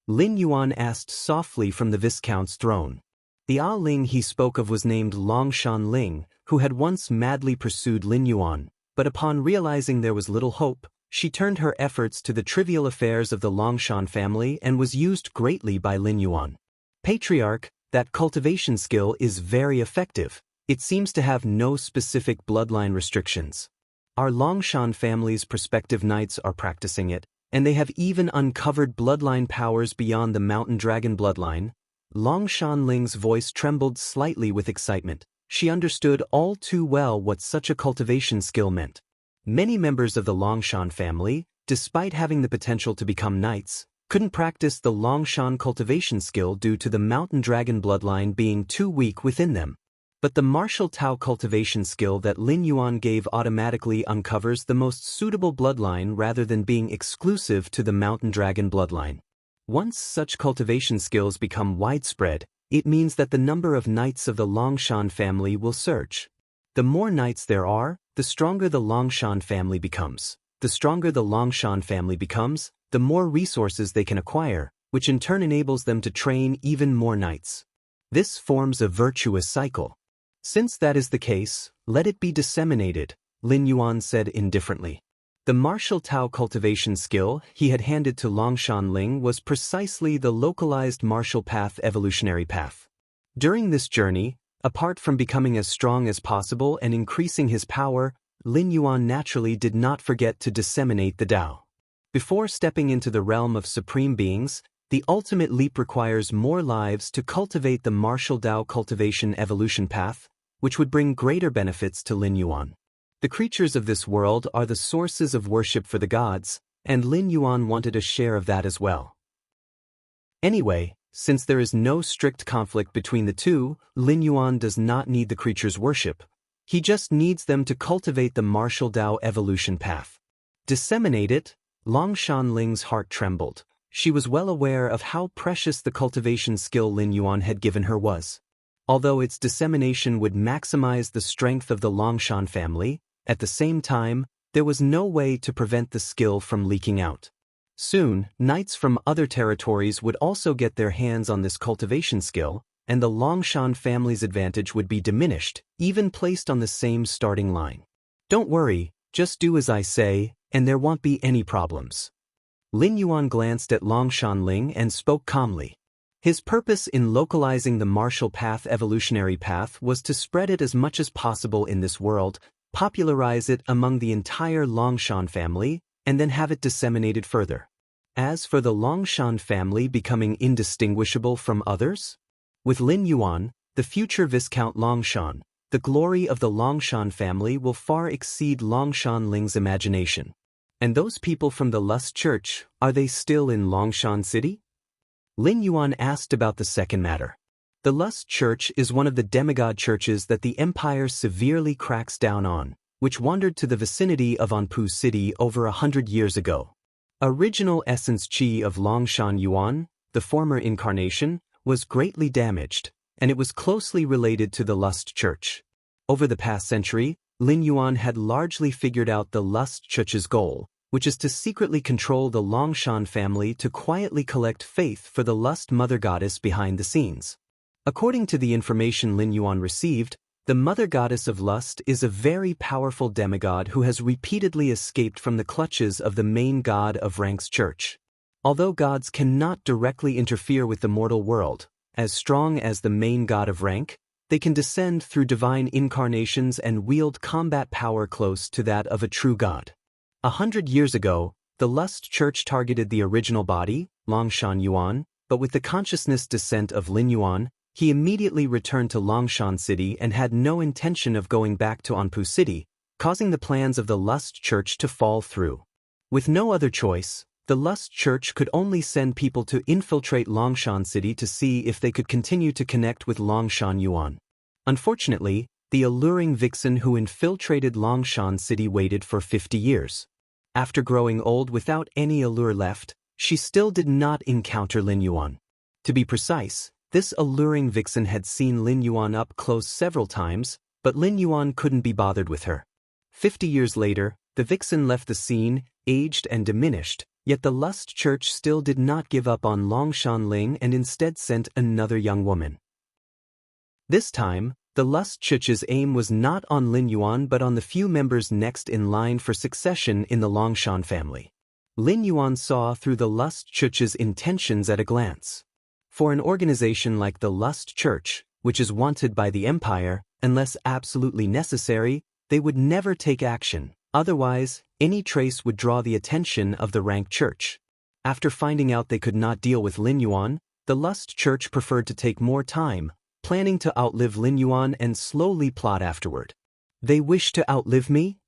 Lin Yuan asked softly from the Viscount's throne. The Ling he spoke of was named Longshan Ling, who had once madly pursued Lin Yuan, but upon realizing there was little hope, she turned her efforts to the trivial affairs of the Longshan family and was used greatly by Lin Yuan. Patriarch, that cultivation skill is very effective. It seems to have no specific bloodline restrictions. Our Longshan family's prospective knights are practicing it, and they have even uncovered bloodline powers beyond the mountain dragon bloodline. Longshan Ling's voice trembled slightly with excitement. She understood all too well what such a cultivation skill meant. Many members of the Longshan family, despite having the potential to become knights, couldn't practice the Longshan cultivation skill due to the mountain dragon bloodline being too weak within them. But the martial Tao cultivation skill that Lin Yuan gave automatically uncovers the most suitable bloodline rather than being exclusive to the mountain dragon bloodline. Once such cultivation skills become widespread, it means that the number of knights of the Longshan family will surge. The more knights there are, the stronger the Longshan family becomes. The stronger the Longshan family becomes, the more resources they can acquire, which in turn enables them to train even more knights. This forms a virtuous cycle. Since that is the case, let it be disseminated, Lin Yuan said indifferently. The martial Tao cultivation skill he had handed to Longshan Ling was precisely the localized martial path evolutionary path. During this journey, apart from becoming as strong as possible and increasing his power, Lin Yuan naturally did not forget to disseminate the Tao. Before stepping into the realm of supreme beings, the ultimate leap requires more lives to cultivate the martial Tao cultivation evolution path, which would bring greater benefits to Lin Yuan. The creatures of this world are the sources of worship for the gods, and Lin Yuan wanted a share of that as well. Anyway, since there is no strict conflict between the two, Lin Yuan does not need the creatures' worship. He just needs them to cultivate the martial Tao evolution path. Disseminate it? Longshan Ling's heart trembled. She was well aware of how precious the cultivation skill Lin Yuan had given her was. Although its dissemination would maximize the strength of the Longshan family, at the same time, there was no way to prevent the skill from leaking out. Soon, knights from other territories would also get their hands on this cultivation skill, and the Longshan family's advantage would be diminished, even placed on the same starting line. Don't worry, just do as I say, and there won't be any problems. Lin Yuan glanced at Longshan Ling and spoke calmly. His purpose in localizing the martial path evolutionary path was to spread it as much as possible in this world, popularize it among the entire Longshan family, and then have it disseminated further. As for the Longshan family becoming indistinguishable from others? With Lin Yuan, the future Viscount Longshan, the glory of the Longshan family will far exceed Longshan Ling's imagination. And those people from the Lust Church, are they still in Longshan City? Lin Yuan asked about the second matter. The Lust Church is one of the demigod churches that the Empire severely cracks down on, which wandered to the vicinity of Anpu City over 100 years ago. Original essence Qi of Longshan Yuan, the former incarnation, was greatly damaged, and it was closely related to the Lust Church. Over the past century, Lin Yuan had largely figured out the Lust Church's goal, which is to secretly control the Longshan family to quietly collect faith for the Lust Mother Goddess behind the scenes. According to the information Lin Yuan received, the Mother Goddess of Lust is a very powerful demigod who has repeatedly escaped from the clutches of the main god of Rank's church. Although gods cannot directly interfere with the mortal world, as strong as the main god of Rank, they can descend through divine incarnations and wield combat power close to that of a true god. 100 years ago, the Lust Church targeted the original body, Longshan Yuan, but with the consciousness descent of Lin Yuan, he immediately returned to Longshan City and had no intention of going back to Anpu City, causing the plans of the Lust Church to fall through. With no other choice, the Lust Church could only send people to infiltrate Longshan City to see if they could continue to connect with Longshan Yuan. Unfortunately, the alluring vixen who infiltrated Longshan City waited for 50 years. After growing old without any allure left, she still did not encounter Lin Yuan. To be precise, this alluring vixen had seen Lin Yuan up close several times, but Lin Yuan couldn't be bothered with her. 50 years later, the vixen left the scene, aged and diminished, yet the Lust Church still did not give up on Longshan Ling and instead sent another young woman. This time, the Lust Church's aim was not on Lin Yuan but on the few members next in line for succession in the Longshan family. Lin Yuan saw through the Lust Church's intentions at a glance. For an organization like the Lust Church, which is wanted by the Empire, unless absolutely necessary, they would never take action. Otherwise, any trace would draw the attention of the rank church. After finding out they could not deal with Lin Yuan, the Lust Church preferred to take more time, planning to outlive Lin Yuan and slowly plot afterward. They wish to outlive me?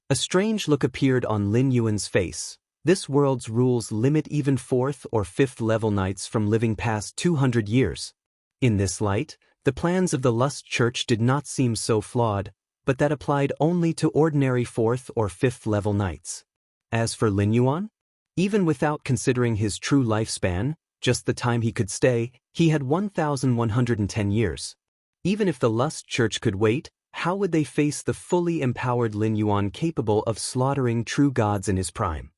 A strange look appeared on Lin Yuan's face. This world's rules limit even 4th or 5th level knights from living past 200 years. In this light, the plans of the Lust Church did not seem so flawed, but that applied only to ordinary 4th or 5th level knights. As for Lin Yuan, even without considering his true lifespan, just the time he could stay, he had 1,110 years. Even if the Lust Church could wait, how would they face the fully empowered Lin Yuan capable of slaughtering true gods in his prime?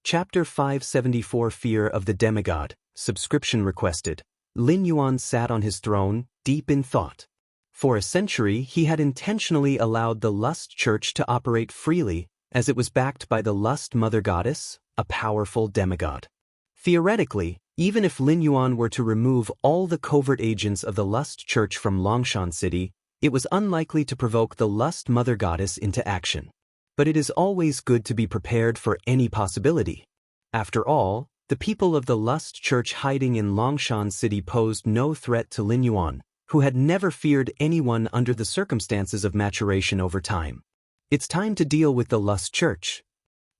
Chapter 574 Fear of the Demigod, Subscription Requested. Lin Yuan sat on his throne, deep in thought. For a century he had intentionally allowed the Lust Church to operate freely, as it was backed by the Lust Mother Goddess, a powerful demigod. Theoretically, even if Lin Yuan were to remove all the covert agents of the Lust Church from Longshan City, it was unlikely to provoke the Lust Mother Goddess into action. But it is always good to be prepared for any possibility. After all, the people of the Lust Church hiding in Longshan City posed no threat to Lin Yuan, who had never feared anyone under the circumstances of maturation over time. It's time to deal with the Lust Church.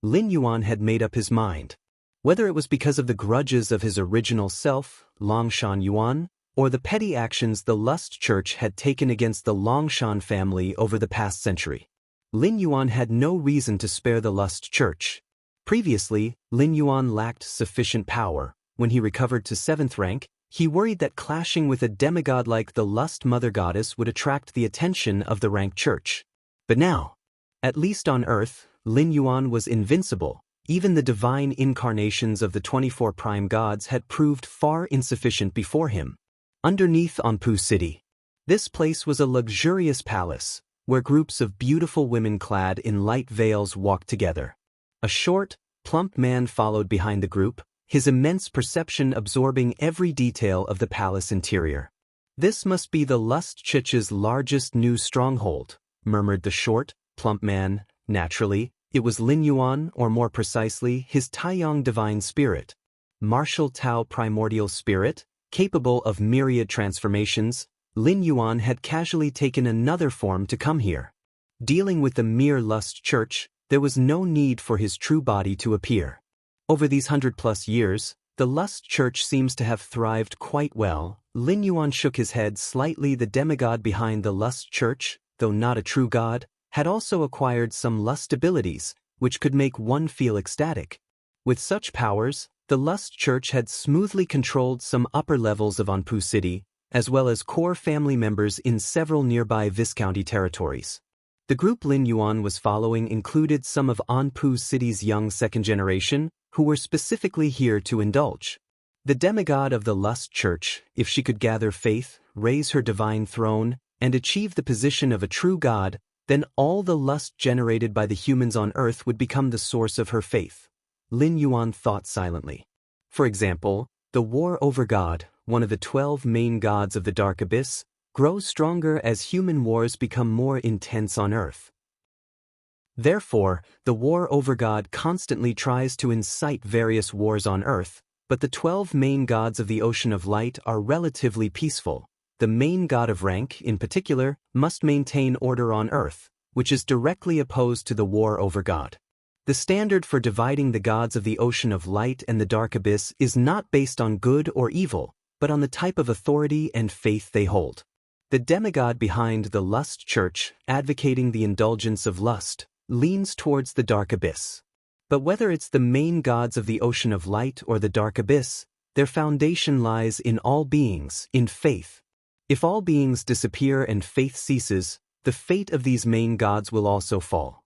Lin Yuan had made up his mind. Whether it was because of the grudges of his original self, Longshan Yuan, or the petty actions the Lust Church had taken against the Longshan family over the past century, Lin Yuan had no reason to spare the Lust Church. Previously, Lin Yuan lacked sufficient power. When he recovered to 7th rank, he worried that clashing with a demigod like the Lust Mother Goddess would attract the attention of the rank church. But now, at least on Earth, Lin Yuan was invincible. Even the divine incarnations of the 24 prime gods had proved far insufficient before him. Underneath Anpu City, this place was a luxurious palace, where groups of beautiful women clad in light veils walked together. A short, plump man followed behind the group, his immense perception absorbing every detail of the palace interior. "This must be the Lust Church's largest new stronghold," murmured the short, plump man. Naturally, it was Lin Yuan, or more precisely, his Taiyang divine spirit. Martial Tao primordial spirit, capable of myriad transformations, Lin Yuan had casually taken another form to come here. Dealing with the mere Lust Church, there was no need for his true body to appear. Over these 100+ years, the Lust Church seems to have thrived quite well. Lin Yuan shook his head slightly. The demigod behind the Lust Church, though not a true god, had also acquired some lust abilities, which could make one feel ecstatic. With such powers, the Lust Church had smoothly controlled some upper levels of Anpu City, as well as core family members in several nearby Viscounty territories. The group Lin Yuan was following included some of Anpu City's young second generation, who were specifically here to indulge. The demigod of the Lust Church, if she could gather faith, raise her divine throne, and achieve the position of a true god, then all the lust generated by the humans on Earth would become the source of her faith. Lin Yuan thought silently. For example, the war over God, one of the 12 main gods of the Dark Abyss, grows stronger as human wars become more intense on Earth. Therefore, the war over God constantly tries to incite various wars on Earth, But the 12 main gods of the Ocean of Light are relatively peaceful. The main god of rank, in particular, must maintain order on Earth, which is directly opposed to the war over God. The standard for dividing the gods of the Ocean of Light and the Dark Abyss is not based on good or evil, but on the type of authority and faith they hold. The demigod behind the Lust Church, advocating the indulgence of lust, leans towards the Dark Abyss. But whether it's the main gods of the Ocean of Light or the Dark Abyss, their foundation lies in all beings, in faith. If all beings disappear and faith ceases, the fate of these main gods will also fall.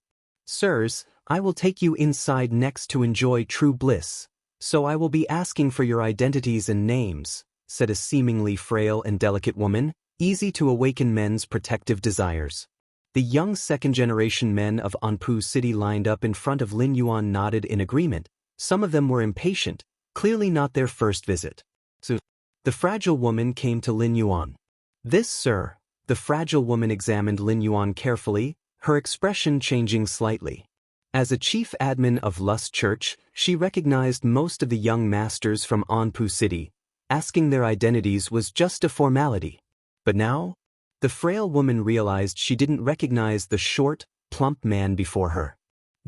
Sirs, I will take you inside next to enjoy true bliss, so I will be asking for your identities and names, said a seemingly frail and delicate woman, easy to awaken men's protective desires. The young second-generation men of Anpu City lined up in front of Lin Yuan nodded in agreement. Some of them were impatient, clearly not their first visit. So, the fragile woman came to Lin Yuan. This, sir. The fragile woman examined Lin Yuan carefully, her expression changing slightly. As a chief admin of Lust Church, she recognized most of the young masters from Anpu City. Asking their identities was just a formality. But now, the frail woman realized she didn't recognize the short, plump man before her.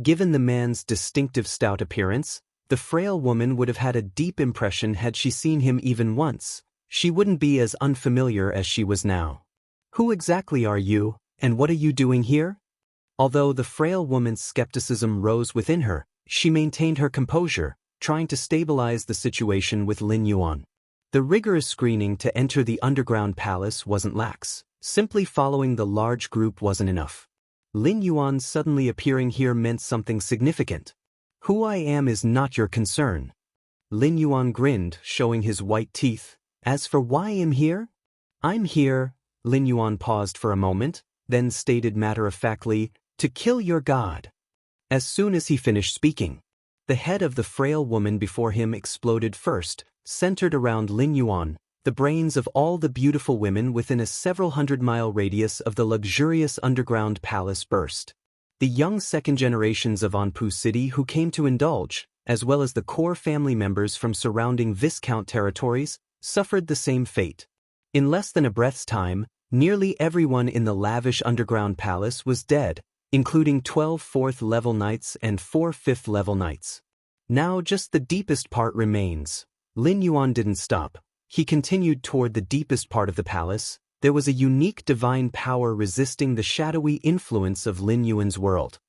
Given the man's distinctive stout appearance, the frail woman would have had a deep impression had she seen him even once. She wouldn't be as unfamiliar as she was now. Who exactly are you, and what are you doing here? Although the frail woman's skepticism rose within her, she maintained her composure, trying to stabilize the situation with Lin Yuan. The rigorous screening to enter the underground palace wasn't lax. Simply following the large group wasn't enough. Lin Yuan suddenly appearing here meant something significant. Who I am is not your concern. Lin Yuan grinned, showing his white teeth. As for why I'm here? I'm here, Lin Yuan paused for a moment, then stated matter-of-factly, to kill your god. As soon as he finished speaking, the head of the frail woman before him exploded first, centered around Lin Yuan, the brains of all the beautiful women within a several hundred-mile radius of the luxurious underground palace burst. The young second generations of Anpu City who came to indulge, as well as the core family members from surrounding Viscount territories, suffered the same fate. In less than a breath's time, nearly everyone in the lavish underground palace was dead, including 12 fourth-level knights and 4 fifth-level knights. Now just the deepest part remains. Lin Yuan didn't stop. He continued toward the deepest part of the palace. There was a unique divine power resisting the shadowy influence of Lin Yuan's world.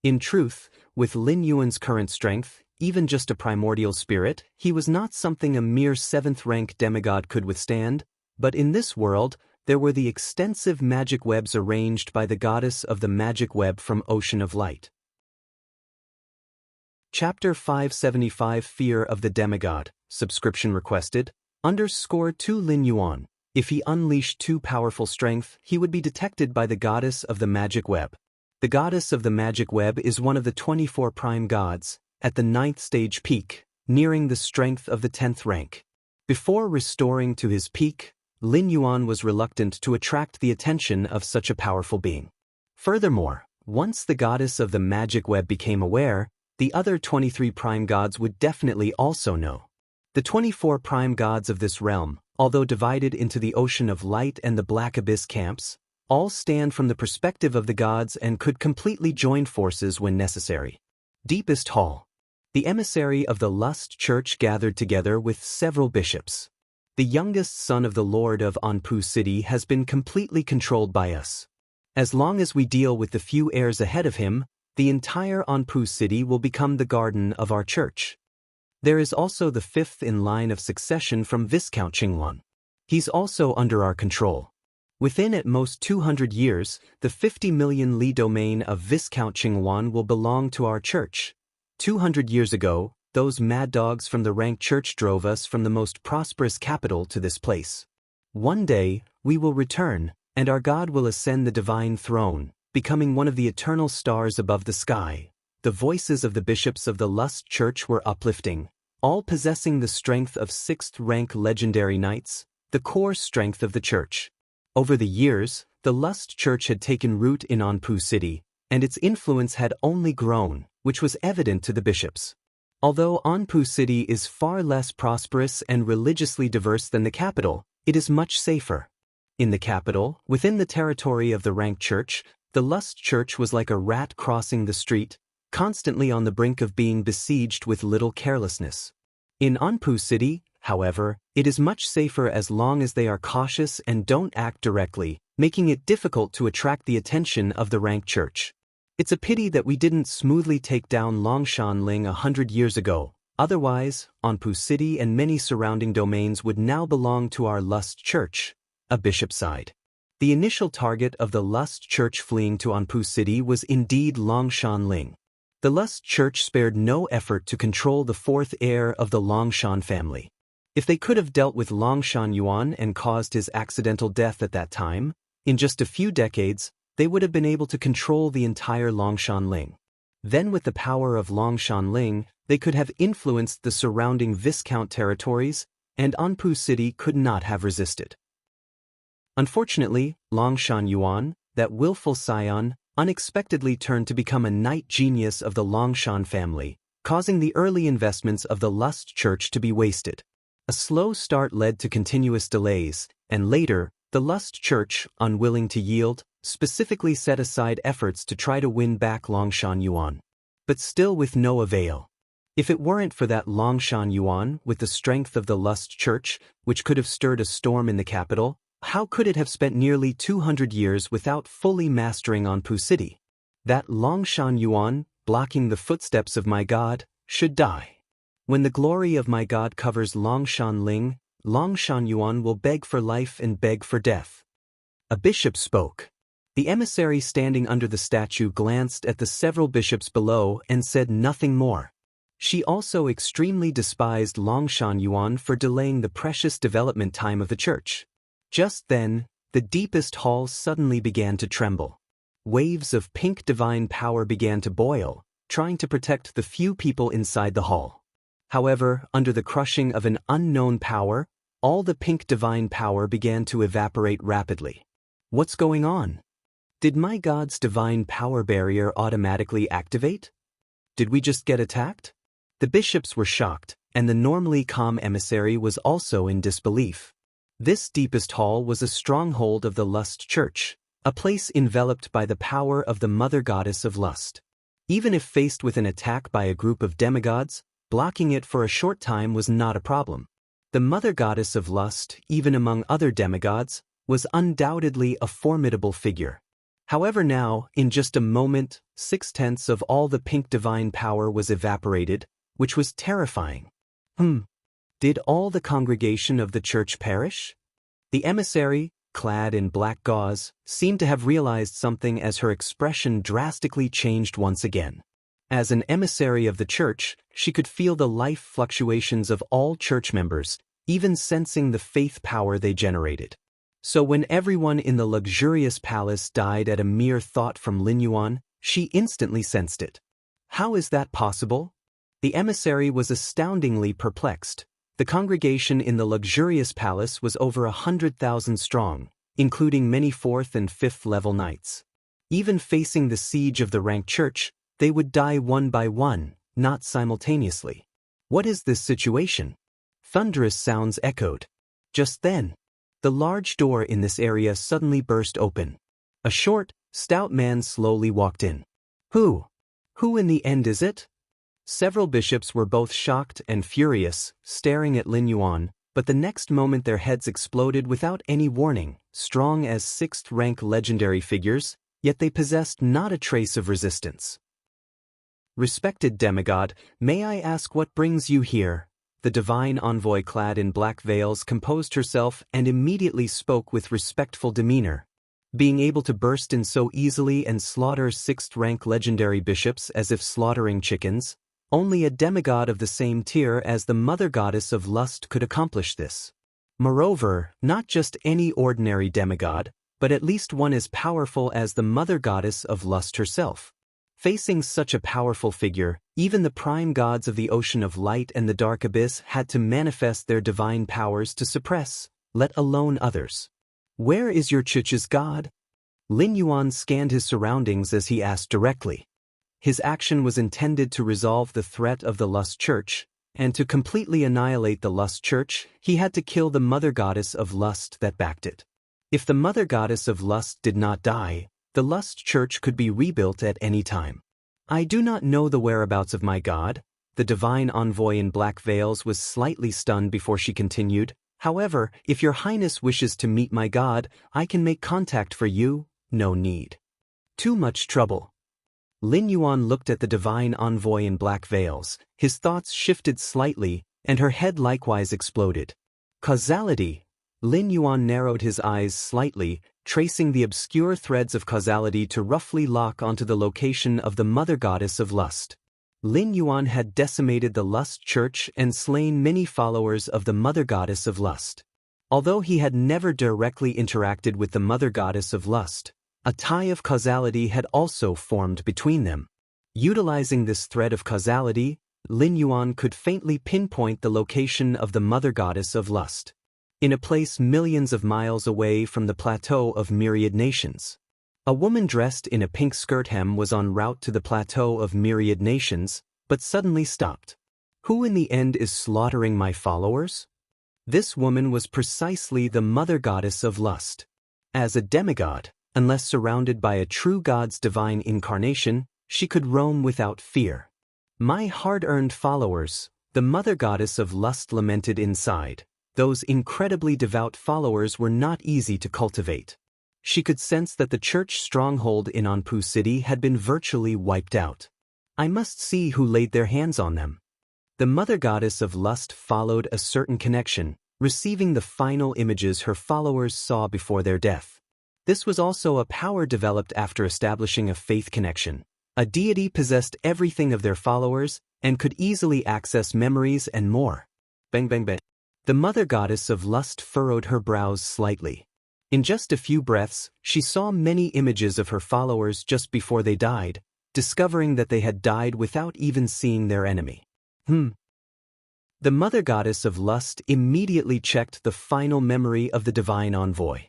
In truth, with Lin Yuan's current strength, even just a primordial spirit, he was not something a mere 7th-rank demigod could withstand, but in this world, there were the extensive magic webs arranged by the goddess of the magic web from Ocean of Light. Chapter 575 Fear of the Demigod. Subscription requested. _2 Lin Yuan. If he unleashed too powerful strength, he would be detected by the goddess of the magic web. The goddess of the magic web is one of the 24 prime gods, at the 9th stage peak, nearing the strength of the 10th rank. Before restoring to his peak, Lin Yuan was reluctant to attract the attention of such a powerful being. Furthermore, once the goddess of the magic web became aware, the other 23 prime gods would definitely also know. The 24 prime gods of this realm, although divided into the Ocean of Light and the Black Abyss camps, all stand from the perspective of the gods and could completely join forces when necessary. Deepest Hall. The emissary of the Lust Church gathered together with several bishops. The youngest son of the Lord of Anpu City has been completely controlled by us. As long as we deal with the few heirs ahead of him, the entire Anpu City will become the garden of our church. There is also the 5th in line of succession from Viscount Qingwan. He's also under our control. Within at most 200 years, the 50 million li domain of Viscount Qingwan will belong to our church. 200 years ago, those mad dogs from the rank church drove us from the most prosperous capital to this place. One day, we will return, and our God will ascend the divine throne, becoming one of the eternal stars above the sky. The voices of the bishops of the Lust Church were uplifting, all possessing the strength of 6th-rank legendary knights, the core strength of the church. Over the years, the Lust Church had taken root in Anpu City, and its influence had only grown, which was evident to the bishops. Although Anpu City is far less prosperous and religiously diverse than the capital, it is much safer. In the capital, within the territory of the rank church, the Lust Church was like a rat crossing the street, constantly on the brink of being besieged with little carelessness. In Anpu City, however, it is much safer as long as they are cautious and don't act directly, making it difficult to attract the attention of the rank church. It's a pity that we didn't smoothly take down Longshan 100 years ago. Otherwise, Anpu City and many surrounding domains would now belong to our Lust Church. A bishop sighed. The initial target of the Lust Church fleeing to Anpu City was indeed Longshan. The Lust Church spared no effort to control the fourth heir of the Longshan family. If they could have dealt with Longshan Yuan and caused his accidental death at that time, in just a few decades, they would have been able to control the entire Longshan. Then with the power of Longshan, they could have influenced the surrounding Viscount territories, and Anpu City could not have resisted. Unfortunately, Longshan Yuan, that willful scion, unexpectedly turned to become a knight genius of the Longshan family, causing the early investments of the Lust Church to be wasted. A slow start led to continuous delays, and later, the Lust Church, unwilling to yield, specifically set aside efforts to try to win back Longshan Yuan. But still with no avail. If it weren't for that Longshan Yuan with the strength of the Lust Church, which could have stirred a storm in the capital, how could it have spent nearly 200 years without fully mastering Anpu City? That Longshan Yuan, blocking the footsteps of my God, should die. When the glory of my God covers Longshan, Longshan Yuan will beg for life and beg for death. A bishop spoke. The emissary standing under the statue glanced at the several bishops below and said nothing more. She also extremely despised Longshan Yuan for delaying the precious development time of the church. Just then, the deepest hall suddenly began to tremble. Waves of pink divine power began to boil, trying to protect the few people inside the hall. However, under the crushing of an unknown power, all the pink divine power began to evaporate rapidly. What's going on? Did my God's divine power barrier automatically activate? Did we just get attacked? The bishops were shocked, and the normally calm emissary was also in disbelief. This deepest hall was a stronghold of the Lust Church, a place enveloped by the power of the mother goddess of lust. Even if faced with an attack by a group of demigods, blocking it for a short time was not a problem. The mother goddess of lust, even among other demigods, was undoubtedly a formidable figure. However now, in just a moment, 6/10 of all the pink divine power was evaporated, which was terrifying. Did all the congregation of the church perish? The emissary, clad in black gauze, seemed to have realized something as her expression drastically changed once again. As an emissary of the church, she could feel the life fluctuations of all church members, even sensing the faith power they generated. So when everyone in the luxurious palace died at a mere thought from Lin Yuan, she instantly sensed it. How is that possible? The emissary was astoundingly perplexed. The congregation in the luxurious palace was over 100,000 strong, including many 4th and 5th level knights. Even facing the siege of the rank church, they would die one by one, not simultaneously. What is this situation? Thunderous sounds echoed. Just then, the large door in this area suddenly burst open. A short, stout man slowly walked in. Who in the end is it? Several bishops were both shocked and furious, staring at Lin Yuan, but the next moment their heads exploded without any warning, strong as 6th-rank legendary figures, yet they possessed not a trace of resistance. Respected demigod, may I ask what brings you here? The divine envoy clad in black veils composed herself and immediately spoke with respectful demeanor. Being able to burst in so easily and slaughter 6th-rank legendary bishops as if slaughtering chickens, only a demigod of the same tier as the mother goddess of lust could accomplish this. Moreover, not just any ordinary demigod, but at least one as powerful as the mother goddess of lust herself. Facing such a powerful figure, even the prime gods of the ocean of light and the dark abyss had to manifest their divine powers to suppress, let alone others. Where is your Chuch's god? Lin Yuan scanned his surroundings as he asked directly. His action was intended to resolve the threat of the Lust Church, and to completely annihilate the Lust Church, he had to kill the mother goddess of lust that backed it. If the mother goddess of lust did not die, the Lust Church could be rebuilt at any time. I do not know the whereabouts of my god. The divine envoy in black veils was slightly stunned before she continued. However, if your highness wishes to meet my god, I can make contact for you. No need. Too much trouble. Lin Yuan looked at the divine envoy in black veils. His thoughts shifted slightly, and her head likewise exploded. Causality. Lin Yuan narrowed his eyes slightly, tracing the obscure threads of causality to roughly lock onto the location of the mother goddess of lust. Lin Yuan had decimated the Lust Church and slain many followers of the mother goddess of lust. Although he had never directly interacted with the mother goddess of lust, a tie of causality had also formed between them. Utilizing this thread of causality, Lin Yuan could faintly pinpoint the location of the mother goddess of lust, in a place millions of miles away from the plateau of myriad nations. A woman dressed in a pink skirt hem was en route to the plateau of myriad nations, but suddenly stopped. Who in the end is slaughtering my followers? This woman was precisely the mother goddess of lust. As a demigod, unless surrounded by a true god's divine incarnation, she could roam without fear. My hard-earned followers, the mother goddess of lust lamented inside. Those incredibly devout followers were not easy to cultivate. She could sense that the church stronghold in Anpu City had been virtually wiped out. I must see who laid their hands on them. The mother goddess of lust followed a certain connection, receiving the final images her followers saw before their death. This was also a power developed after establishing a faith connection. A deity possessed everything of their followers and could easily access memories and more. Bang bang bang. The mother goddess of lust furrowed her brows slightly. In just a few breaths, she saw many images of her followers just before they died, discovering that they had died without even seeing their enemy. The mother goddess of lust immediately checked the final memory of the divine envoy.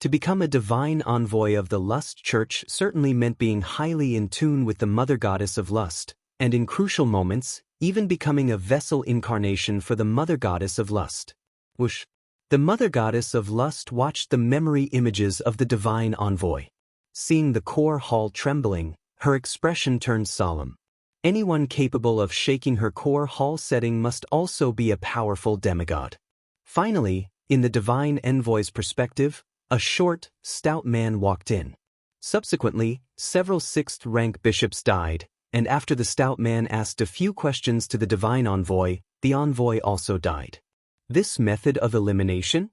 To become a divine envoy of the Lust Church certainly meant being highly in tune with the mother goddess of lust, and in crucial moments, even becoming a vessel incarnation for the mother goddess of lust. Whoosh! The mother goddess of lust watched the memory images of the divine envoy. Seeing the core hall trembling, her expression turned solemn. Anyone capable of shaking her core hall setting must also be a powerful demigod. Finally, in the divine envoy's perspective, a short, stout man walked in. Subsequently, several sixth-rank bishops died, and after the stout man asked a few questions to the divine envoy, the envoy also died. This method of elimination?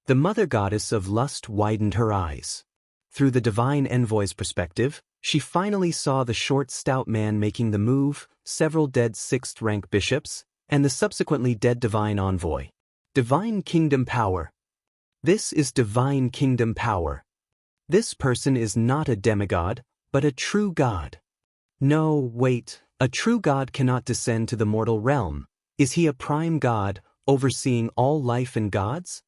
The mother goddess of lust widened her eyes. Through the divine envoy's perspective, she finally saw the short stout man making the move, several dead sixth-rank bishops, and the subsequently dead divine envoy. Divine kingdom power. This is divine kingdom power. This person is not a demigod, but a true god. No, wait, a true god cannot descend to the mortal realm. Is he a prime god, overseeing all life and gods?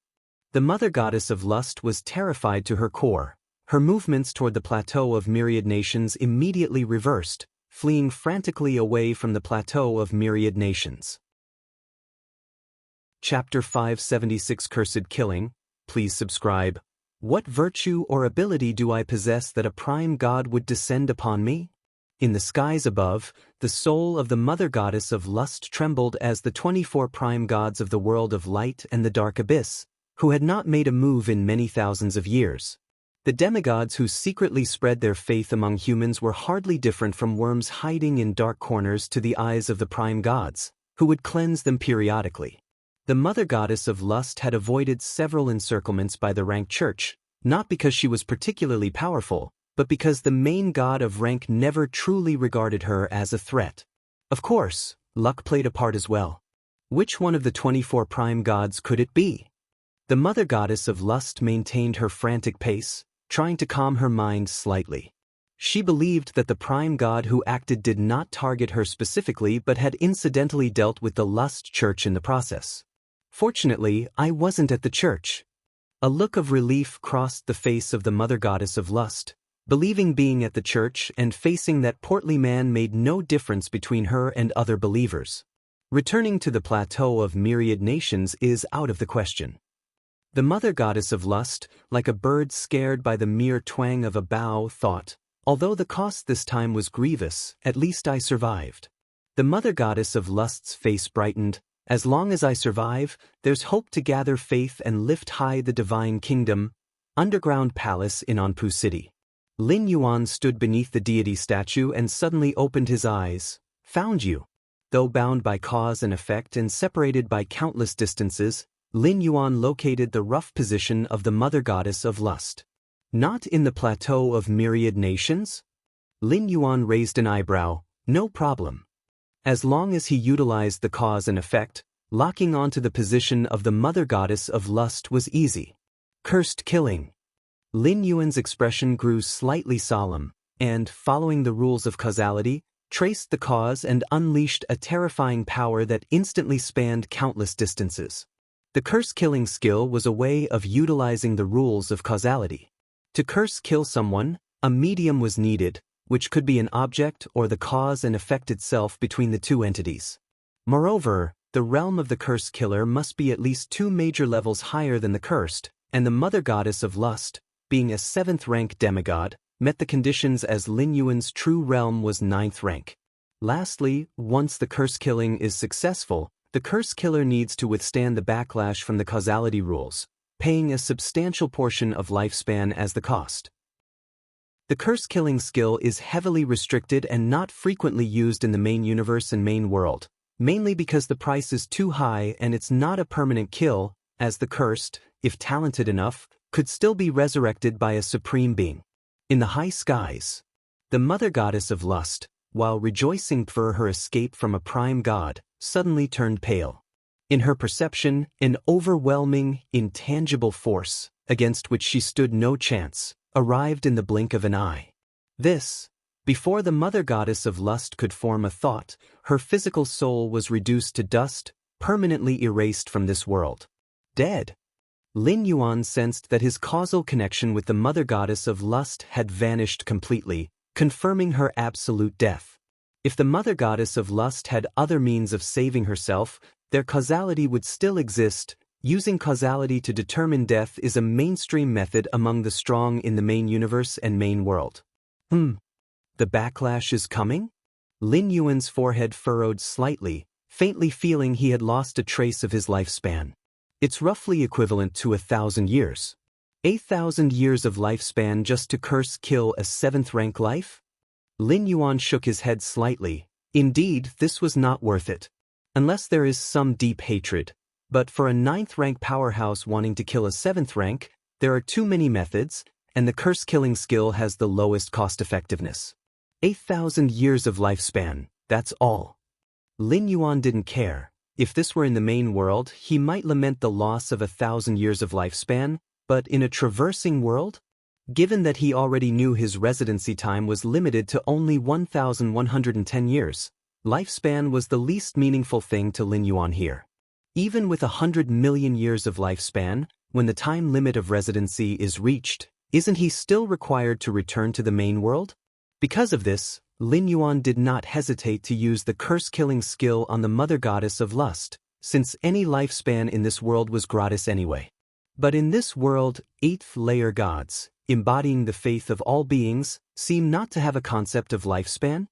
The mother goddess of lust was terrified to her core. Her movements toward the plateau of myriad nations immediately reversed, fleeing frantically away from the plateau of myriad nations. Chapter 576 Cursed Killing. Please subscribe. What virtue or ability do I possess that a prime god would descend upon me? In the skies above, the soul of the mother goddess of lust trembled as the 24 prime gods of the world of light and the dark abyss, who had not made a move in many thousands of years. The demigods who secretly spread their faith among humans were hardly different from worms hiding in dark corners to the eyes of the prime gods, who would cleanse them periodically. The mother goddess of lust had avoided several encirclements by the rank church, not because she was particularly powerful, but because the main god of rank never truly regarded her as a threat. Of course, luck played a part as well. Which one of the 24 prime gods could it be? The mother goddess of lust maintained her frantic pace, trying to calm her mind slightly. She believed that the prime god who acted did not target her specifically but had incidentally dealt with the Lust Church in the process. Fortunately, I wasn't at the church. A look of relief crossed the face of the mother goddess of lust. believing being at the church and facing that portly man made no difference between her and other believers. Returning to the plateau of myriad nations is out of the question. The mother goddess of lust, like a bird scared by the mere twang of a bow, thought, although the cost this time was grievous, at least I survived. The mother goddess of lust's face brightened. As long as I survive, there's hope to gather faith and lift high the divine kingdom. Underground palace in Anpu City. Lin Yuan stood beneath the deity statue and suddenly opened his eyes. Found you. Though bound by cause and effect and separated by countless distances, Lin Yuan located the rough position of the mother goddess of lust. Not in the plateau of myriad nations? Lin Yuan raised an eyebrow. No problem. As long as he utilized the cause and effect, locking onto the position of the mother goddess of lust was easy. Cursed killing. Lin Yuan's expression grew slightly solemn, and, following the rules of causality, traced the cause and unleashed a terrifying power that instantly spanned countless distances. The curse-killing skill was a way of utilizing the rules of causality. To curse-kill someone, a medium was needed, which could be an object or the cause and effect itself between the two entities. Moreover, the realm of the curse killer must be at least 2 major levels higher than the cursed, and the mother goddess of lust, being a 7th-rank demigod, met the conditions as Lin Yuan's true realm was 9th rank. Lastly, once the curse killing is successful, the curse killer needs to withstand the backlash from the causality rules, paying a substantial portion of lifespan as the cost. The curse-killing skill is heavily restricted and not frequently used in the main universe and main world, mainly because the price is too high and it's not a permanent kill, as the cursed, if talented enough, could still be resurrected by a supreme being. In the high skies, the mother goddess of lust, while rejoicing for her escape from a prime god, suddenly turned pale. In her perception, an overwhelming, intangible force, against which she stood no chance, arrived in the blink of an eye. This, before the mother goddess of lust could form a thought, her physical soul was reduced to dust, permanently erased from this world. Dead. Lin Yuan sensed that his causal connection with the mother goddess of lust had vanished completely, confirming her absolute death. If the mother goddess of lust had other means of saving herself, their causality would still exist. Using causality to determine death is a mainstream method among the strong in the main universe and main world. The backlash is coming? Lin Yuan's forehead furrowed slightly, faintly feeling he had lost a trace of his lifespan. It's roughly equivalent to 1,000 years. 8,000 years of lifespan just to curse-kill a 7th-rank life? Lin Yuan shook his head slightly. Indeed, this was not worth it. Unless there is some deep hatred. But for a 9th-rank powerhouse wanting to kill a 7th rank, there are too many methods, and the curse-killing skill has the lowest cost-effectiveness. 8,000 years of lifespan, that's all. Lin Yuan didn't care. If this were in the main world, he might lament the loss of 1,000 years of lifespan, but in a traversing world? Given that he already knew his residency time was limited to only 1,110 years, lifespan was the least meaningful thing to Lin Yuan here. Even with 100 million years of lifespan, when the time limit of residency is reached, isn't he still required to return to the main world? Because of this, Lin Yuan did not hesitate to use the curse-killing skill on the mother goddess of lust, since any lifespan in this world was gratis anyway. But in this world, 8th-layer gods, embodying the faith of all beings, seem not to have a concept of lifespan?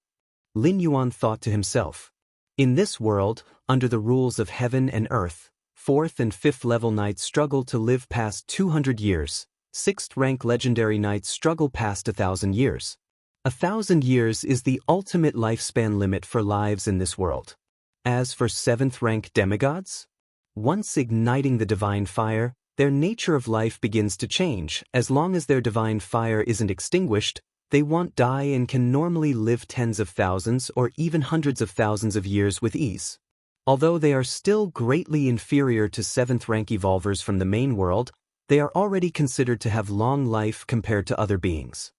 Lin Yuan thought to himself. In this world, under the rules of heaven and earth, 4th and 5th level knights struggle to live past 200 years, 6th rank legendary knights struggle past 1,000 years. 1,000 years is the ultimate lifespan limit for lives in this world. As for 7th rank demigods, once igniting the divine fire, their nature of life begins to change. As long as their divine fire isn't extinguished, they won't die and can normally live tens of thousands or even hundreds of thousands of years with ease. Although they are still greatly inferior to 7th rank evolvers from the main world, they are already considered to have long life compared to other beings.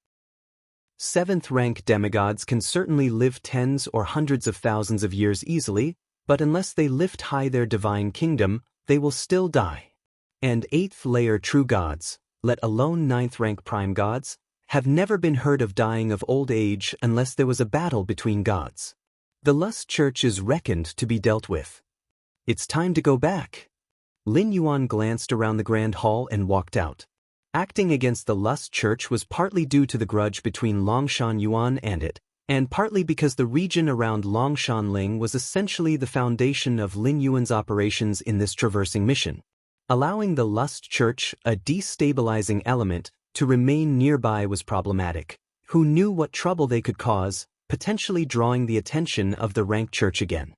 7th rank demigods can certainly live tens or hundreds of thousands of years easily, but unless they lift high their divine kingdom, they will still die. And 8th layer true gods, let alone 9th rank prime gods, have never been heard of dying of old age unless there was a battle between gods. The Lust Church is reckoned to be dealt with. It's time to go back. Lin Yuan glanced around the grand hall and walked out. Acting against the Lust Church was partly due to the grudge between Longshan Yuan and it, and partly because the region around Longshan Ling was essentially the foundation of Lin Yuan's operations in this traversing mission. Allowing the Lust Church, a destabilizing element, to remain nearby was problematic. Who knew what trouble they could cause, potentially drawing the attention of the Rank Church again.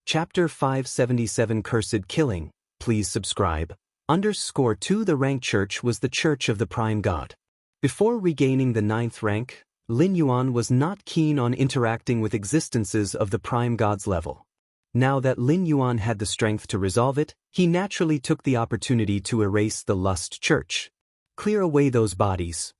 Chapter 577 Cursed Killing, please subscribe. _2 The Rank Church was the Church of the Prime God. Before regaining the 9th rank, Lin Yuan was not keen on interacting with existences of the Prime God's level. Now that Lin Yuan had the strength to resolve it, he naturally took the opportunity to erase the Lust Church. Clear away those bodies.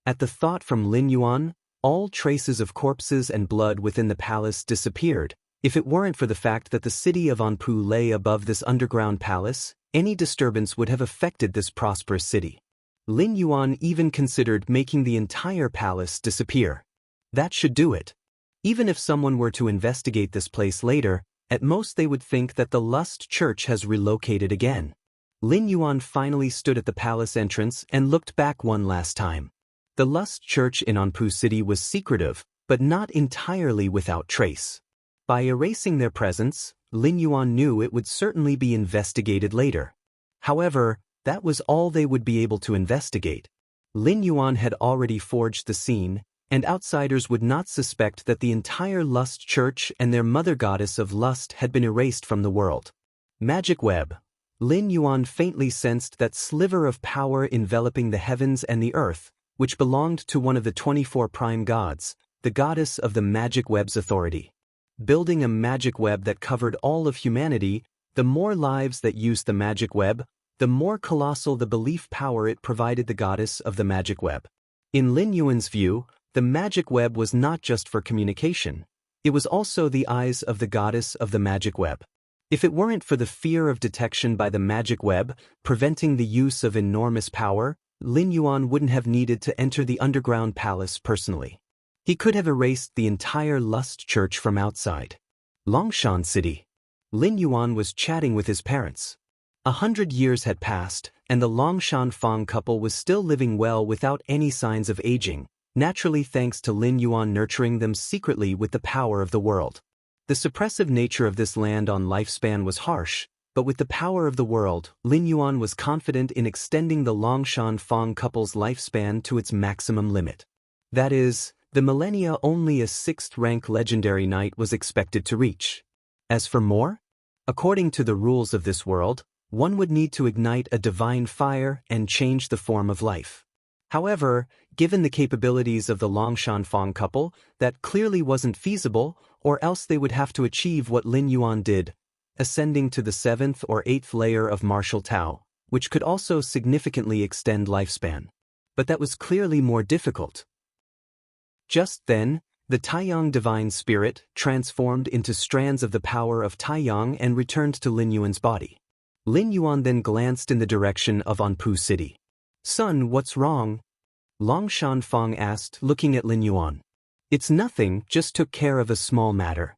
At the thought from Lin Yuan, all traces of corpses and blood within the palace disappeared. If it weren't for the fact that the city of Anpu lay above this underground palace, any disturbance would have affected this prosperous city. Lin Yuan even considered making the entire palace disappear. That should do it. Even if someone were to investigate this place later, at most they would think that the Lust Church has relocated again. Lin Yuan finally stood at the palace entrance and looked back one last time. The Lust Church in Anpu City was secretive, but not entirely without trace. By erasing their presence, Lin Yuan knew it would certainly be investigated later. However, that was all they would be able to investigate. Lin Yuan had already forged the scene, and outsiders would not suspect that the entire Lust Church and their mother goddess of lust had been erased from the world. Magic web. Lin Yuan faintly sensed that sliver of power enveloping the heavens and the earth, which belonged to one of the 24 prime gods, the goddess of the magic web's authority. Building a magic web that covered all of humanity, the more lives that used the magic web, the more colossal the belief power it provided the goddess of the magic web. In Lin Yuan's view, the magic web was not just for communication, it was also the eyes of the goddess of the magic web. If it weren't for the fear of detection by the magic web, preventing the use of enormous power, Lin Yuan wouldn't have needed to enter the underground palace personally. He could have erased the entire Lust Church from outside. Longshan City. Lin Yuan was chatting with his parents. 100 years had passed, and the Longshan Fang couple was still living well without any signs of aging, naturally thanks to Lin Yuan nurturing them secretly with the power of the world. The suppressive nature of this land on lifespan was harsh, but with the power of the world, Lin Yuan was confident in extending the Longshan Fang couple's lifespan to its maximum limit. That is, the millennia only a 6th-rank legendary knight was expected to reach. As for more? According to the rules of this world, one would need to ignite a divine fire and change the form of life. However, given the capabilities of the Longshan Fang couple, that clearly wasn't feasible, or else they would have to achieve what Lin Yuan did, ascending to the 7th or 8th layer of martial Tao, which could also significantly extend lifespan. But that was clearly more difficult. Just then, the Taiyang divine spirit transformed into strands of the power of Taiyang and returned to Lin Yuan's body. Lin Yuan then glanced in the direction of Anpu City. "Son, what's wrong?" Longshan Fang asked, looking at Lin Yuan. "It's nothing, just took care of a small matter,"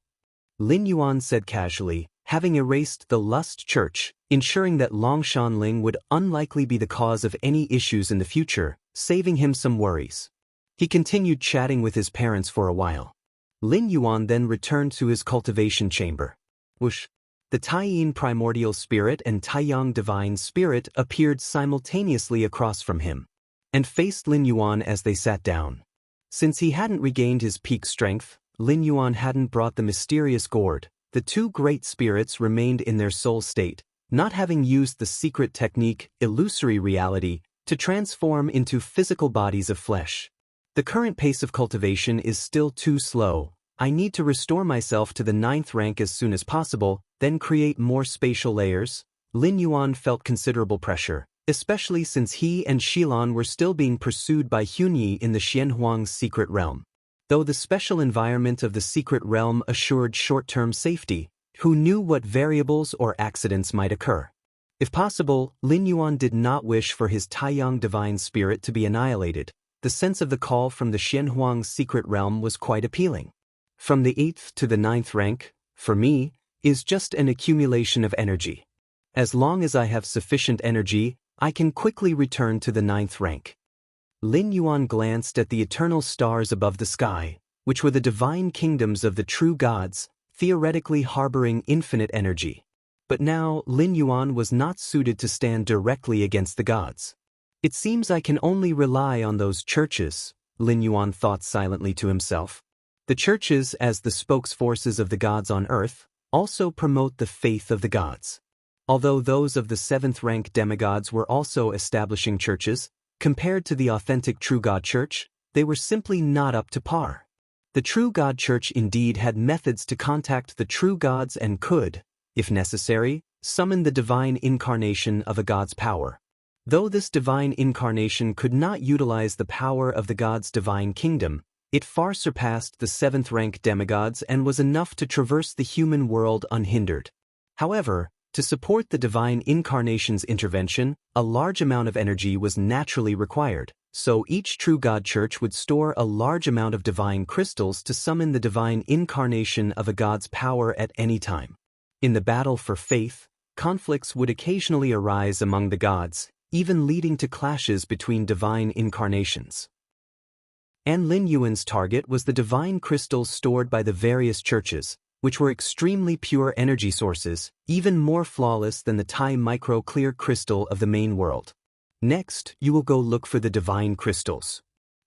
Lin Yuan said casually, having erased the Lust Church, ensuring that Longshan Ling would unlikely be the cause of any issues in the future, saving him some worries. He continued chatting with his parents for a while. Lin Yuan then returned to his cultivation chamber. Whoosh! The Taiyin primordial spirit and Taiyang divine spirit appeared simultaneously across from him, and faced Lin Yuan as they sat down. Since he hadn't regained his peak strength, Lin Yuan hadn't brought the mysterious gourd. The two great spirits remained in their soul state, not having used the secret technique, illusory reality, to transform into physical bodies of flesh. The current pace of cultivation is still too slow. I need to restore myself to the 9th rank as soon as possible, then create more spatial layers. Lin Yuan felt considerable pressure, especially since he and Xilan were still being pursued by Hunyi in the Xianhuang's secret realm. Though the special environment of the secret realm assured short-term safety, who knew what variables or accidents might occur? If possible, Lin Yuan did not wish for his Taiyang divine spirit to be annihilated. The sense of the call from the Xianhuang's secret realm was quite appealing. From the 8th to the 9th rank, for me, is just an accumulation of energy. As long as I have sufficient energy, I can quickly return to the 9th rank. Lin Yuan glanced at the eternal stars above the sky, which were the divine kingdoms of the true gods, theoretically harboring infinite energy. But now, Lin Yuan was not suited to stand directly against the gods. It seems I can only rely on those churches, Lin Yuan thought silently to himself. The churches, as the spokesforces of the gods on earth, also promote the faith of the gods. Although those of the 7th rank demigods were also establishing churches, compared to the authentic true God church, they were simply not up to par. The true God church indeed had methods to contact the true gods and could, if necessary, summon the divine incarnation of a god's power. Though this divine incarnation could not utilize the power of the god's divine kingdom, it far surpassed the 7th rank demigods and was enough to traverse the human world unhindered. However, to support the divine incarnation's intervention, a large amount of energy was naturally required, so each true God church would store a large amount of divine crystals to summon the divine incarnation of a god's power at any time. In the battle for faith, conflicts would occasionally arise among the gods, even leading to clashes between divine incarnations. And Lin Yuan's target was the divine crystals stored by the various churches, which were extremely pure energy sources, even more flawless than the Tai micro clear crystal of the main world. Next, you will go look for the divine crystals.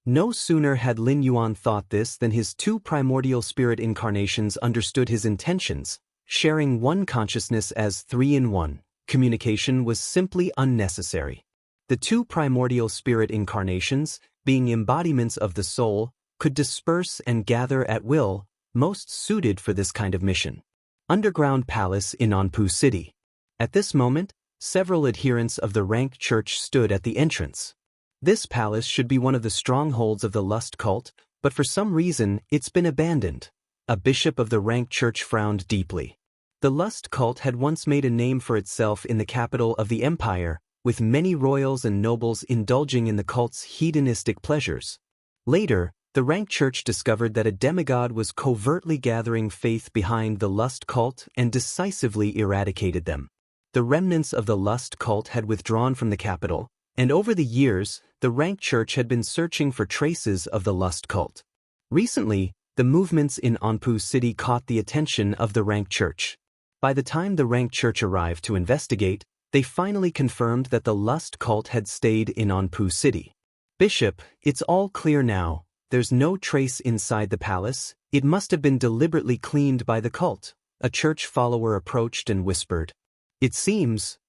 No sooner had Lin Yuan thought this than his 2 primordial spirit incarnations understood his intentions. Sharing one consciousness as 3 in 1, communication was simply unnecessary. The 2 primordial spirit incarnations, being embodiments of the soul, could disperse and gather at will, most suited for this kind of mission. Underground Palace in Anpu City. At this moment, several adherents of the rank church stood at the entrance. This palace should be one of the strongholds of the lust cult, but for some reason it's been abandoned. A bishop of the rank church frowned deeply. The lust cult had once made a name for itself in the capital of the empire, with many royals and nobles indulging in the cult's hedonistic pleasures. Later, the rank church discovered that a demigod was covertly gathering faith behind the lust cult and decisively eradicated them. The remnants of the lust cult had withdrawn from the capital, and over the years, the rank church had been searching for traces of the lust cult. Recently, the movements in Anpu City caught the attention of the rank church. By the time the rank church arrived to investigate, they finally confirmed that the lust cult had stayed in Anpu City. Bishop, it's all clear now. There's no trace inside the palace. It must have been deliberately cleaned by the cult. A church follower approached and whispered. It seems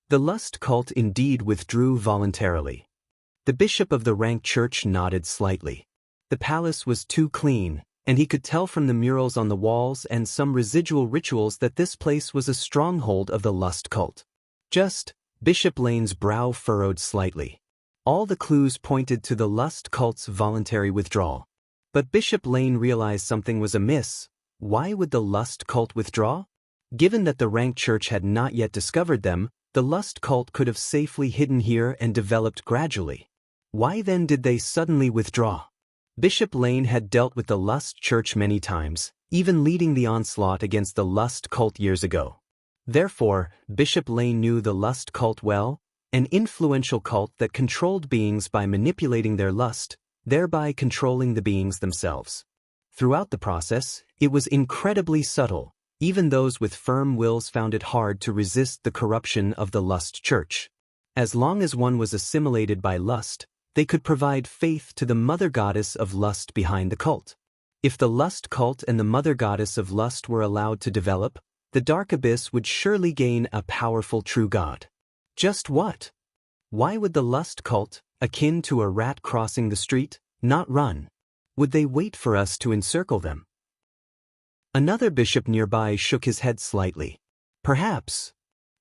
the lust cult indeed withdrew voluntarily. The bishop of the rank church nodded slightly. The palace was too clean, and he could tell from the murals on the walls and some residual rituals that this place was a stronghold of the lust cult. Bishop Lane's brow furrowed slightly. All the clues pointed to the lust cult's voluntary withdrawal. But Bishop Lane realized something was amiss. Why would the lust cult withdraw? Given that the rank church had not yet discovered them, the lust cult could have safely hidden here and developed gradually. Why then did they suddenly withdraw? Bishop Lane had dealt with the lust church many times, even leading the onslaught against the lust cult years ago. Therefore, Bishop Lane knew the lust cult well, an influential cult that controlled beings by manipulating their lust, thereby controlling the beings themselves. Throughout the process, it was incredibly subtle. Even those with firm wills found it hard to resist the corruption of the lust church. As long as one was assimilated by lust, they could provide faith to the mother goddess of lust behind the cult. If the lust cult and the mother goddess of lust were allowed to develop, the dark abyss would surely gain a powerful true god. Just what? Why would the lust cult, akin to a rat crossing the street, not run? Would they wait for us to encircle them? Another bishop nearby shook his head slightly. Perhaps.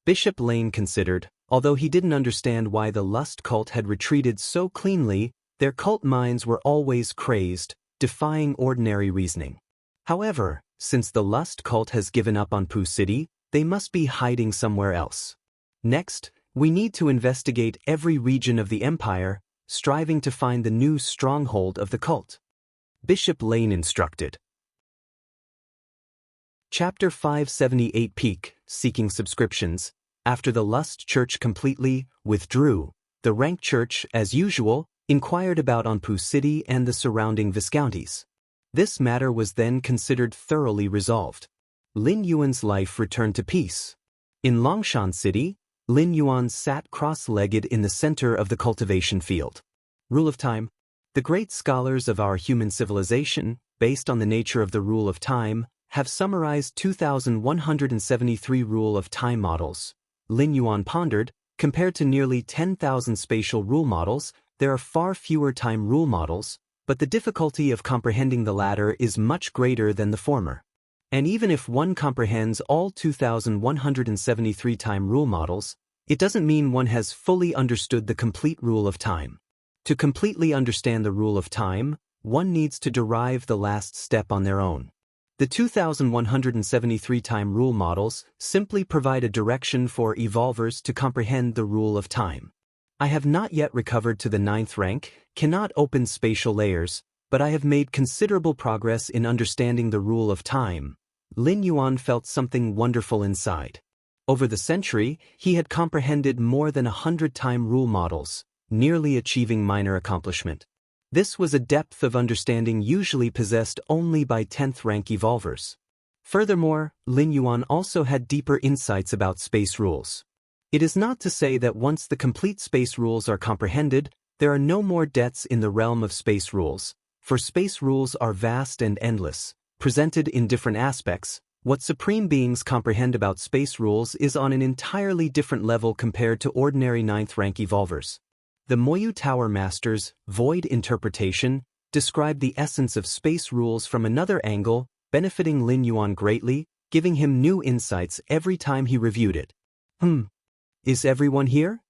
Bishop Lane considered, although he didn't understand why the lust cult had retreated so cleanly, their cult minds were always crazed, defying ordinary reasoning. However, since the lust cult has given up on Anpu City, they must be hiding somewhere else. Next, we need to investigate every region of the empire, striving to find the new stronghold of the cult. Bishop Lane instructed. Chapter 578 Peak, Seeking Subscriptions. After the Lust Church completely withdrew, the Rank Church, as usual, inquired about Anpu City and the surrounding Viscounties. This matter was then considered thoroughly resolved. Lin Yuan's life returned to peace. In Longshan City, Lin Yuan sat cross-legged in the center of the cultivation field. Rule of time. The great scholars of our human civilization, based on the nature of the rule of time, have summarized 2,173 rule of time models. Lin Yuan pondered, compared to nearly 10,000 spatial rule models, there are far fewer time rule models, but the difficulty of comprehending the latter is much greater than the former. And even if one comprehends all 2,173 time rule models, it doesn't mean one has fully understood the complete rule of time. To completely understand the rule of time, one needs to derive the last step on their own. The 2,173 time rule models simply provide a direction for evolvers to comprehend the rule of time. I have not yet recovered to the 9th rank, cannot open spatial layers, but I have made considerable progress in understanding the rule of time. Lin Yuan felt something wonderful inside. Over the century, he had comprehended more than 100 time rule models, nearly achieving minor accomplishment. This was a depth of understanding usually possessed only by 10th rank evolvers. Furthermore, Lin Yuan also had deeper insights about space rules. It is not to say that once the complete space rules are comprehended, there are no more debts in the realm of space rules, for space rules are vast and endless, presented in different aspects. What supreme beings comprehend about space rules is on an entirely different level compared to ordinary 9th rank evolvers. The Moyu Tower Masters, Void Interpretation, described the essence of space rules from another angle, benefiting Lin Yuan greatly, giving him new insights every time he reviewed it. Is everyone here?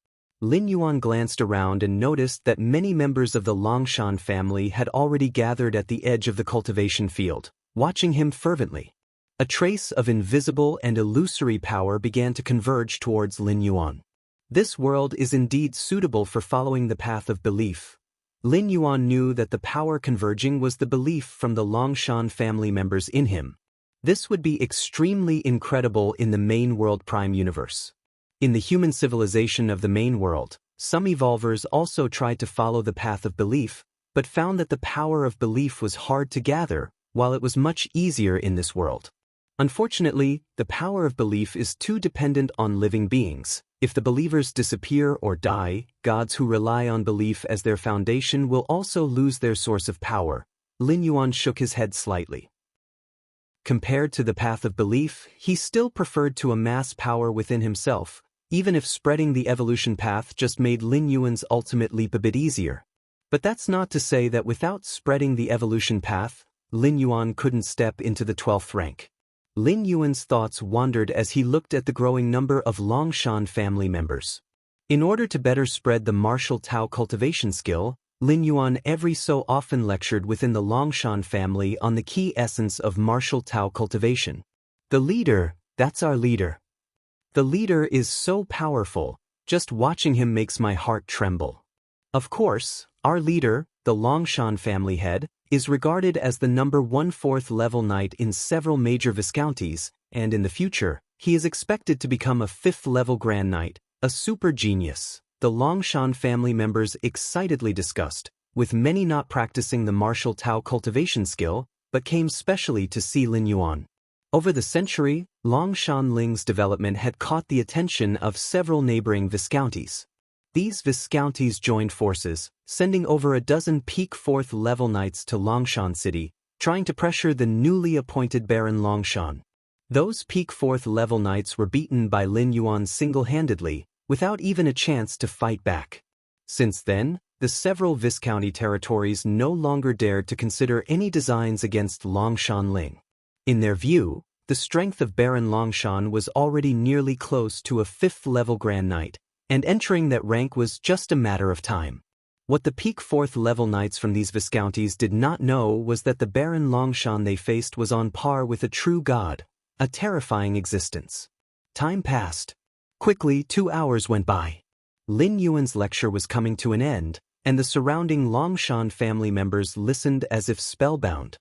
Lin Yuan glanced around and noticed that many members of the Longshan family had already gathered at the edge of the cultivation field, watching him fervently. A trace of invisible and illusory power began to converge towards Lin Yuan. This world is indeed suitable for following the path of belief. Lin Yuan knew that the power converging was the belief from the Longshan family members in him. This would be extremely incredible in the main world prime universe. In the human civilization of the main world, some evolvers also tried to follow the path of belief, but found that the power of belief was hard to gather, while it was much easier in this world. Unfortunately, the power of belief is too dependent on living beings. If the believers disappear or die, gods who rely on belief as their foundation will also lose their source of power. Lin Yuan shook his head slightly. Compared to the path of belief, he still preferred to amass power within himself, even if spreading the evolution path just made Lin Yuan's ultimate leap a bit easier. But that's not to say that without spreading the evolution path, Lin Yuan couldn't step into the 12th rank. Lin Yuan's thoughts wandered as he looked at the growing number of Longshan family members. In order to better spread the martial Tao cultivation skill, Lin Yuan every so often lectured within the Longshan family on the key essence of martial Tao cultivation. The leader, that's our leader. The leader is so powerful, just watching him makes my heart tremble. Of course, our leader, the Longshan family head, is regarded as the number 1/4 level knight in several major viscounties, and in the future, he is expected to become a 5th level grand knight, a super genius. The Longshan family members excitedly discussed, with many not practicing the martial Tao cultivation skill, but came specially to see Lin Yuan. Over the century, Longshan Ling's development had caught the attention of several neighboring viscounties. These viscounties joined forces, sending over a dozen peak 4th level knights to Longshan City, trying to pressure the newly appointed Baron Longshan. Those peak 4th level knights were beaten by Lin Yuan single-handedly, without even a chance to fight back. Since then, the several viscounty territories no longer dared to consider any designs against Longshan Ling. In their view, the strength of Baron Longshan was already nearly close to a 5th level grand knight, and entering that rank was just a matter of time. What the peak 4th level knights from these viscounties did not know was that the Baron Longshan they faced was on par with a true god, a terrifying existence. Time passed. Quickly, 2 hours went by. Lin Yuan's lecture was coming to an end, and the surrounding Longshan family members listened as if spellbound.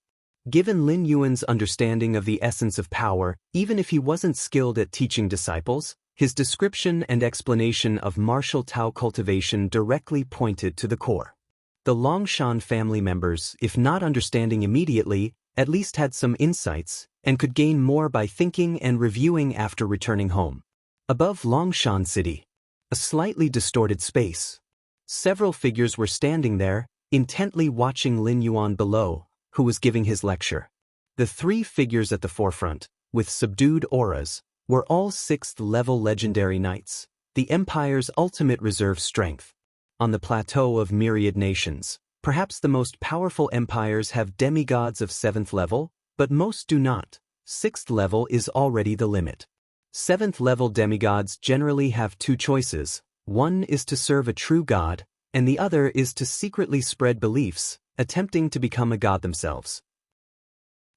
Given Lin Yuan's understanding of the essence of power, even if he wasn't skilled at teaching disciples, his description and explanation of martial Tao cultivation directly pointed to the core. The Longshan family members, if not understanding immediately, at least had some insights, and could gain more by thinking and reviewing after returning home. Above Longshan City, a slightly distorted space. Several figures were standing there, intently watching Lin Yuan below, who was giving his lecture. The three figures at the forefront, with subdued auras, were all 6th-level legendary knights, the Empire's ultimate reserve strength. On the plateau of myriad nations, perhaps the most powerful empires have demigods of 7th level, but most do not. 6th level is already the limit. 7th-level demigods generally have two choices. One is to serve a true god, and the other is to secretly spread beliefs, attempting to become a god themselves.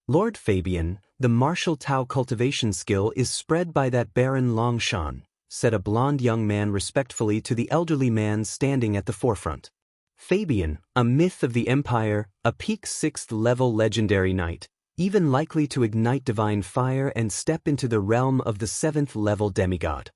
Lord Fabian, the martial Tao cultivation skill is spread by that Baron Longshan, said a blond young man respectfully to the elderly man standing at the forefront. Fabian, a myth of the Empire, a peak 6th-level legendary knight, even likely to ignite divine fire and step into the realm of the 7th-level demigod.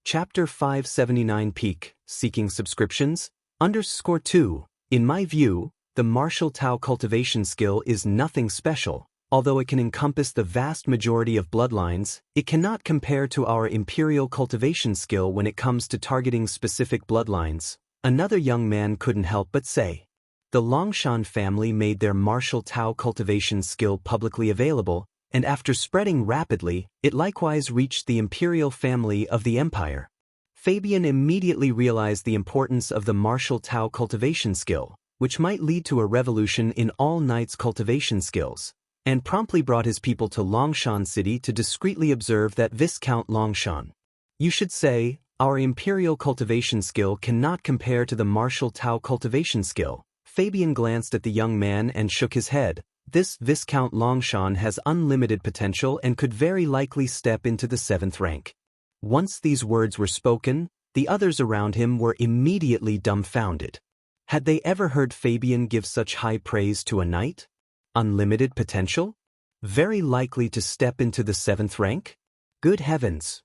Chapter 579 Peak, Seeking Subscriptions, _2. In my view, the martial Tao cultivation skill is nothing special. Although it can encompass the vast majority of bloodlines, it cannot compare to our imperial cultivation skill when it comes to targeting specific bloodlines, another young man couldn't help but say. The Longshan family made their martial Tao cultivation skill publicly available, and after spreading rapidly, it likewise reached the imperial family of the empire. Fabian immediately realized the importance of the martial Tao cultivation skill, which might lead to a revolution in all knights' cultivation skills, and promptly brought his people to Longshan City to discreetly observe that Viscount Longshan. You should say, our imperial cultivation skill cannot compare to the martial Tao cultivation skill. Fabian glanced at the young man and shook his head. This Viscount Longshan has unlimited potential and could very likely step into the 7th rank. Once these words were spoken, the others around him were immediately dumbfounded. Had they ever heard Fabian give such high praise to a knight? Unlimited potential? Very likely to step into the 7th rank? Good heavens!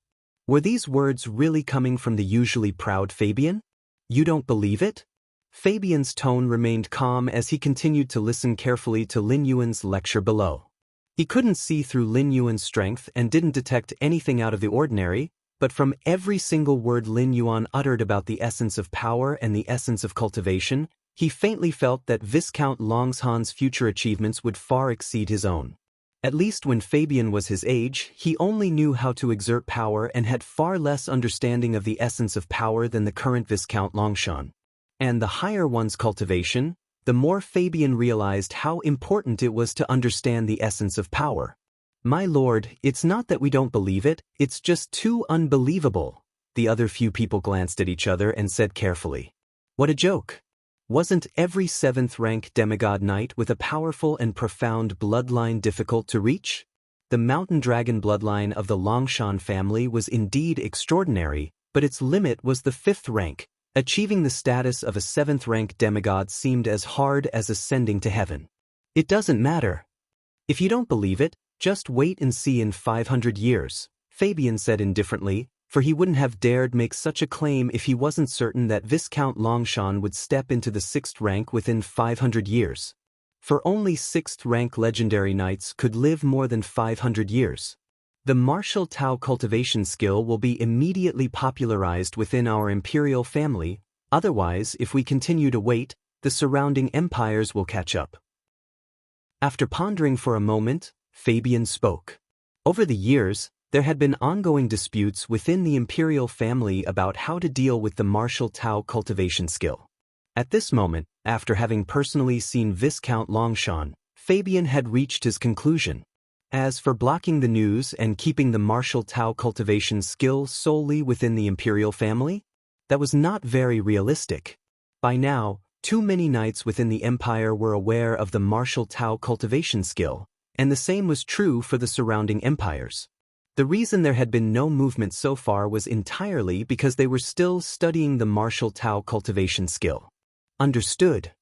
Were these words really coming from the usually proud Fabian? You don't believe it? Fabian's tone remained calm as he continued to listen carefully to Lin Yuan's lecture below. He couldn't see through Lin Yuan's strength and didn't detect anything out of the ordinary, but from every single word Lin Yuan uttered about the essence of power and the essence of cultivation, he faintly felt that Viscount Longshan's future achievements would far exceed his own. At least when Fabian was his age, he only knew how to exert power and had far less understanding of the essence of power than the current Viscount Longshan. And the higher one's cultivation, the more Fabian realized how important it was to understand the essence of power. My lord, it's not that we don't believe it, it's just too unbelievable. The other few people glanced at each other and said carefully. What a joke. Wasn't every 7th-rank demigod knight with a powerful and profound bloodline difficult to reach? The mountain dragon bloodline of the Longshan family was indeed extraordinary, but its limit was the 5th rank. Achieving the status of a 7th-rank demigod seemed as hard as ascending to heaven. It doesn't matter. If you don't believe it, just wait and see in 500 years, Fabian said indifferently, for he wouldn't have dared make such a claim if he wasn't certain that Viscount Longshan would step into the 6th rank within 500 years. For only 6th-rank legendary knights could live more than 500 years. The martial Tao cultivation skill will be immediately popularized within our imperial family, otherwise, if we continue to wait, the surrounding empires will catch up. After pondering for a moment, Fabian spoke. Over the years, there had been ongoing disputes within the imperial family about how to deal with the martial Tao cultivation skill. At this moment, after having personally seen Viscount Longshan, Fabian had reached his conclusion. As for blocking the news and keeping the martial Tao cultivation skill solely within the imperial family, that was not very realistic. By now, too many knights within the empire were aware of the martial Tao cultivation skill, and the same was true for the surrounding empires. The reason there had been no movement so far was entirely because they were still studying the martial Tao cultivation skill. Understood.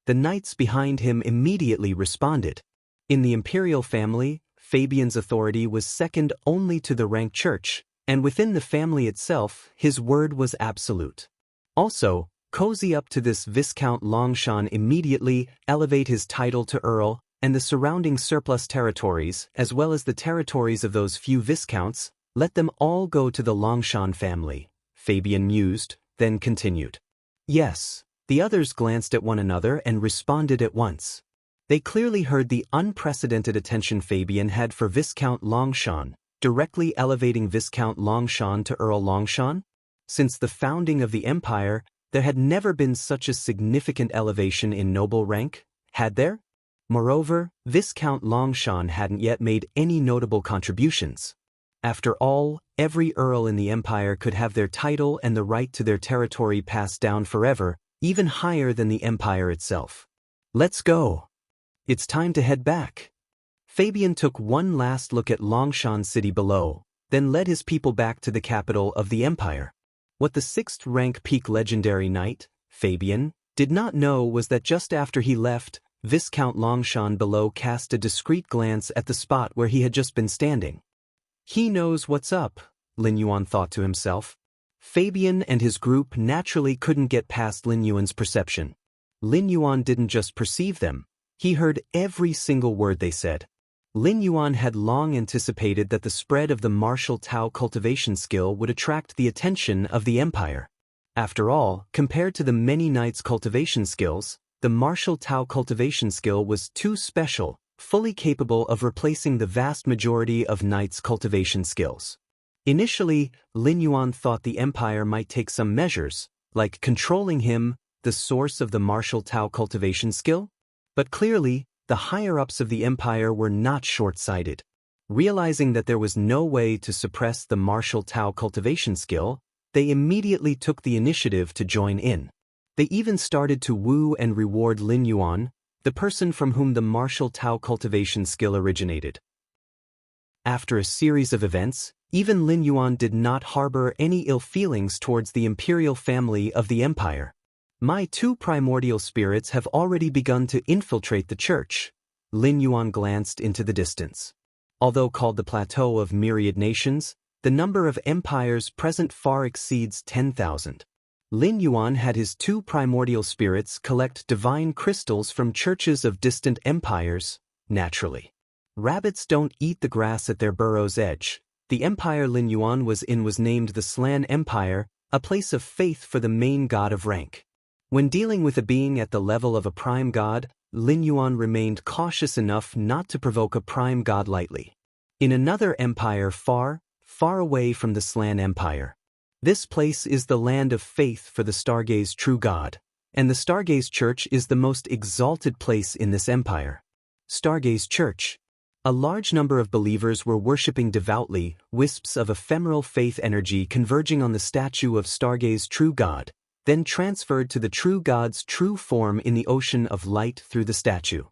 The knights behind him immediately responded. In the imperial family, Fabian's authority was second only to the rank church, and within the family itself, his word was absolute. Also, cozy up to this Viscount Longshan immediately elevate his title to Earl, and the surrounding surplus territories, as well as the territories of those few viscounts, let them all go to the Longshan family, Fabian mused, then continued. Yes. The others glanced at one another and responded at once. They clearly heard the unprecedented attention Fabian had for Viscount Longshan, directly elevating Viscount Longshan to Earl Longshan. Since the founding of the empire, there had never been such a significant elevation in noble rank, had there? Moreover, Viscount Longshan hadn't yet made any notable contributions. After all, every earl in the empire could have their title and the right to their territory passed down forever, even higher than the empire itself. Let's go. It's time to head back. Fabian took one last look at Longshan City below, then led his people back to the capital of the empire. What the 6th rank peak legendary knight, Fabian, did not know was that just after he left, Viscount Longshan below cast a discreet glance at the spot where he had just been standing. He knows what's up, Lin Yuan thought to himself. Fabian and his group naturally couldn't get past Lin Yuan's perception. Lin Yuan didn't just perceive them, he heard every single word they said. Lin Yuan had long anticipated that the spread of the martial Tao cultivation skill would attract the attention of the empire. After all, compared to the many knights' cultivation skills, the martial Tao cultivation skill was too special, fully capable of replacing the vast majority of knights' cultivation skills. Initially, Lin Yuan thought the empire might take some measures, like controlling him, the source of the martial Tao cultivation skill. But clearly, the higher-ups of the empire were not short-sighted. Realizing that there was no way to suppress the martial Tao cultivation skill, they immediately took the initiative to join in. They even started to woo and reward Lin Yuan, the person from whom the martial Tao cultivation skill originated. After a series of events, even Lin Yuan did not harbor any ill feelings towards the imperial family of the empire. My 2 primordial spirits have already begun to infiltrate the church. Lin Yuan glanced into the distance. Although called the Plateau of Myriad Nations, the number of empires present far exceeds 10,000. Lin Yuan had his 2 primordial spirits collect divine crystals from churches of distant empires, naturally. Rabbits don't eat the grass at their burrow's edge. The empire Lin Yuan was in was named the Slan Empire, a place of faith for the main god of rank. When dealing with a being at the level of a prime god, Lin Yuan remained cautious enough not to provoke a prime god lightly. In another empire far, far away from the Slan Empire. This place is the land of faith for the Stargaze true god, and the Stargaze Church is the most exalted place in this empire. Stargaze Church. A large number of believers were worshipping devoutly, wisps of ephemeral faith energy converging on the statue of Stargaze true god, then transferred to the true god's true form in the ocean of light through the statue.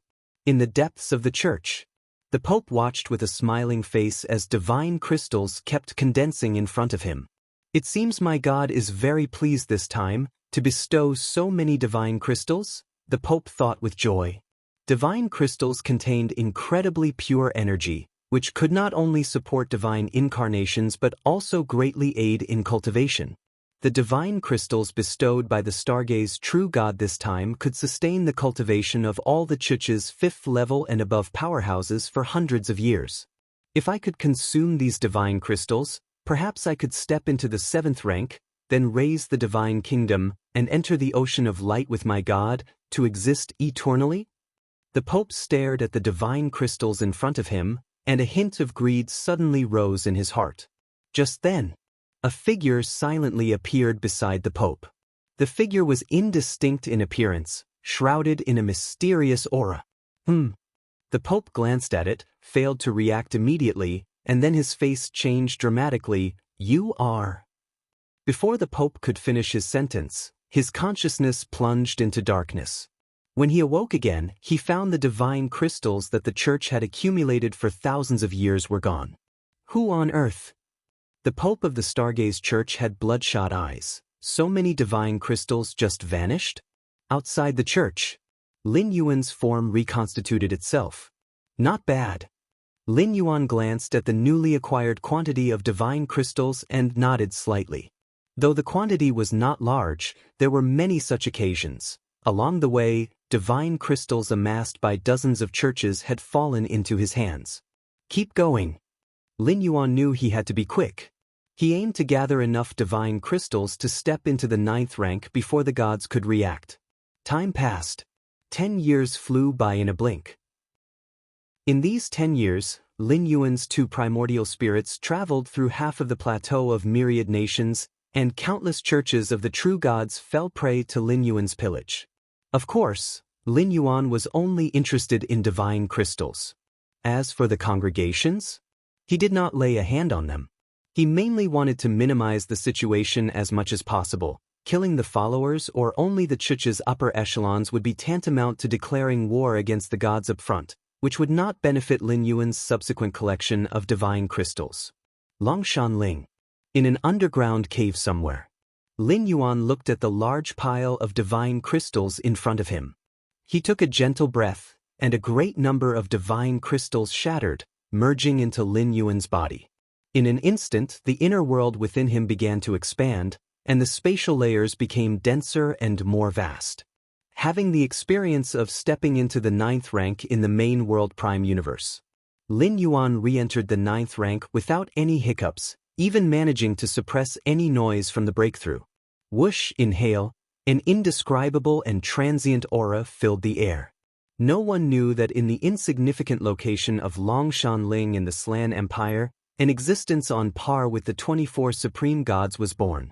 In the depths of the church, the Pope watched with a smiling face as divine crystals kept condensing in front of him. It seems my God is very pleased this time to bestow so many divine crystals, the Pope thought with joy. Divine crystals contained incredibly pure energy, which could not only support divine incarnations but also greatly aid in cultivation. The divine crystals bestowed by the Stargaze true god this time could sustain the cultivation of all the Church's 5th level and above powerhouses for hundreds of years. If I could consume these divine crystals, perhaps I could step into the 7th rank, then raise the divine kingdom, and enter the ocean of light with my God, to exist eternally? The Pope stared at the divine crystals in front of him, and a hint of greed suddenly rose in his heart. Just then, a figure silently appeared beside the Pope. The figure was indistinct in appearance, shrouded in a mysterious aura. The Pope glanced at it, failed to react immediately, and then his face changed dramatically. You are... Before the Pope could finish his sentence, his consciousness plunged into darkness. When he awoke again, he found the divine crystals that the Church had accumulated for thousands of years were gone. Who on earth? The Pope of the Stargaze Church had bloodshot eyes. So many divine crystals just vanished? Outside the church, Lin Yuan's form reconstituted itself. Not bad. Lin Yuan glanced at the newly acquired quantity of divine crystals and nodded slightly. Though the quantity was not large, there were many such occasions. Along the way, divine crystals amassed by dozens of churches had fallen into his hands. Keep going. Lin Yuan knew he had to be quick. He aimed to gather enough divine crystals to step into the 9th rank before the gods could react. Time passed. 10 years flew by in a blink. In these 10 years, Lin Yuan's 2 primordial spirits traveled through half of the plateau of myriad nations, and countless churches of the true gods fell prey to Lin Yuan's pillage. Of course, Lin Yuan was only interested in divine crystals. As for the congregations, he did not lay a hand on them. He mainly wanted to minimize the situation as much as possible. Killing the followers or only the church's upper echelons would be tantamount to declaring war against the gods up front, which would not benefit Lin Yuan's subsequent collection of divine crystals. Longshan. In an underground cave somewhere, Lin Yuan looked at the large pile of divine crystals in front of him. He took a gentle breath, and a great number of divine crystals shattered, merging into Lin Yuan's body. In an instant, the inner world within him began to expand, and the spatial layers became denser and more vast. Having the experience of stepping into the 9th rank in the main world prime universe, Lin Yuan re-entered the 9th rank without any hiccups, even managing to suppress any noise from the breakthrough. Whoosh, inhale, an indescribable and transient aura filled the air. No one knew that in the insignificant location of Longshan in the Slan Empire, an existence on par with the 24 supreme gods was born.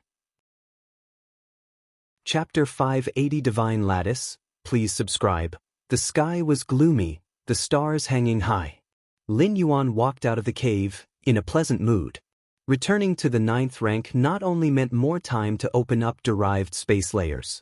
Chapter 580 Divine Lattice. Please subscribe. The sky was gloomy, the stars hanging high. Lin Yuan walked out of the cave, in a pleasant mood. Returning to the 9th rank not only meant more time to open up derived space layers.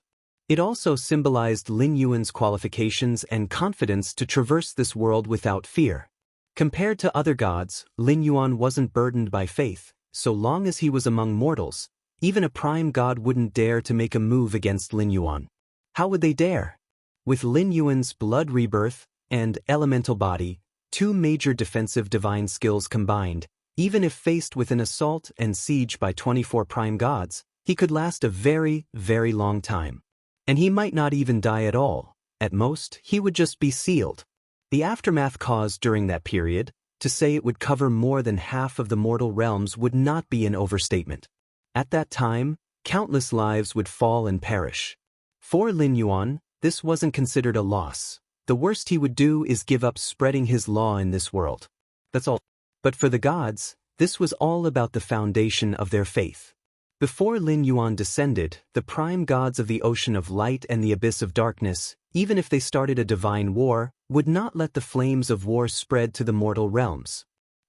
It also symbolized Lin Yuan's qualifications and confidence to traverse this world without fear. Compared to other gods, Lin Yuan wasn't burdened by faith. So long as he was among mortals, even a prime god wouldn't dare to make a move against Lin Yuan. How would they dare? With Lin Yuan's blood rebirth and elemental body, 2 major defensive divine skills combined, even if faced with an assault and siege by 24 prime gods, he could last a very, very long time. And he might not even die at all. At most, he would just be sealed. The aftermath caused during that period, to say it would cover more than half of the mortal realms would not be an overstatement. At that time, countless lives would fall and perish. For Lin Yuan, this wasn't considered a loss. The worst he would do is give up spreading his law in this world. That's all. But for the gods, this was all about the foundation of their faith. Before Lin Yuan descended, the prime gods of the ocean of light and the abyss of darkness, even if they started a divine war, would not let the flames of war spread to the mortal realms.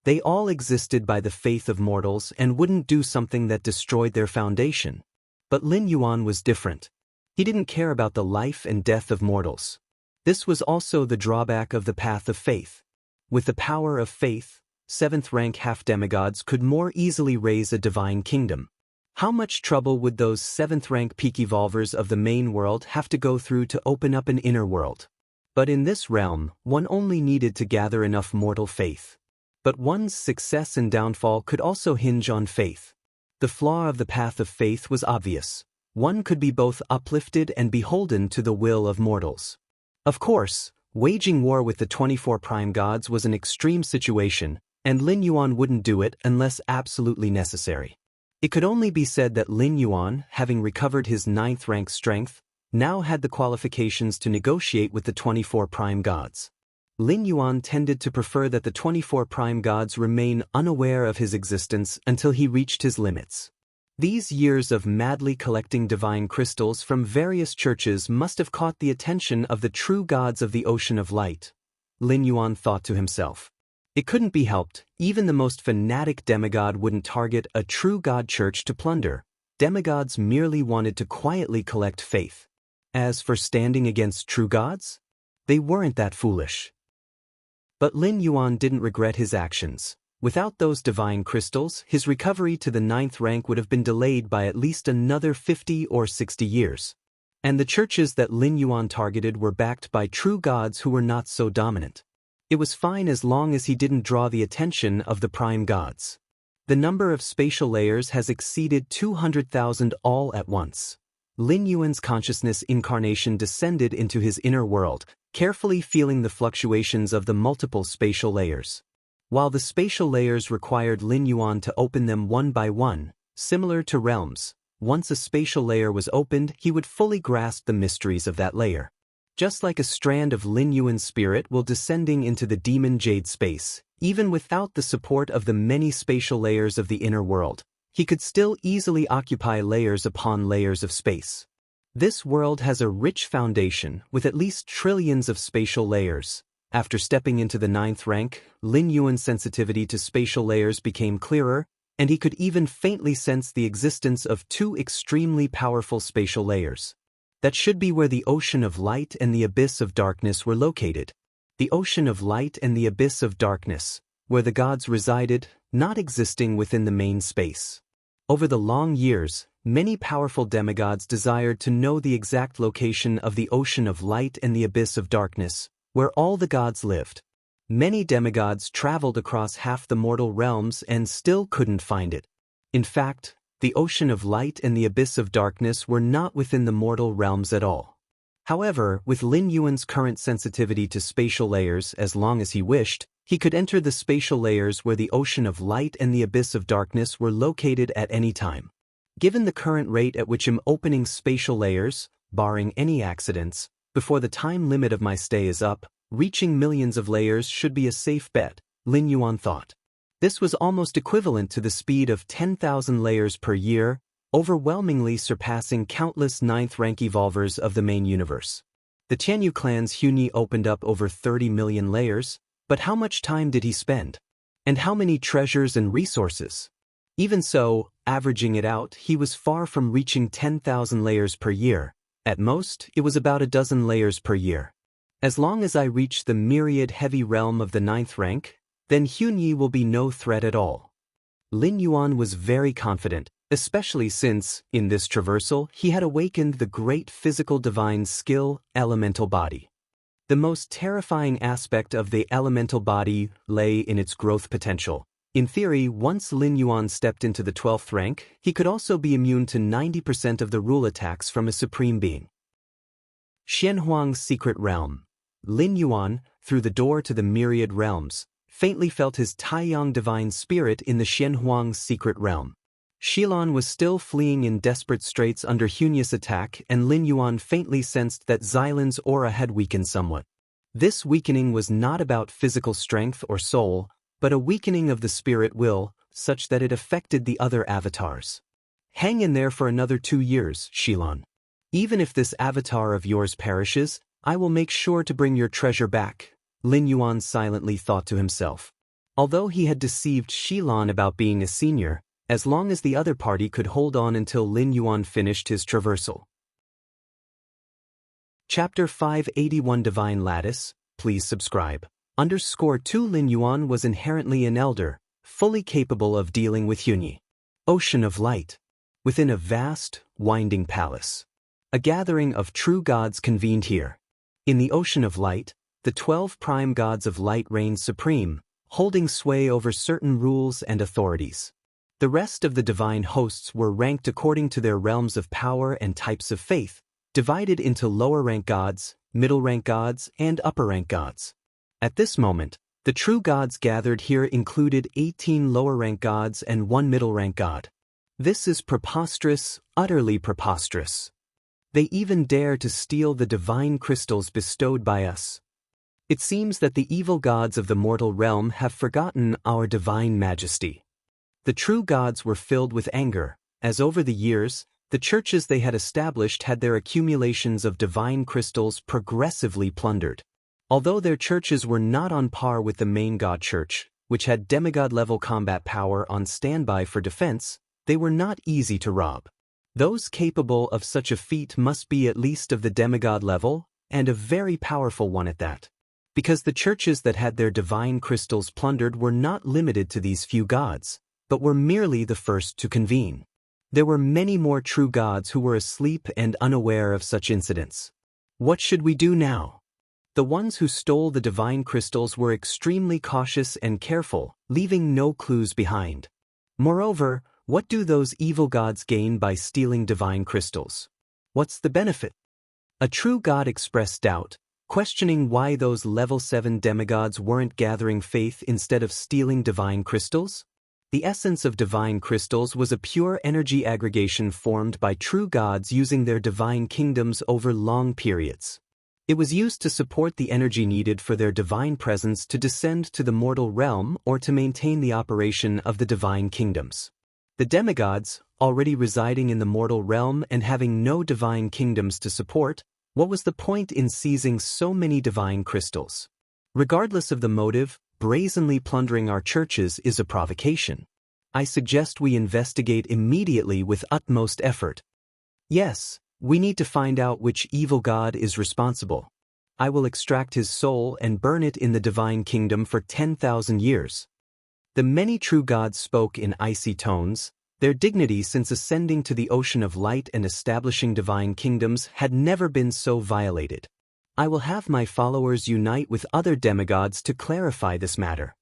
They all existed by the faith of mortals and wouldn't do something that destroyed their foundation. But Lin Yuan was different. He didn't care about the life and death of mortals. This was also the drawback of the path of faith. With the power of faith, 7th rank half-demigods could more easily raise a divine kingdom. How much trouble would those 7th rank peak evolvers of the main world have to go through to open up an inner world? But in this realm, one only needed to gather enough mortal faith. But one's success and downfall could also hinge on faith. The flaw of the path of faith was obvious. One could be both uplifted and beholden to the will of mortals. Of course, waging war with the 24 prime gods was an extreme situation, and Lin Yuan wouldn't do it unless absolutely necessary. It could only be said that Lin Yuan, having recovered his 9th rank strength, now had the qualifications to negotiate with the 24 prime gods. Lin Yuan tended to prefer that the 24 prime gods remain unaware of his existence until he reached his limits. These years of madly collecting divine crystals from various churches must have caught the attention of the true gods of the ocean of light, Lin Yuan thought to himself. It couldn't be helped, even the most fanatic demigod wouldn't target a true god church to plunder. Demigods merely wanted to quietly collect faith. As for standing against true gods, they weren't that foolish. But Lin Yuan didn't regret his actions. Without those divine crystals, his recovery to the 9th rank would have been delayed by at least another 50 or 60 years. And the churches that Lin Yuan targeted were backed by true gods who were not so dominant. It was fine as long as he didn't draw the attention of the prime gods. The number of spatial layers has exceeded 200,000 all at once. Lin Yuan's consciousness incarnation descended into his inner world, carefully feeling the fluctuations of the multiple spatial layers. While the spatial layers required Lin Yuan to open them one by one, similar to realms, once a spatial layer was opened, he would fully grasp the mysteries of that layer. Just like a strand of Lin Yuan's spirit will descending into the demon jade space, even without the support of the many spatial layers of the inner world, he could still easily occupy layers upon layers of space. This world has a rich foundation with at least trillions of spatial layers. After stepping into the 9th rank, Lin Yuan's sensitivity to spatial layers became clearer, and he could even faintly sense the existence of 2 extremely powerful spatial layers. That should be where the ocean of light and the abyss of darkness were located. The ocean of light and the abyss of darkness, where the gods resided, not existing within the main space. Over the long years, many powerful demigods desired to know the exact location of the ocean of light and the abyss of darkness, where all the gods lived. Many demigods traveled across half the mortal realms and still couldn't find it. In fact, the ocean of light and the abyss of darkness were not within the mortal realms at all. However, with Lin Yuan's current sensitivity to spatial layers, as long as he wished, he could enter the spatial layers where the ocean of light and the abyss of darkness were located at any time. Given the current rate at which I'm opening spatial layers, barring any accidents, before the time limit of my stay is up, reaching millions of layers should be a safe bet, Lin Yuan thought. This was almost equivalent to the speed of 10,000 layers per year, overwhelmingly surpassing countless 9th rank evolvers of the main universe. The Tianyu clan's Hunyí opened up over 30 million layers, but how much time did he spend? And how many treasures and resources? Even so, averaging it out, he was far from reaching 10,000 layers per year. At most, it was about a dozen layers per year. As long as I reach the myriad heavy realm of the 9th rank, then Hunyí will be no threat at all. Lin Yuan was very confident, especially since, in this traversal, he had awakened the great physical divine skill, elemental body. The most terrifying aspect of the elemental body lay in its growth potential. In theory, once Lin Yuan stepped into the 12th rank, he could also be immune to 90% of the rule attacks from a supreme being. Xianhuang's secret realm. Lin Yuan, through the door to the myriad realms, faintly felt his Taiyang divine spirit in the Xianhuang's secret realm. Xilan was still fleeing in desperate straits under Hunyí's attack, and Lin Yuan faintly sensed that Xilan's aura had weakened somewhat. This weakening was not about physical strength or soul, but a weakening of the spirit will, such that it affected the other avatars. Hang in there for another 2 years, Xilan. Even if this avatar of yours perishes, I will make sure to bring your treasure back, Lin Yuan silently thought to himself. Although he had deceived Xilan about being a senior, as long as the other party could hold on until Lin Yuan finished his traversal. Chapter 581 Divine Lattice, please subscribe. _2 Lin Yuan was inherently an elder, fully capable of dealing with Hunyí. Ocean of Light. Within a vast, winding palace. A gathering of true gods convened here. In the Ocean of Light, the 12 prime gods of light reigned supreme, holding sway over certain rules and authorities. The rest of the divine hosts were ranked according to their realms of power and types of faith, divided into lower-rank gods, middle-rank gods, and upper-rank gods. At this moment, the true gods gathered here included 18 lower-rank gods and 1 middle-rank god. This is preposterous, utterly preposterous. They even dare to steal the divine crystals bestowed by us. It seems that the evil gods of the mortal realm have forgotten our divine majesty. The true gods were filled with anger, as over the years, the churches they had established had their accumulations of divine crystals progressively plundered. Although their churches were not on par with the main god church, which had demigod-level combat power on standby for defense, they were not easy to rob. Those capable of such a feat must be at least of the demigod level, and a very powerful one at that. because the churches that had their divine crystals plundered were not limited to these few gods, but were merely the first to convene. There were many more true gods who were asleep and unaware of such incidents. What should we do now? The ones who stole the divine crystals were extremely cautious and careful, leaving no clues behind. Moreover, what do those evil gods gain by stealing divine crystals? What's the benefit? A true god expressed doubt, questioning why those level 7 demigods weren't gathering faith instead of stealing divine crystals. The essence of divine crystals was a pure energy aggregation formed by true gods using their divine kingdoms over long periods. It was used to support the energy needed for their divine presence to descend to the mortal realm or to maintain the operation of the divine kingdoms. The demigods, already residing in the mortal realm and having no divine kingdoms to support, what was the point in seizing so many divine crystals? Regardless of the motive, brazenly plundering our churches is a provocation. I suggest we investigate immediately with utmost effort. Yes, we need to find out which evil god is responsible. I will extract his soul and burn it in the divine kingdom for 10,000 years. The many true gods spoke in icy tones. Their dignity since ascending to the ocean of light and establishing divine kingdoms had never been so violated. I will have my followers unite with other demigods to clarify this matter.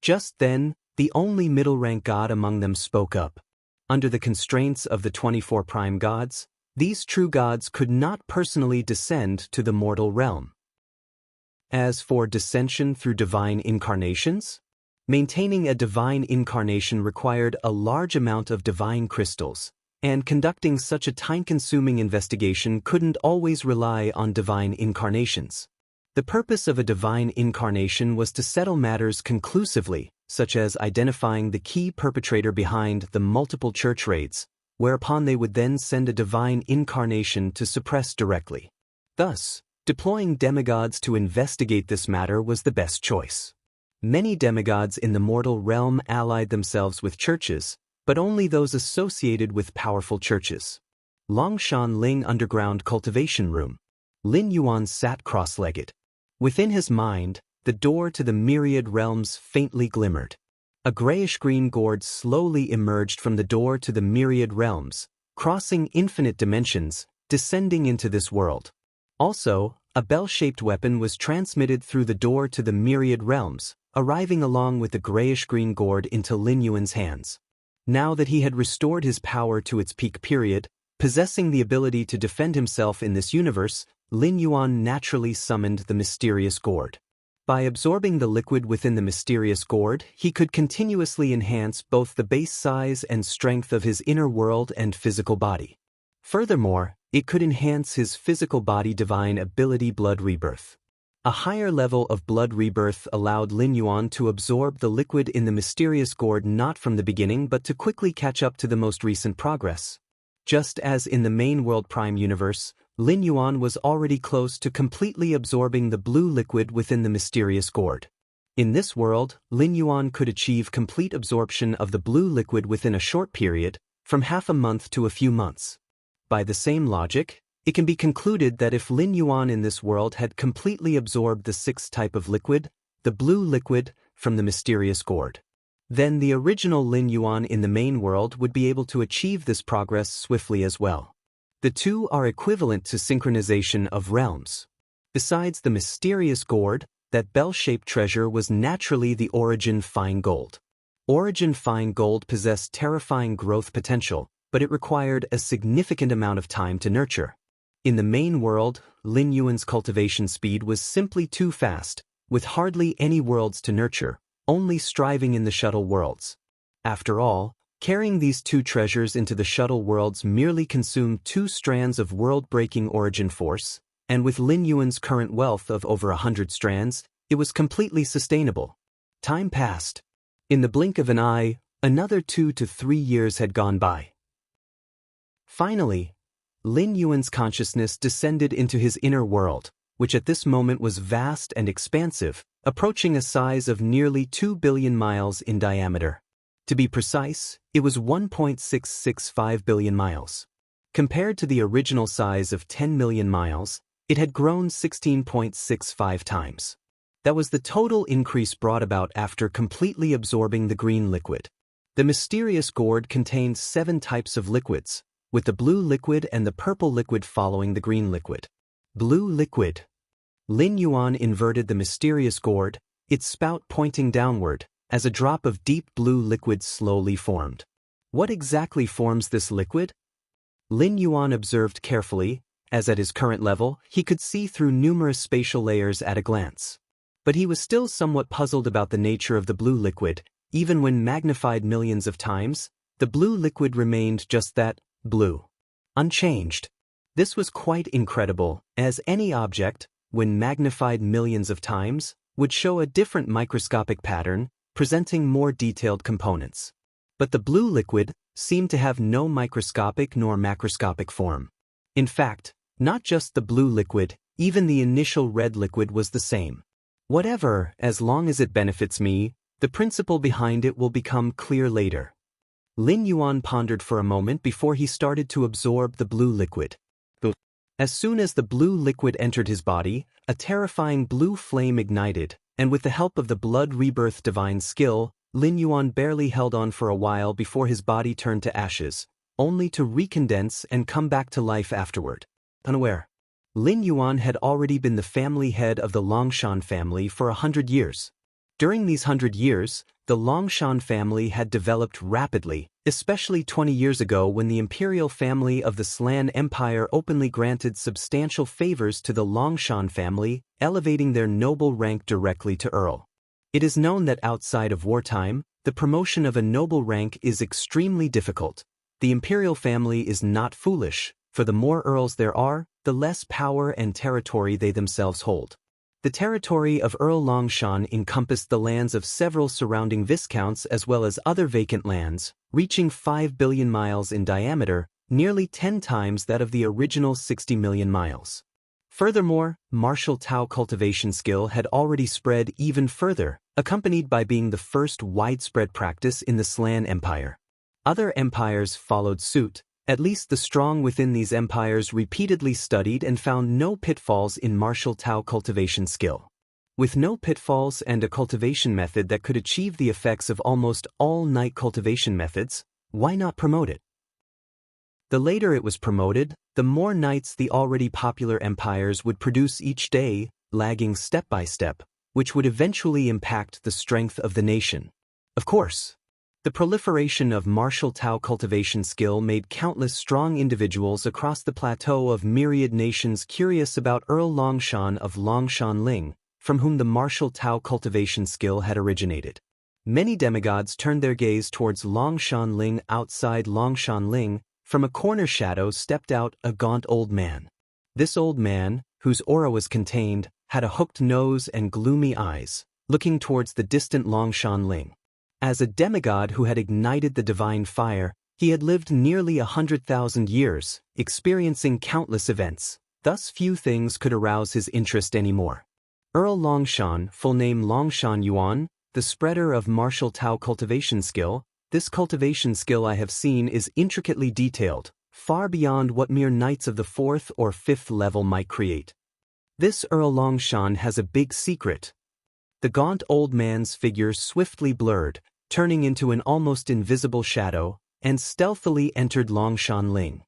Just then, the only middle-rank god among them spoke up. Under the constraints of the 24 prime gods, these true gods could not personally descend to the mortal realm. As for dissension through divine incarnations, maintaining a divine incarnation required a large amount of divine crystals, and conducting such a time-consuming investigation couldn't always rely on divine incarnations. The purpose of a divine incarnation was to settle matters conclusively, such as identifying the key perpetrator behind the multiple church raids, whereupon they would then send a divine incarnation to suppress directly. Thus, deploying demigods to investigate this matter was the best choice. Many demigods in the mortal realm allied themselves with churches, but only those associated with powerful churches. Longshan Ling Underground Cultivation Room. Lin Yuan sat cross-legged. Within his mind, the door to the myriad realms faintly glimmered. A grayish-green gourd slowly emerged from the door to the myriad realms, crossing infinite dimensions, descending into this world. Also, a bell-shaped weapon was transmitted through the door to the myriad realms, arriving along with the grayish-green gourd into Lin Yuan's hands. Now that he had restored his power to its peak period, possessing the ability to defend himself in this universe, Lin Yuan naturally summoned the mysterious gourd. By absorbing the liquid within the mysterious gourd, he could continuously enhance both the base size and strength of his inner world and physical body. Furthermore, it could enhance his physical body divine ability blood rebirth. A higher level of blood rebirth allowed Lin Yuan to absorb the liquid in the mysterious gourd not from the beginning but to quickly catch up to the most recent progress. Just as in the main world prime universe, Lin Yuan was already close to completely absorbing the blue liquid within the mysterious gourd. In this world, Lin Yuan could achieve complete absorption of the blue liquid within a short period, from half a month to a few months. By the same logic, it can be concluded that if Lin Yuan in this world had completely absorbed the sixth type of liquid, the blue liquid, from the mysterious gourd, then the original Lin Yuan in the main world would be able to achieve this progress swiftly as well. The two are equivalent to synchronization of realms. Besides the mysterious gourd, that bell-shaped treasure was naturally the Origin Fine Gold. Origin Fine Gold possessed terrifying growth potential, but it required a significant amount of time to nurture. In the main world, Lin Yuan's cultivation speed was simply too fast, with hardly any worlds to nurture, only striving in the shuttle worlds. After all, carrying these two treasures into the shuttle worlds merely consumed 2 strands of world-breaking origin force, and with Lin Yuan's current wealth of over 100 strands, it was completely sustainable. Time passed. In the blink of an eye, another 2 to 3 years had gone by. Finally, Lin Yuan's consciousness descended into his inner world, which at this moment was vast and expansive, approaching a size of nearly 2 billion miles in diameter. To be precise, it was 1.665 billion miles. Compared to the original size of 10 million miles, it had grown 16.65 times. That was the total increase brought about after completely absorbing the green liquid. The mysterious gourd contained 7 types of liquids, with the blue liquid and the purple liquid following the green liquid. Blue liquid. Lin Yuan inverted the mysterious gourd, its spout pointing downward, as a drop of deep blue liquid slowly formed. What exactly forms this liquid? Lin Yuan observed carefully, as at his current level, he could see through numerous spatial layers at a glance. But he was still somewhat puzzled about the nature of the blue liquid. Even when magnified millions of times, the blue liquid remained just that, blue. Unchanged. This was quite incredible, as any object, when magnified millions of times, would show a different microscopic pattern, presenting more detailed components. But the blue liquid seemed to have no microscopic nor macroscopic form. In fact, not just the blue liquid, even the initial red liquid was the same. Whatever, as long as it benefits me, the principle behind it will become clear later. Lin Yuan pondered for a moment before he started to absorb the blue liquid. As soon as the blue liquid entered his body, a terrifying blue flame ignited, and with the help of the blood rebirth divine skill, Lin Yuan barely held on for a while before his body turned to ashes, only to recondense and come back to life afterward. Unaware. Lin Yuan had already been the family head of the Longshan family for 100 years. During these 100 years, the Longshan family had developed rapidly, especially 20 years ago when the imperial family of the Slan Empire openly granted substantial favors to the Longshan family, elevating their noble rank directly to Earl. It is known that outside of wartime, the promotion of a noble rank is extremely difficult. The imperial family is not foolish, for the more Earls there are, the less power and territory they themselves hold. The territory of Earl Longshan encompassed the lands of several surrounding viscounts as well as other vacant lands, reaching 5 billion miles in diameter, nearly 10 times that of the original 60 million miles. Furthermore, martial Tao cultivation skill had already spread even further, accompanied by being the first widespread practice in the Slan Empire. Other empires followed suit. At least the strong within these empires repeatedly studied and found no pitfalls in martial Tao cultivation skill. With no pitfalls and a cultivation method that could achieve the effects of almost all night cultivation methods, why not promote it? The later it was promoted, the more nights the already popular empires would produce each day, lagging step by step, which would eventually impact the strength of the nation. Of course, the proliferation of martial Tao cultivation skill made countless strong individuals across the plateau of myriad nations curious about Earl Longshan of Longshan Ling, from whom the martial Tao cultivation skill had originated. Many demigods turned their gaze towards Longshan Ling. Outside Longshan Ling, from a corner shadow stepped out a gaunt old man. This old man, whose aura was contained, had a hooked nose and gloomy eyes, looking towards the distant Longshan Ling. As a demigod who had ignited the divine fire, he had lived nearly 100,000 years, experiencing countless events. Thus few things could arouse his interest anymore. Earl Longshan, full name Longshan Yuan, the spreader of martial Tao cultivation skill. This cultivation skill I have seen is intricately detailed, far beyond what mere knights of the 4th or 5th level might create. This Earl Longshan has a big secret. The gaunt old man's figure swiftly blurred, turning into an almost invisible shadow, and stealthily entered Longshan Ling.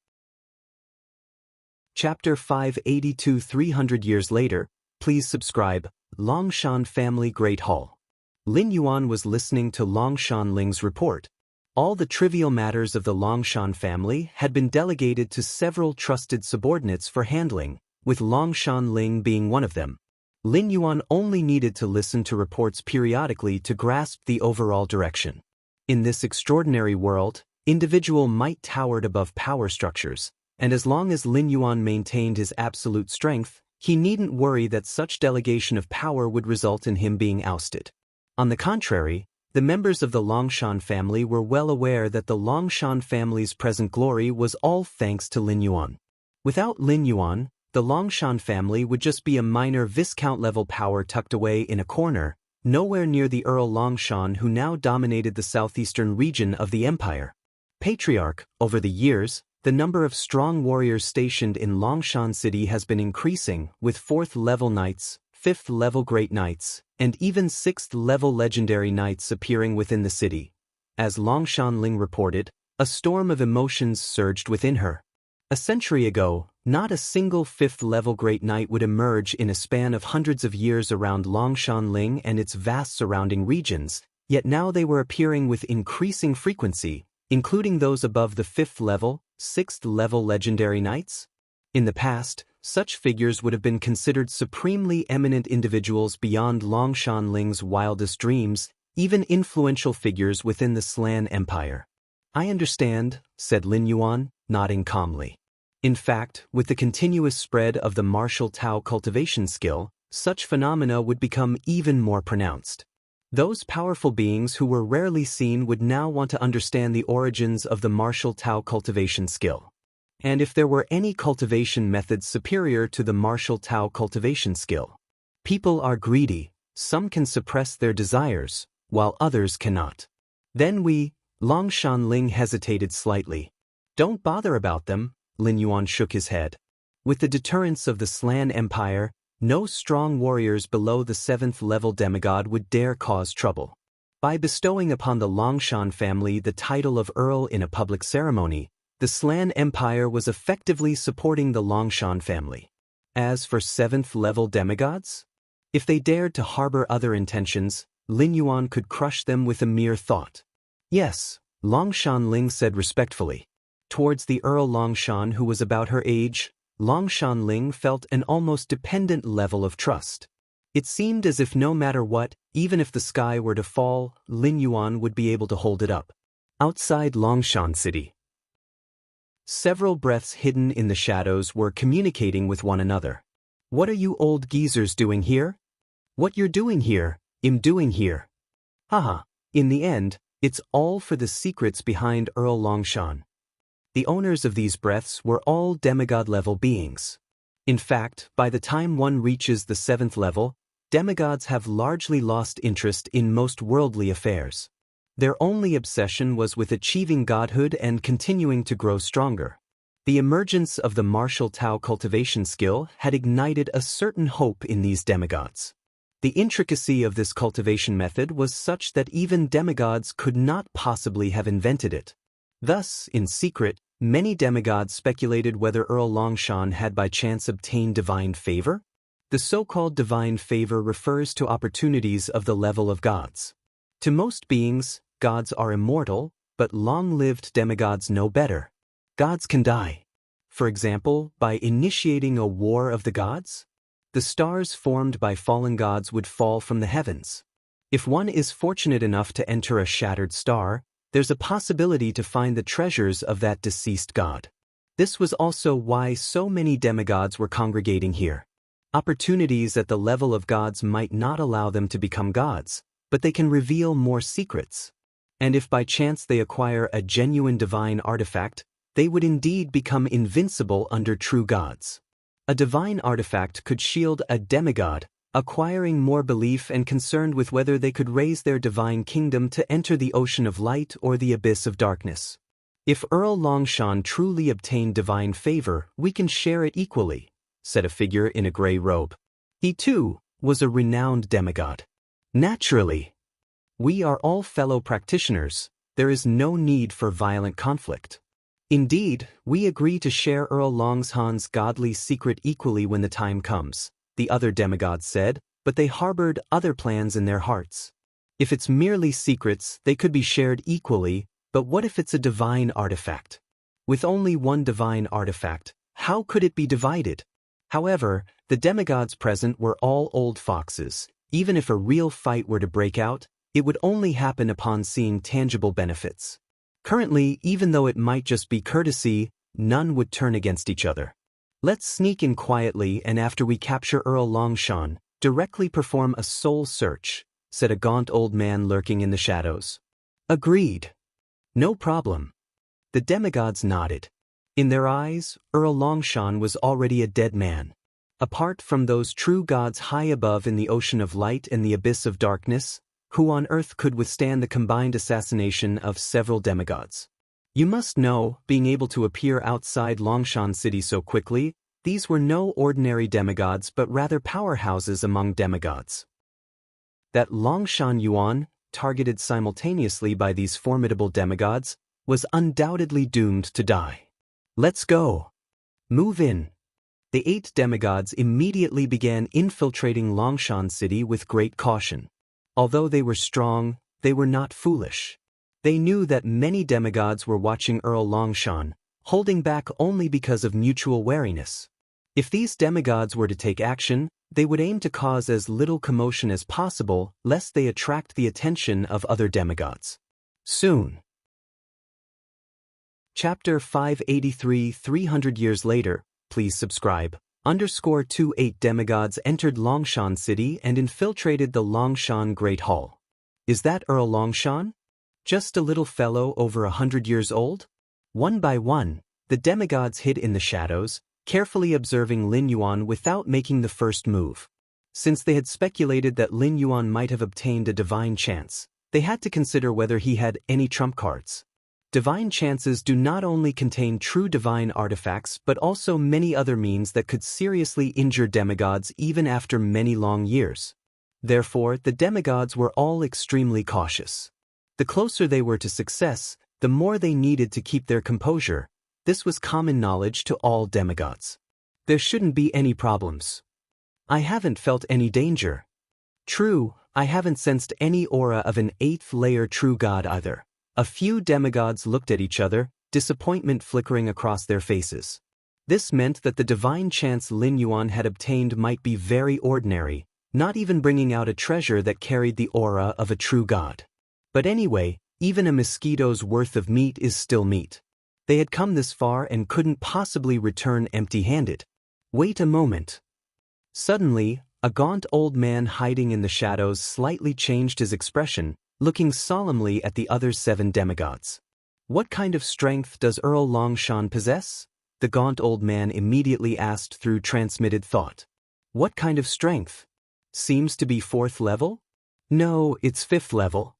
Chapter 582. 300 years later, please subscribe, Longshan Family Great Hall. Lin Yuan was listening to Longshan Ling's report. All the trivial matters of the Longshan family had been delegated to several trusted subordinates for handling, with Longshan Ling being one of them. Lin Yuan only needed to listen to reports periodically to grasp the overall direction. In this extraordinary world, individual might towered above power structures, and as long as Lin Yuan maintained his absolute strength, he needn't worry that such delegation of power would result in him being ousted. On the contrary, the members of the Longshan family were well aware that the Longshan family's present glory was all thanks to Lin Yuan. Without Lin Yuan, the Longshan family would just be a minor Viscount-level power tucked away in a corner, nowhere near the Earl Longshan who now dominated the southeastern region of the empire. Patriarch, over the years, the number of strong warriors stationed in Longshan City has been increasing, with 4th-level knights, 5th-level great knights, and even 6th-level legendary knights appearing within the city. As Ling reported, a storm of emotions surged within her. A century ago, not a single 5th-level great knight would emerge in a span of hundreds of years around Ling and its vast surrounding regions, yet now they were appearing with increasing frequency, including those above the 5th level, 6th level legendary knights. In the past, such figures would have been considered supremely eminent individuals beyond Ling's wildest dreams, even influential figures within the Slan Empire. "I understand," said Lin Yuan, nodding calmly. In fact, with the continuous spread of the martial Tao cultivation skill, such phenomena would become even more pronounced. Those powerful beings who were rarely seen would now want to understand the origins of the martial Tao cultivation skill. And if there were any cultivation methods superior to the martial Tao cultivation skill. People are greedy, some can suppress their desires, while others cannot. Then Ling hesitated slightly. "Don't bother about them," Lin Yuan shook his head. With the deterrence of the Slan Empire, no strong warriors below the 7th level demigod would dare cause trouble. By bestowing upon the Longshan family the title of Earl in a public ceremony, the Slan Empire was effectively supporting the Longshan family. As for 7th level demigods? If they dared to harbor other intentions, Lin Yuan could crush them with a mere thought. "Yes," Ling said respectfully. Towards the Earl Longshan, who was about her age, Ling felt an almost dependent level of trust. It seemed as if no matter what, even if the sky were to fall, Lin Yuan would be able to hold it up. Outside Longshan City, several breaths hidden in the shadows were communicating with one another. "What are you old geezers doing here?" "What you're doing here, I'm doing here." Haha, in the end, it's all for the secrets behind Earl Longshan. The owners of these breaths were all demigod-level beings. In fact, by the time one reaches the 7th level, demigods have largely lost interest in most worldly affairs. Their only obsession was with achieving godhood and continuing to grow stronger. The emergence of the martial Tao cultivation skill had ignited a certain hope in these demigods. The intricacy of this cultivation method was such that even demigods could not possibly have invented it. Thus, in secret, many demigods speculated whether Earl Longshan had by chance obtained divine favor. The so-called divine favor refers to opportunities of the level of gods. To most beings, gods are immortal, but long-lived demigods know better. Gods can die. For example, by initiating a war of the gods? The stars formed by fallen gods would fall from the heavens. If one is fortunate enough to enter a shattered star, there's a possibility to find the treasures of that deceased god. This was also why so many demigods were congregating here. Opportunities at the level of gods might not allow them to become gods, but they can reveal more secrets. And if by chance they acquire a genuine divine artifact, they would indeed become invincible under true gods. A divine artifact could shield a demigod, acquiring more belief and concerned with whether they could raise their divine kingdom to enter the ocean of light or the abyss of darkness. "If Earl Longshan truly obtained divine favor, we can share it equally," said a figure in a gray robe. He too was a renowned demigod. "Naturally. We are all fellow practitioners, there is no need for violent conflict. Indeed, we agree to share Earl Longshan's godly secret equally when the time comes," the other demigods said, but they harbored other plans in their hearts. If it's merely secrets, they could be shared equally, but what if it's a divine artifact? With only one divine artifact, how could it be divided? However, the demigods present were all old foxes. Even if a real fight were to break out, it would only happen upon seeing tangible benefits. Currently, even though it might just be courtesy, none would turn against each other. "Let's sneak in quietly and after we capture Earl Longshan, directly perform a soul search," said a gaunt old man lurking in the shadows. "Agreed. No problem." The demigods nodded. In their eyes, Earl Longshan was already a dead man. Apart from those true gods high above in the ocean of light and the abyss of darkness, who on earth could withstand the combined assassination of several demigods? You must know, being able to appear outside Longshan City so quickly, these were no ordinary demigods but rather powerhouses among demigods. That Longshan Yuan, targeted simultaneously by these formidable demigods, was undoubtedly doomed to die. Let's go. Move in. The 8 demigods immediately began infiltrating Longshan City with great caution. Although they were strong, they were not foolish. They knew that many demigods were watching Earl Longshan, holding back only because of mutual wariness. If these demigods were to take action, they would aim to cause as little commotion as possible lest they attract the attention of other demigods. Soon. Chapter 583 300 years later, please subscribe. _28 demigods entered Longshan City and infiltrated the Longshan Great Hall. Is that Earl Longshan? Just a little fellow over 100 years old? One by one, the demigods hid in the shadows, carefully observing Lin Yuan without making the first move. Since they had speculated that Lin Yuan might have obtained a divine chance, they had to consider whether he had any trump cards. Divine chances do not only contain true divine artifacts but also many other means that could seriously injure demigods even after many long years. Therefore, the demigods were all extremely cautious. The closer they were to success, the more they needed to keep their composure. This was common knowledge to all demigods. There shouldn't be any problems. I haven't felt any danger. True, I haven't sensed any aura of an 8th-layer true god either. A few demigods looked at each other, disappointment flickering across their faces. This meant that the divine chance Lin Yuan had obtained might be very ordinary, not even bringing out a treasure that carried the aura of a true god. But anyway, even a mosquito's worth of meat is still meat. They had come this far and couldn't possibly return empty-handed. Wait a moment. Suddenly, a gaunt old man hiding in the shadows slightly changed his expression, looking solemnly at the other 7 demigods. What kind of strength does Earl Longshan possess? The gaunt old man immediately asked through transmitted thought. What kind of strength? Seems to be 4th level? No, it's 5th level.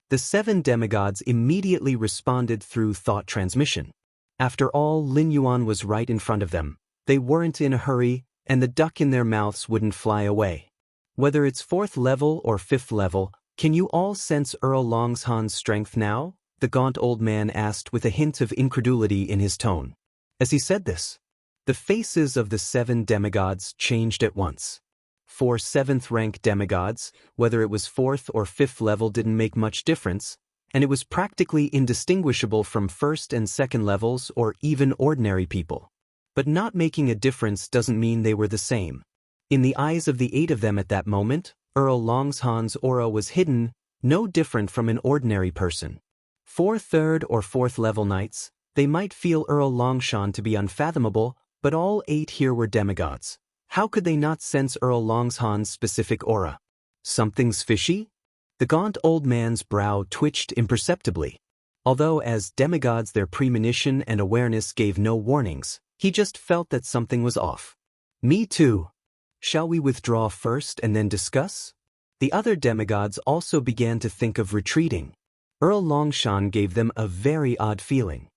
The 7 demigods immediately responded through thought transmission. After all, Lin Yuan was right in front of them. They weren't in a hurry, and the duck in their mouths wouldn't fly away. Whether it's 4th level or 5th level, can you all sense Earl Longshan's strength now? The gaunt old man asked with a hint of incredulity in his tone. As he said this, the faces of the 7 demigods changed at once. 4 7th-rank demigods, whether it was 4th or 5th level didn't make much difference, and it was practically indistinguishable from 1st and 2nd levels or even ordinary people. But not making a difference doesn't mean they were the same. In the eyes of the 8 of them at that moment, Earl Longshan's aura was hidden, no different from an ordinary person. 4 3rd or 4th level knights, they might feel Earl Longshan to be unfathomable, but all 8 here were demigods. How could they not sense Earl Longshan's specific aura? Something's fishy? The gaunt old man's brow twitched imperceptibly. Although as demigods their premonition and awareness gave no warnings, he just felt that something was off. Me too. Shall we withdraw first and then discuss? The other demigods also began to think of retreating. Earl Longshan gave them a very odd feeling.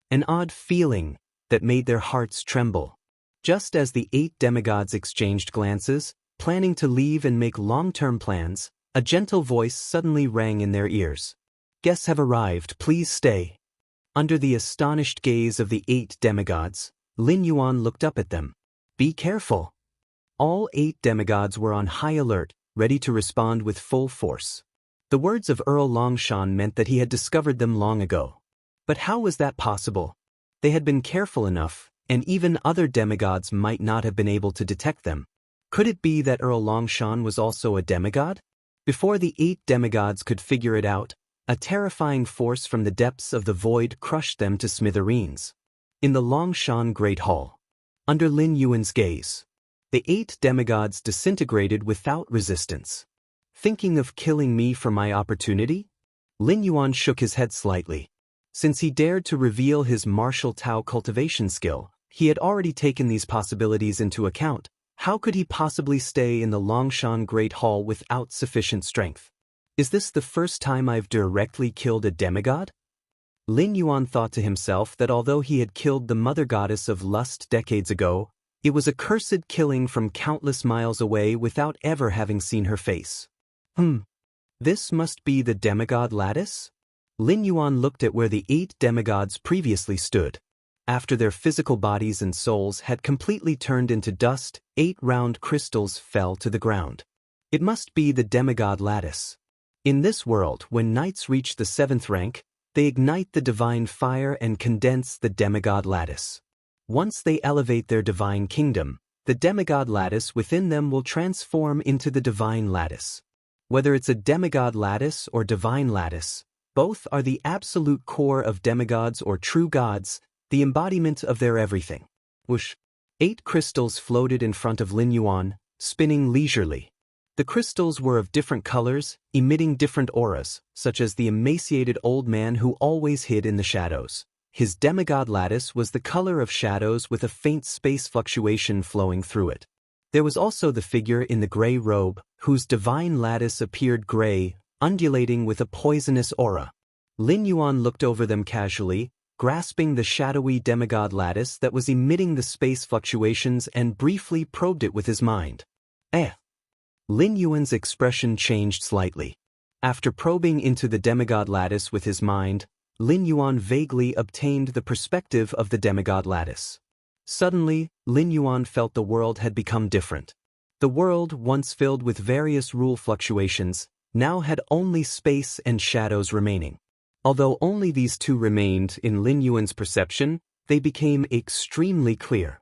An odd feeling that made their hearts tremble. Just as the 8 demigods exchanged glances, planning to leave and make long-term plans, a gentle voice suddenly rang in their ears. Guests have arrived, please stay. Under the astonished gaze of the 8 demigods, Lin Yuan looked up at them. Be careful. All 8 demigods were on high alert, ready to respond with full force. The words of Earl Longshan meant that he had discovered them long ago. But how was that possible? They had been careful enough, and even other demigods might not have been able to detect them. Could it be that Earl Longshan was also a demigod? Before the 8 demigods could figure it out, a terrifying force from the depths of the void crushed them to smithereens. In the Longshan Great Hall, under Lin Yuan's gaze, the 8 demigods disintegrated without resistance. Thinking of killing me for my opportunity? Lin Yuan shook his head slightly. Since he dared to reveal his martial Tao cultivation skill, he had already taken these possibilities into account. How could he possibly stay in the Longshan Great Hall without sufficient strength? Is this the first time I've directly killed a demigod? Lin Yuan thought to himself that although he had killed the mother goddess of lust decades ago, it was a cursed killing from countless miles away without ever having seen her face. This must be the demigod lattice? Lin Yuan looked at where the 8 demigods previously stood. After their physical bodies and souls had completely turned into dust, 8 round crystals fell to the ground. It must be the demigod lattice. In this world, when knights reach the 7th rank, they ignite the divine fire and condense the demigod lattice. Once they elevate their divine kingdom, the demigod lattice within them will transform into the divine lattice. Whether it's a demigod lattice or divine lattice, both are the absolute core of demigods or true gods, the embodiment of their everything. Whoosh! 8 crystals floated in front of Lin Yuan, spinning leisurely. The crystals were of different colors, emitting different auras, such as the emaciated old man who always hid in the shadows. His demigod lattice was the color of shadows with a faint space fluctuation flowing through it. There was also the figure in the gray robe, whose divine lattice appeared gray, undulating with a poisonous aura. Lin Yuan looked over them casually, grasping the shadowy demigod lattice that was emitting the space fluctuations and briefly probed it with his mind. Lin Yuan's expression changed slightly. After probing into the demigod lattice with his mind, Lin Yuan vaguely obtained the perspective of the demigod lattice. Suddenly, Lin Yuan felt the world had become different. The world, once filled with various rule fluctuations, now had only space and shadows remaining. Although only these 2 remained in Lin Yuan's perception, they became extremely clear.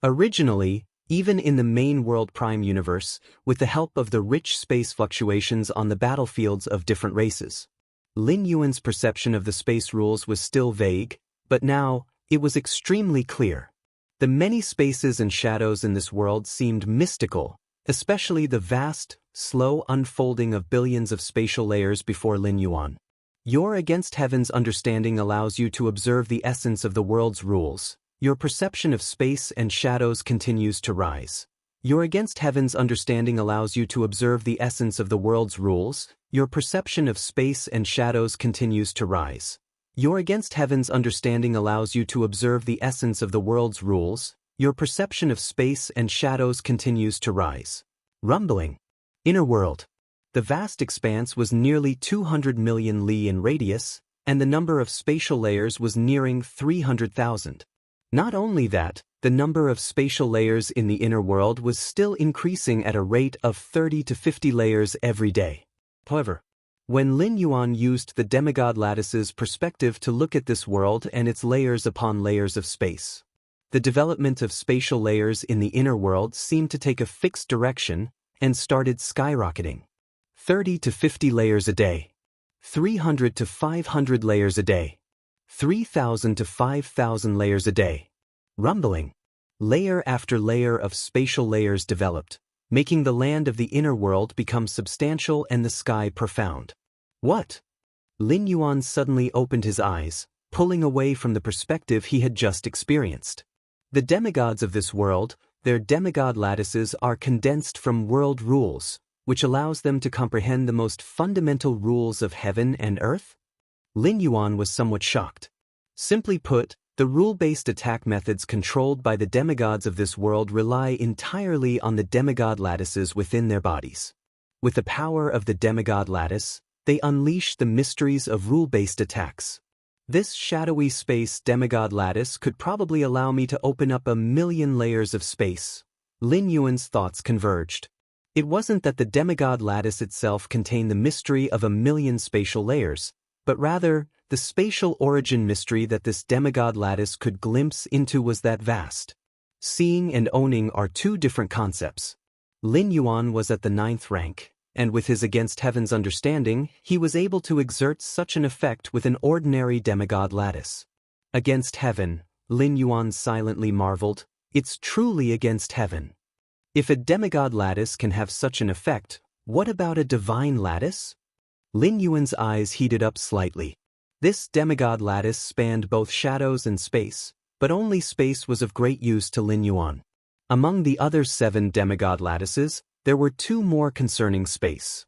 Originally, even in the main world Prime universe, with the help of the rich space fluctuations on the battlefields of different races, Lin Yuan's perception of the space rules was still vague, but now, it was extremely clear. The many spaces and shadows in this world seemed mystical, especially the vast, slow unfolding of billions of spatial layers before Lin Yuan. Your against heaven's understanding allows you to observe the essence of the world's rules. Your perception of space and shadows continues to rise. Your against heaven's understanding allows you to observe the essence of the world's rules. Your perception of space and shadows continues to rise. Your against heaven's understanding allows you to observe the essence of the world's rules. Your perception of space and shadows continues to rise. Rumbling. Inner world. The vast expanse was nearly 200 million li in radius, and the number of spatial layers was nearing 300,000. Not only that, the number of spatial layers in the inner world was still increasing at a rate of 30 to 50 layers every day. However, when Lin Yuan used the demigod lattice's perspective to look at this world and its layers upon layers of space, the development of spatial layers in the inner world seemed to take a fixed direction and started skyrocketing. 30 to 50 layers a day, 300 to 500 layers a day, 3,000 to 5,000 layers a day. Rumbling. Layer after layer of spatial layers developed, making the land of the inner world become substantial and the sky profound. What? Lin Yuan suddenly opened his eyes, pulling away from the perspective he had just experienced. The demigods of this world, their demigod lattices are condensed from world rules, which allows them to comprehend the most fundamental rules of heaven and earth? Lin Yuan was somewhat shocked. Simply put, the rule-based attack methods controlled by the demigods of this world rely entirely on the demigod lattices within their bodies. With the power of the demigod lattice, they unleash the mysteries of rule-based attacks. This shadowy space demigod lattice could probably allow me to open up 1,000,000 layers of space. Lin Yuan's thoughts converged. It wasn't that the demigod lattice itself contained the mystery of 1,000,000 spatial layers, but rather, the spatial origin mystery that this demigod lattice could glimpse into was that vast. Seeing and owning are 2 different concepts. Lin Yuan was at the 9th rank, and with his against heaven's understanding, he was able to exert such an effect with an ordinary demigod lattice. Against heaven, Lin Yuan silently marveled, it's truly against heaven. If a demigod lattice can have such an effect, what about a divine lattice? Lin Yuan's eyes heated up slightly. This demigod lattice spanned both shadows and space, but only space was of great use to Lin Yuan. Among the other 7 demigod lattices, there were 2 more concerning space.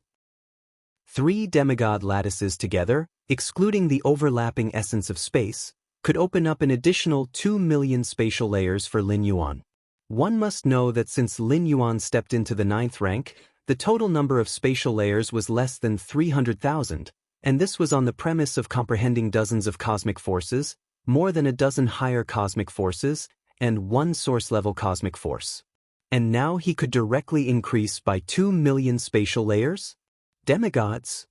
3 demigod lattices together, excluding the overlapping essence of space, could open up an additional 2 million spatial layers for Lin Yuan. One must know that since Lin Yuan stepped into the 9th rank, the total number of spatial layers was less than 300,000, and this was on the premise of comprehending dozens of cosmic forces, more than a dozen higher cosmic forces, and one source-level cosmic force. And now he could directly increase by 2 million spatial layers? Demigods?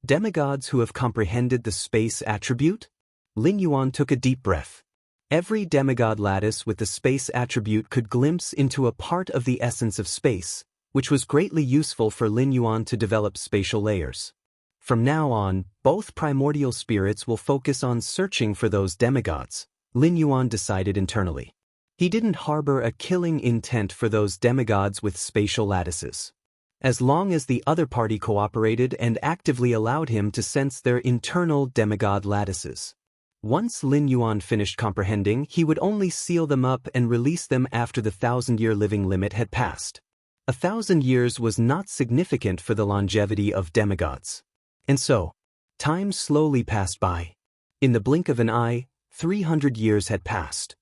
Demigods who have comprehended the space attribute? Lin Yuan took a deep breath. Every demigod lattice with the space attribute could glimpse into a part of the essence of space, which was greatly useful for Lin Yuan to develop spatial layers. From now on, both primordial spirits will focus on searching for those demigods, Lin Yuan decided internally. He didn't harbor a killing intent for those demigods with spatial lattices. As long as the other party cooperated and actively allowed him to sense their internal demigod lattices. Once Lin Yuan finished comprehending, he would only seal them up and release them after the 1,000-year living limit had passed. 1,000 years was not significant for the longevity of demigods. And so, time slowly passed by. In the blink of an eye, 300 years had passed.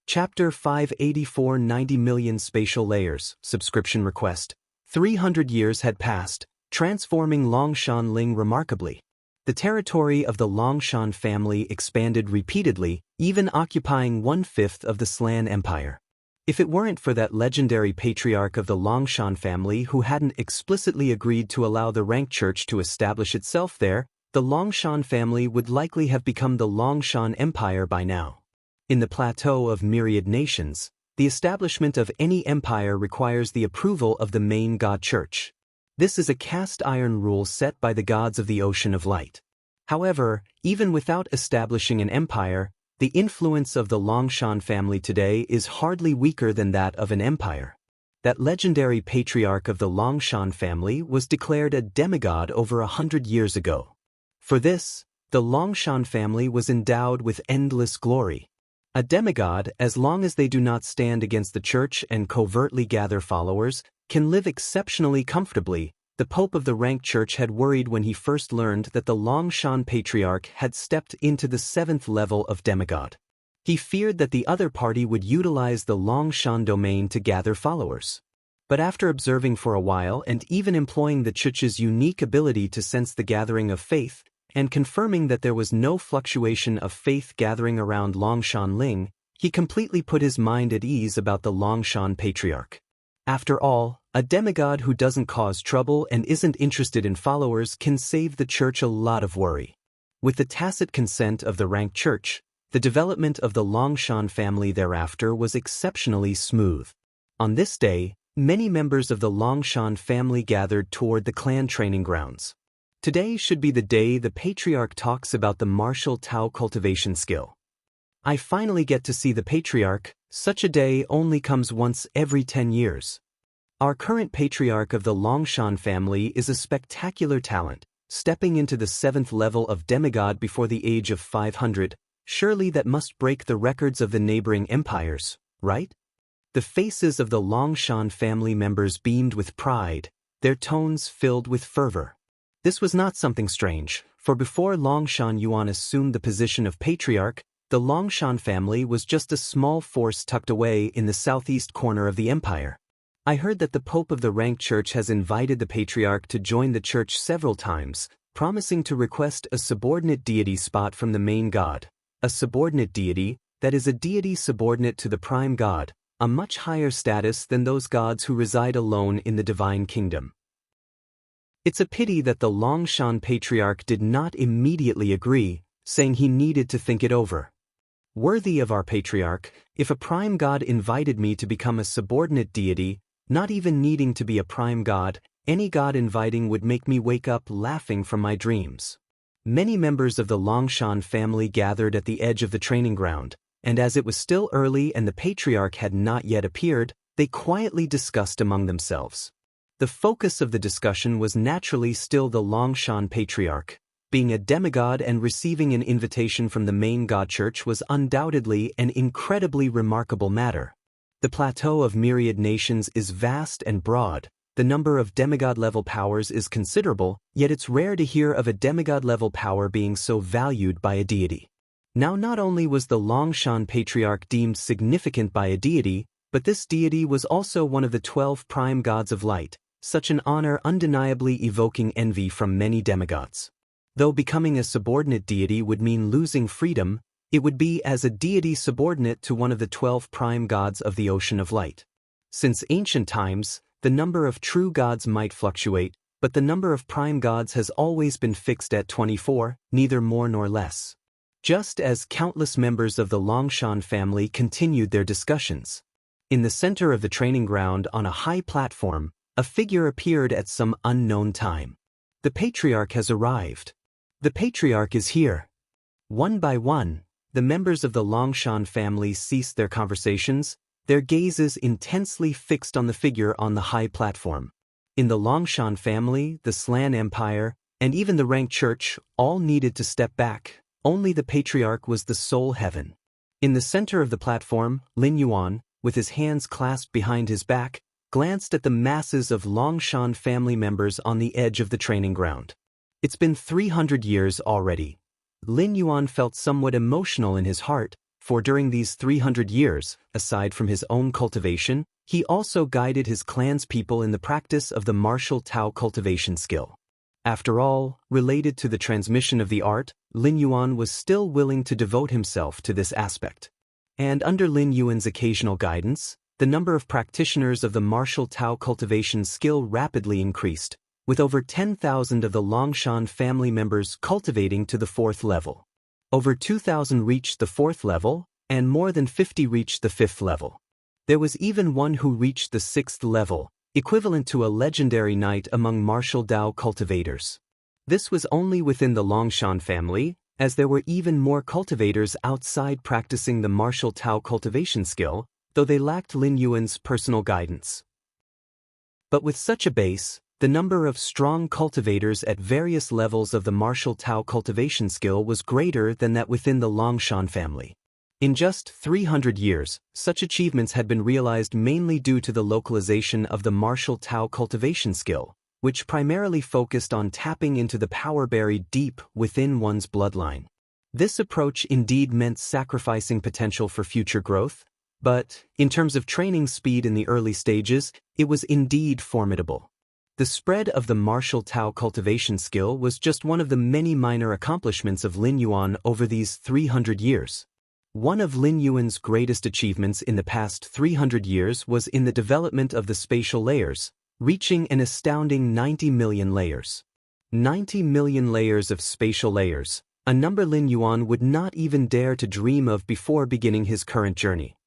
Chapter 584 90 million spatial layers, subscription request. 300 years had passed, transforming Longshan Ling remarkably. The territory of the Longshan family expanded repeatedly, even occupying 1/5 of the Slan Empire. If it weren't for that legendary patriarch of the Longshan family who hadn't explicitly agreed to allow the rank church to establish itself there, the Longshan family would likely have become the Longshan Empire by now. In the plateau of myriad nations, the establishment of any empire requires the approval of the main god church. This is a cast iron rule set by the gods of the Ocean of Light. However, even without establishing an empire, the influence of the Longshan family today is hardly weaker than that of an empire. That legendary patriarch of the Longshan family was declared a demigod over 100 years ago. For this, the Longshan family was endowed with endless glory. A demigod, as long as they do not stand against the church and covertly gather followers, can live exceptionally comfortably. The Pope of the rank church had worried when he first learned that the Longshan patriarch had stepped into the 7th level of demigod. He feared that the other party would utilize the Longshan domain to gather followers. But after observing for a while and even employing the church's unique ability to sense the gathering of faith, and confirming that there was no fluctuation of faith gathering around Longshan Ling, he completely put his mind at ease about the Longshan patriarch. After all, a demigod who doesn't cause trouble and isn't interested in followers can save the church a lot of worry. With the tacit consent of the rank church, the development of the Longshan family thereafter was exceptionally smooth. On this day, many members of the Longshan family gathered toward the clan training grounds. Today should be the day the patriarch talks about the martial Tao cultivation skill. I finally get to see the patriarch. Such a day only comes once every 10 years. Our current patriarch of the Longshan family is a spectacular talent, stepping into the 7th level of demigod before the age of 500. Surely that must break the records of the neighboring empires, right? The faces of the Longshan family members beamed with pride, their tones filled with fervor. This was not something strange, for before Longshan Yuan assumed the position of patriarch, the Longshan family was just a small force tucked away in the southeast corner of the empire. I heard that the Pope of the rank church has invited the patriarch to join the church several times, promising to request a subordinate deity spot from the main god. A subordinate deity, that is a deity subordinate to the prime god, a much higher status than those gods who reside alone in the divine kingdom. It's a pity that the Longshan patriarch did not immediately agree, saying he needed to think it over. Worthy of our patriarch, if a prime god invited me to become a subordinate deity, not even needing to be a prime god, any god inviting would make me wake up laughing from my dreams. Many members of the Longshan family gathered at the edge of the training ground, and as it was still early and the patriarch had not yet appeared, they quietly discussed among themselves. The focus of the discussion was naturally still the Longshan patriarch. Being a demigod and receiving an invitation from the main god church was undoubtedly an incredibly remarkable matter. The plateau of myriad nations is vast and broad. the number of demigod-level powers is considerable, yet it's rare to hear of a demigod-level power being so valued by a deity. Now, not only was the Longshan Patriarch deemed significant by a deity, but this deity was also one of the 12 prime gods of light, such an honor undeniably evoking envy from many demigods. Though becoming a subordinate deity would mean losing freedom, it would be as a deity subordinate to one of the 12 prime gods of the Ocean of Light. Since ancient times, the number of true gods might fluctuate, but the number of prime gods has always been fixed at 24, neither more nor less. Just as countless members of the Longshan family continued their discussions. In the center of the training ground on a high platform, a figure appeared at some unknown time. The Patriarch has arrived. The Patriarch is here. One by one, the members of the Longshan family ceased their conversations, their gazes intensely fixed on the figure on the high platform. In the Longshan family, the Slan Empire, and even the Rank Church, all needed to step back. Only the Patriarch was the sole heaven. In the center of the platform, Lin Yuan, with his hands clasped behind his back, glanced at the masses of Longshan family members on the edge of the training ground. It's been 300 years already. Lin Yuan felt somewhat emotional in his heart, for during these 300 years, aside from his own cultivation, he also guided his clan's people in the practice of the martial Tao cultivation skill. After all, related to the transmission of the art, Lin Yuan was still willing to devote himself to this aspect. And under Lin Yuan's occasional guidance, the number of practitioners of the martial Tao cultivation skill rapidly increased, with over 10,000 of the Longshan family members cultivating to the 4th level. Over 2,000 reached the 4th level, and more than 50 reached the 5th level. There was even one who reached the 6th level, equivalent to a legendary knight among martial Tao cultivators. This was only within the Longshan family, as there were even more cultivators outside practicing the martial Tao cultivation skill, though they lacked Lin Yuan's personal guidance. But with such a base, the number of strong cultivators at various levels of the martial Tao cultivation skill was greater than that within the Longshan family. In just 300 years, such achievements had been realized mainly due to the localization of the martial Tao cultivation skill, which primarily focused on tapping into the power buried deep within one's bloodline. This approach indeed meant sacrificing potential for future growth, but, in terms of training speed in the early stages, it was indeed formidable. The spread of the martial Tao cultivation skill was just one of the many minor accomplishments of Lin Yuan over these 300 years. One of Lin Yuan's greatest achievements in the past 300 years was in the development of the spatial layers, reaching an astounding 90 million layers. 90 million layers of spatial layers, a number Lin Yuan would not even dare to dream of before beginning his current journey.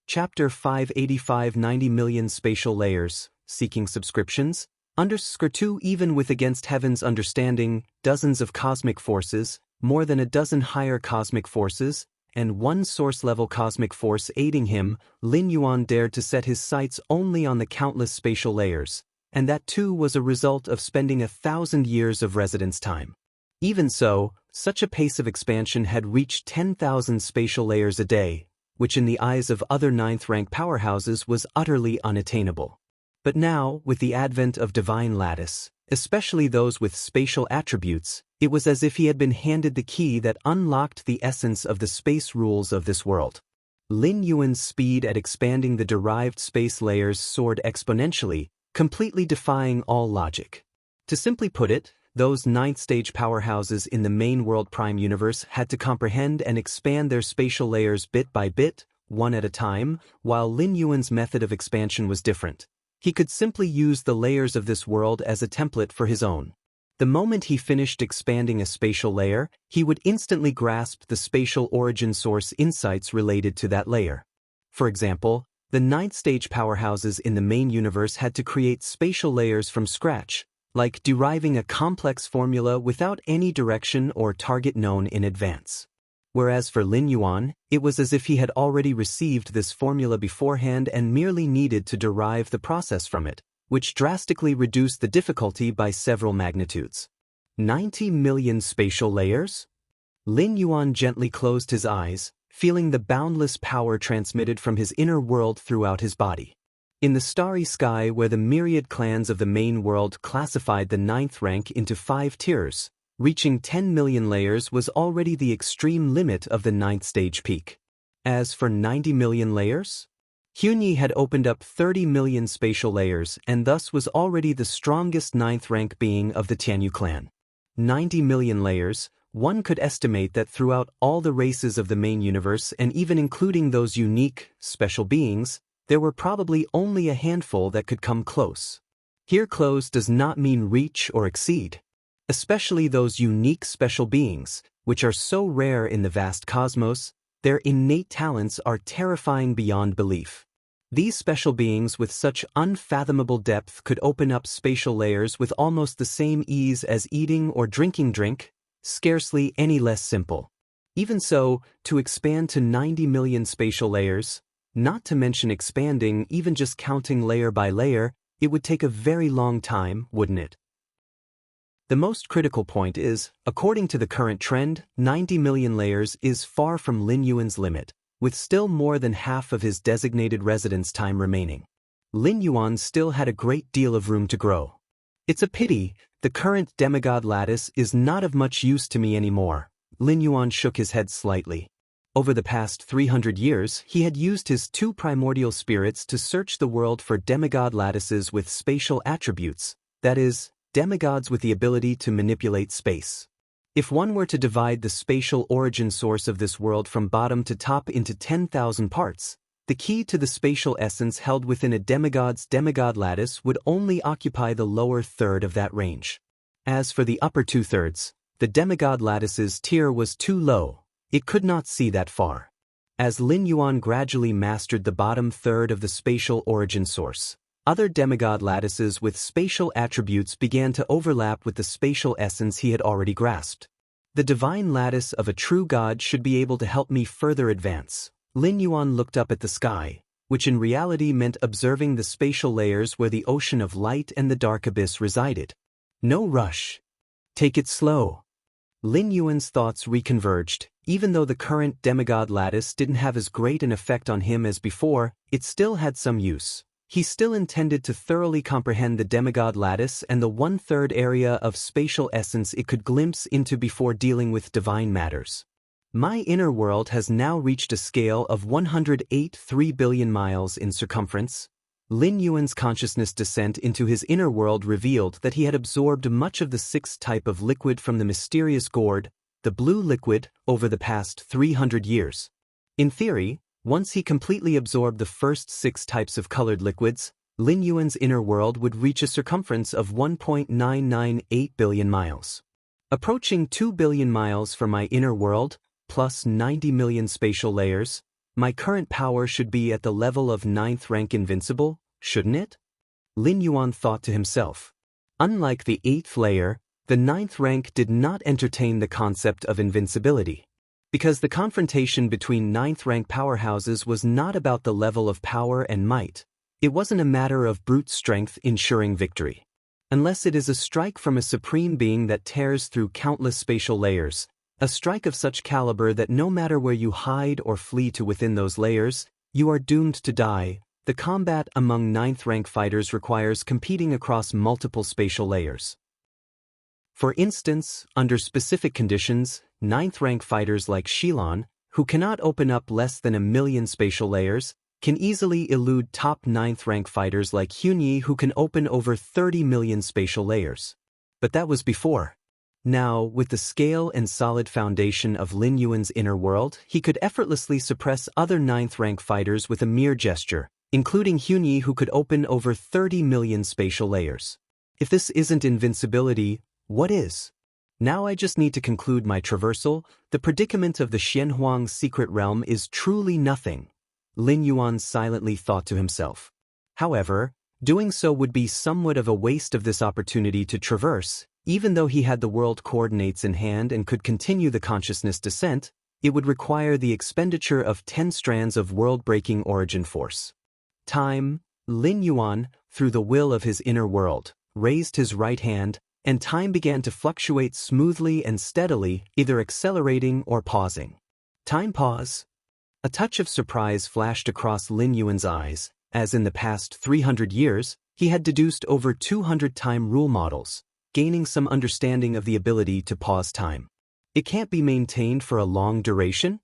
Chapter 585 90 million spatial layers, seeking subscriptions, _2 even with against heaven's understanding, dozens of cosmic forces, more than a dozen higher cosmic forces, and one source-level cosmic force aiding him, Lin Yuan dared to set his sights only on the countless spatial layers, and that too was a result of spending 1,000 years of residence time. Even so, such a pace of expansion had reached 10,000 spatial layers a day, which in the eyes of other 9th-rank powerhouses was utterly unattainable. But now, with the advent of divine lattice, especially those with spatial attributes, it was as if he had been handed the key that unlocked the essence of the space rules of this world. Lin Yuan's speed at expanding the derived space layers soared exponentially, completely defying all logic. To simply put it, those 9th-stage powerhouses in the main world prime universe had to comprehend and expand their spatial layers bit by bit, one at a time, while Lin Yuan's method of expansion was different. He could simply use the layers of this world as a template for his own. The moment he finished expanding a spatial layer, he would instantly grasp the spatial origin source insights related to that layer. For example, the 9th-stage powerhouses in the main universe had to create spatial layers from scratch, like deriving a complex formula without any direction or target known in advance. Whereas for Lin Yuan, it was as if he had already received this formula beforehand and merely needed to derive the process from it, which drastically reduced the difficulty by several magnitudes. 90 million spatial layers? Lin Yuan gently closed his eyes, feeling the boundless power transmitted from his inner world throughout his body. In the starry sky where the myriad clans of the main world classified the ninth rank into 5 tiers, reaching 10 million layers was already the extreme limit of the ninth stage peak. As for 90 million layers? Hunyee had opened up 30 million spatial layers and thus was already the strongest ninth rank being of the Tianyu clan. 90 million layers, one could estimate that throughout all the races of the main universe and even including those unique, special beings, there were probably only a handful that could come close. Here close does not mean reach or exceed. Especially those unique special beings, which are so rare in the vast cosmos, their innate talents are terrifying beyond belief. These special beings with such unfathomable depth could open up spatial layers with almost the same ease as eating or drinking drink, scarcely any less simple. Even so, to expand to 90 million spatial layers, not to mention expanding even just counting layer by layer, it would take a very long time, wouldn't it? The most critical point is, according to the current trend, 90 million layers is far from Lin Yuan's limit, with still more than half of his designated residence time remaining. Lin Yuan still had a great deal of room to grow. It's a pity, the current demigod lattice is not of much use to me anymore. Lin Yuan shook his head slightly. Over the past 300 years, he had used his 2 primordial spirits to search the world for demigod lattices with spatial attributes, that is, demigods with the ability to manipulate space. If one were to divide the spatial origin source of this world from bottom to top into 10,000 parts, the key to the spatial essence held within a demigod's demigod lattice would only occupy the lower third of that range. As for the upper 2/3, the demigod lattice's tier was too low, it could not see that far. As Lin Yuan gradually mastered the bottom third of the spatial origin source, other demigod lattices with spatial attributes began to overlap with the spatial essence he had already grasped. The divine lattice of a true god should be able to help me further advance. Lin Yuan looked up at the sky, which in reality meant observing the spatial layers where the ocean of light and the dark abyss resided. No rush. Take it slow. Lin Yuan's thoughts reconverged. Even though the current demigod lattice didn't have as great an effect on him as before, it still had some use. He still intended to thoroughly comprehend the demigod lattice and the 1/3 area of spatial essence it could glimpse into before dealing with divine matters. My inner world has now reached a scale of 108.3 billion miles in circumference. Lin Yuan's consciousness descent into his inner world revealed that he had absorbed much of the 6th type of liquid from the mysterious gourd, the blue liquid, over the past 300 years. In theory, once he completely absorbed the first 6 types of colored liquids, Lin Yuan's inner world would reach a circumference of 1.998 billion miles. Approaching 2 billion miles from my inner world, plus 90 million spatial layers, my current power should be at the level of 9th rank invincible, shouldn't it? Lin Yuan thought to himself. Unlike the 8th layer, the 9th rank did not entertain the concept of invincibility. Because the confrontation between 9th rank powerhouses was not about the level of power and might, it wasn't a matter of brute strength ensuring victory. Unless it is a strike from a supreme being that tears through countless spatial layers, a strike of such caliber that no matter where you hide or flee to within those layers, you are doomed to die. The combat among 9th rank fighters requires competing across multiple spatial layers. For instance, under specific conditions, 9th rank fighters like Shilon, who cannot open up less than 1 million spatial layers, can easily elude top 9th rank fighters like Hunyee who can open over 30 million spatial layers. But that was before. Now, with the scale and solid foundation of Lin Yuan's inner world, he could effortlessly suppress other 9th rank fighters with a mere gesture, including Hunyee who could open over 30 million spatial layers. If this isn't invincibility, what is? Now I just need to conclude my traversal. The predicament of the Xianhuang's secret realm is truly nothing, Lin Yuan silently thought to himself. However, doing so would be somewhat of a waste of this opportunity to traverse. Even though he had the world coordinates in hand and could continue the consciousness descent, it would require the expenditure of 10 strands of world-breaking origin force. Time, Lin Yuan, through the will of his inner world, raised his right hand, and time began to fluctuate smoothly and steadily, either accelerating or pausing. Time pause. A touch of surprise flashed across Lin Yuan's eyes. as in the past 300 years, he had deduced over 200 time rule models, gaining some understanding of the ability to pause time. It can't be maintained for a long duration?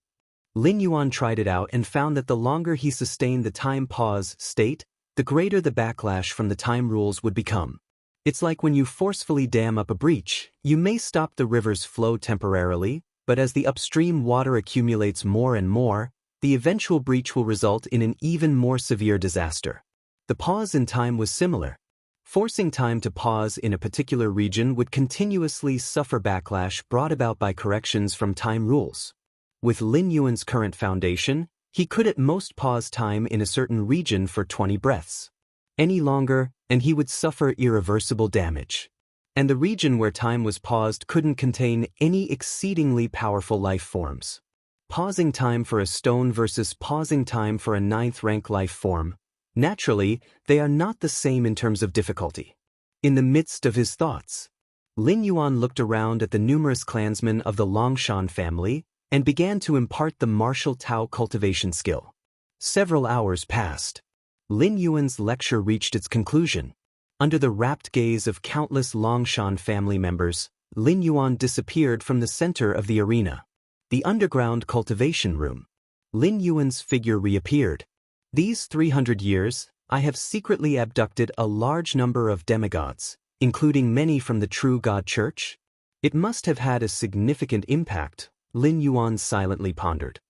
Lin Yuan tried it out and found that the longer he sustained the time pause state, the greater the backlash from the time rules would become. It's like when you forcefully dam up a breach, you may stop the river's flow temporarily, but as the upstream water accumulates more and more, the eventual breach will result in an even more severe disaster. The pause in time was similar. Forcing time to pause in a particular region would continuously suffer backlash brought about by corrections from time rules. With Lin Yuan's current foundation, he could at most pause time in a certain region for 20 breaths. Any longer, and he would suffer irreversible damage. And the region where time was paused couldn't contain any exceedingly powerful life forms. Pausing time for a stone versus pausing time for a 9th rank life form. Naturally, they are not the same in terms of difficulty. In the midst of his thoughts, Lin Yuan looked around at the numerous clansmen of the Longshan family and began to impart the martial Tao cultivation skill. Several hours passed. Lin Yuan's lecture reached its conclusion. Under the rapt gaze of countless Longshan family members, Lin Yuan disappeared from the center of the arena. The underground cultivation room. Lin Yuan's figure reappeared. These 300 years, I have secretly abducted a large number of demigods, including many from the true God Church. It must have had a significant impact, Lin Yuan silently pondered.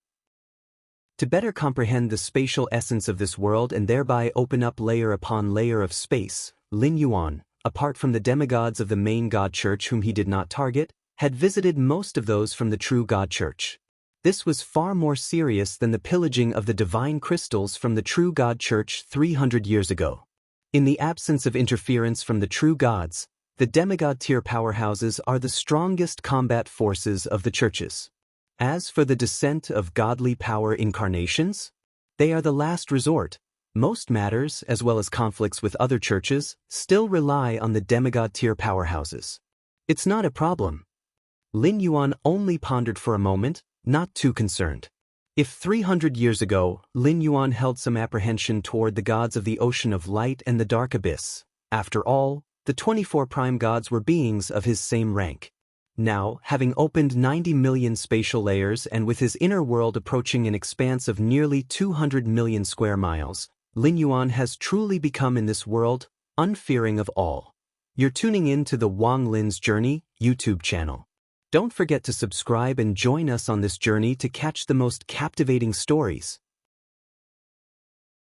To better comprehend the spatial essence of this world and thereby open up layer upon layer of space, Lin Yuan, apart from the demigods of the main God Church whom he did not target, had visited most of those from the true God Church. This was far more serious than the pillaging of the divine crystals from the true God Church 300 years ago. In the absence of interference from the true gods, the demigod tier powerhouses are the strongest combat forces of the churches. As for the descent of godly power incarnations, they are the last resort. Most matters, as well as conflicts with other churches, still rely on the demigod tier powerhouses. It's not a problem. Lin Yuan only pondered for a moment, not too concerned. If 300 years ago, Lin Yuan held some apprehension toward the gods of the ocean of light and the dark abyss, after all, the 24 prime gods were beings of his same rank. Now, having opened 90 million spatial layers and with his inner world approaching an expanse of nearly 200 million square miles, Lin Yuan has truly become in this world, unfearing of all. You're tuning in to the Wang Lin's Journey YouTube channel. Don't forget to subscribe and join us on this journey to catch the most captivating stories.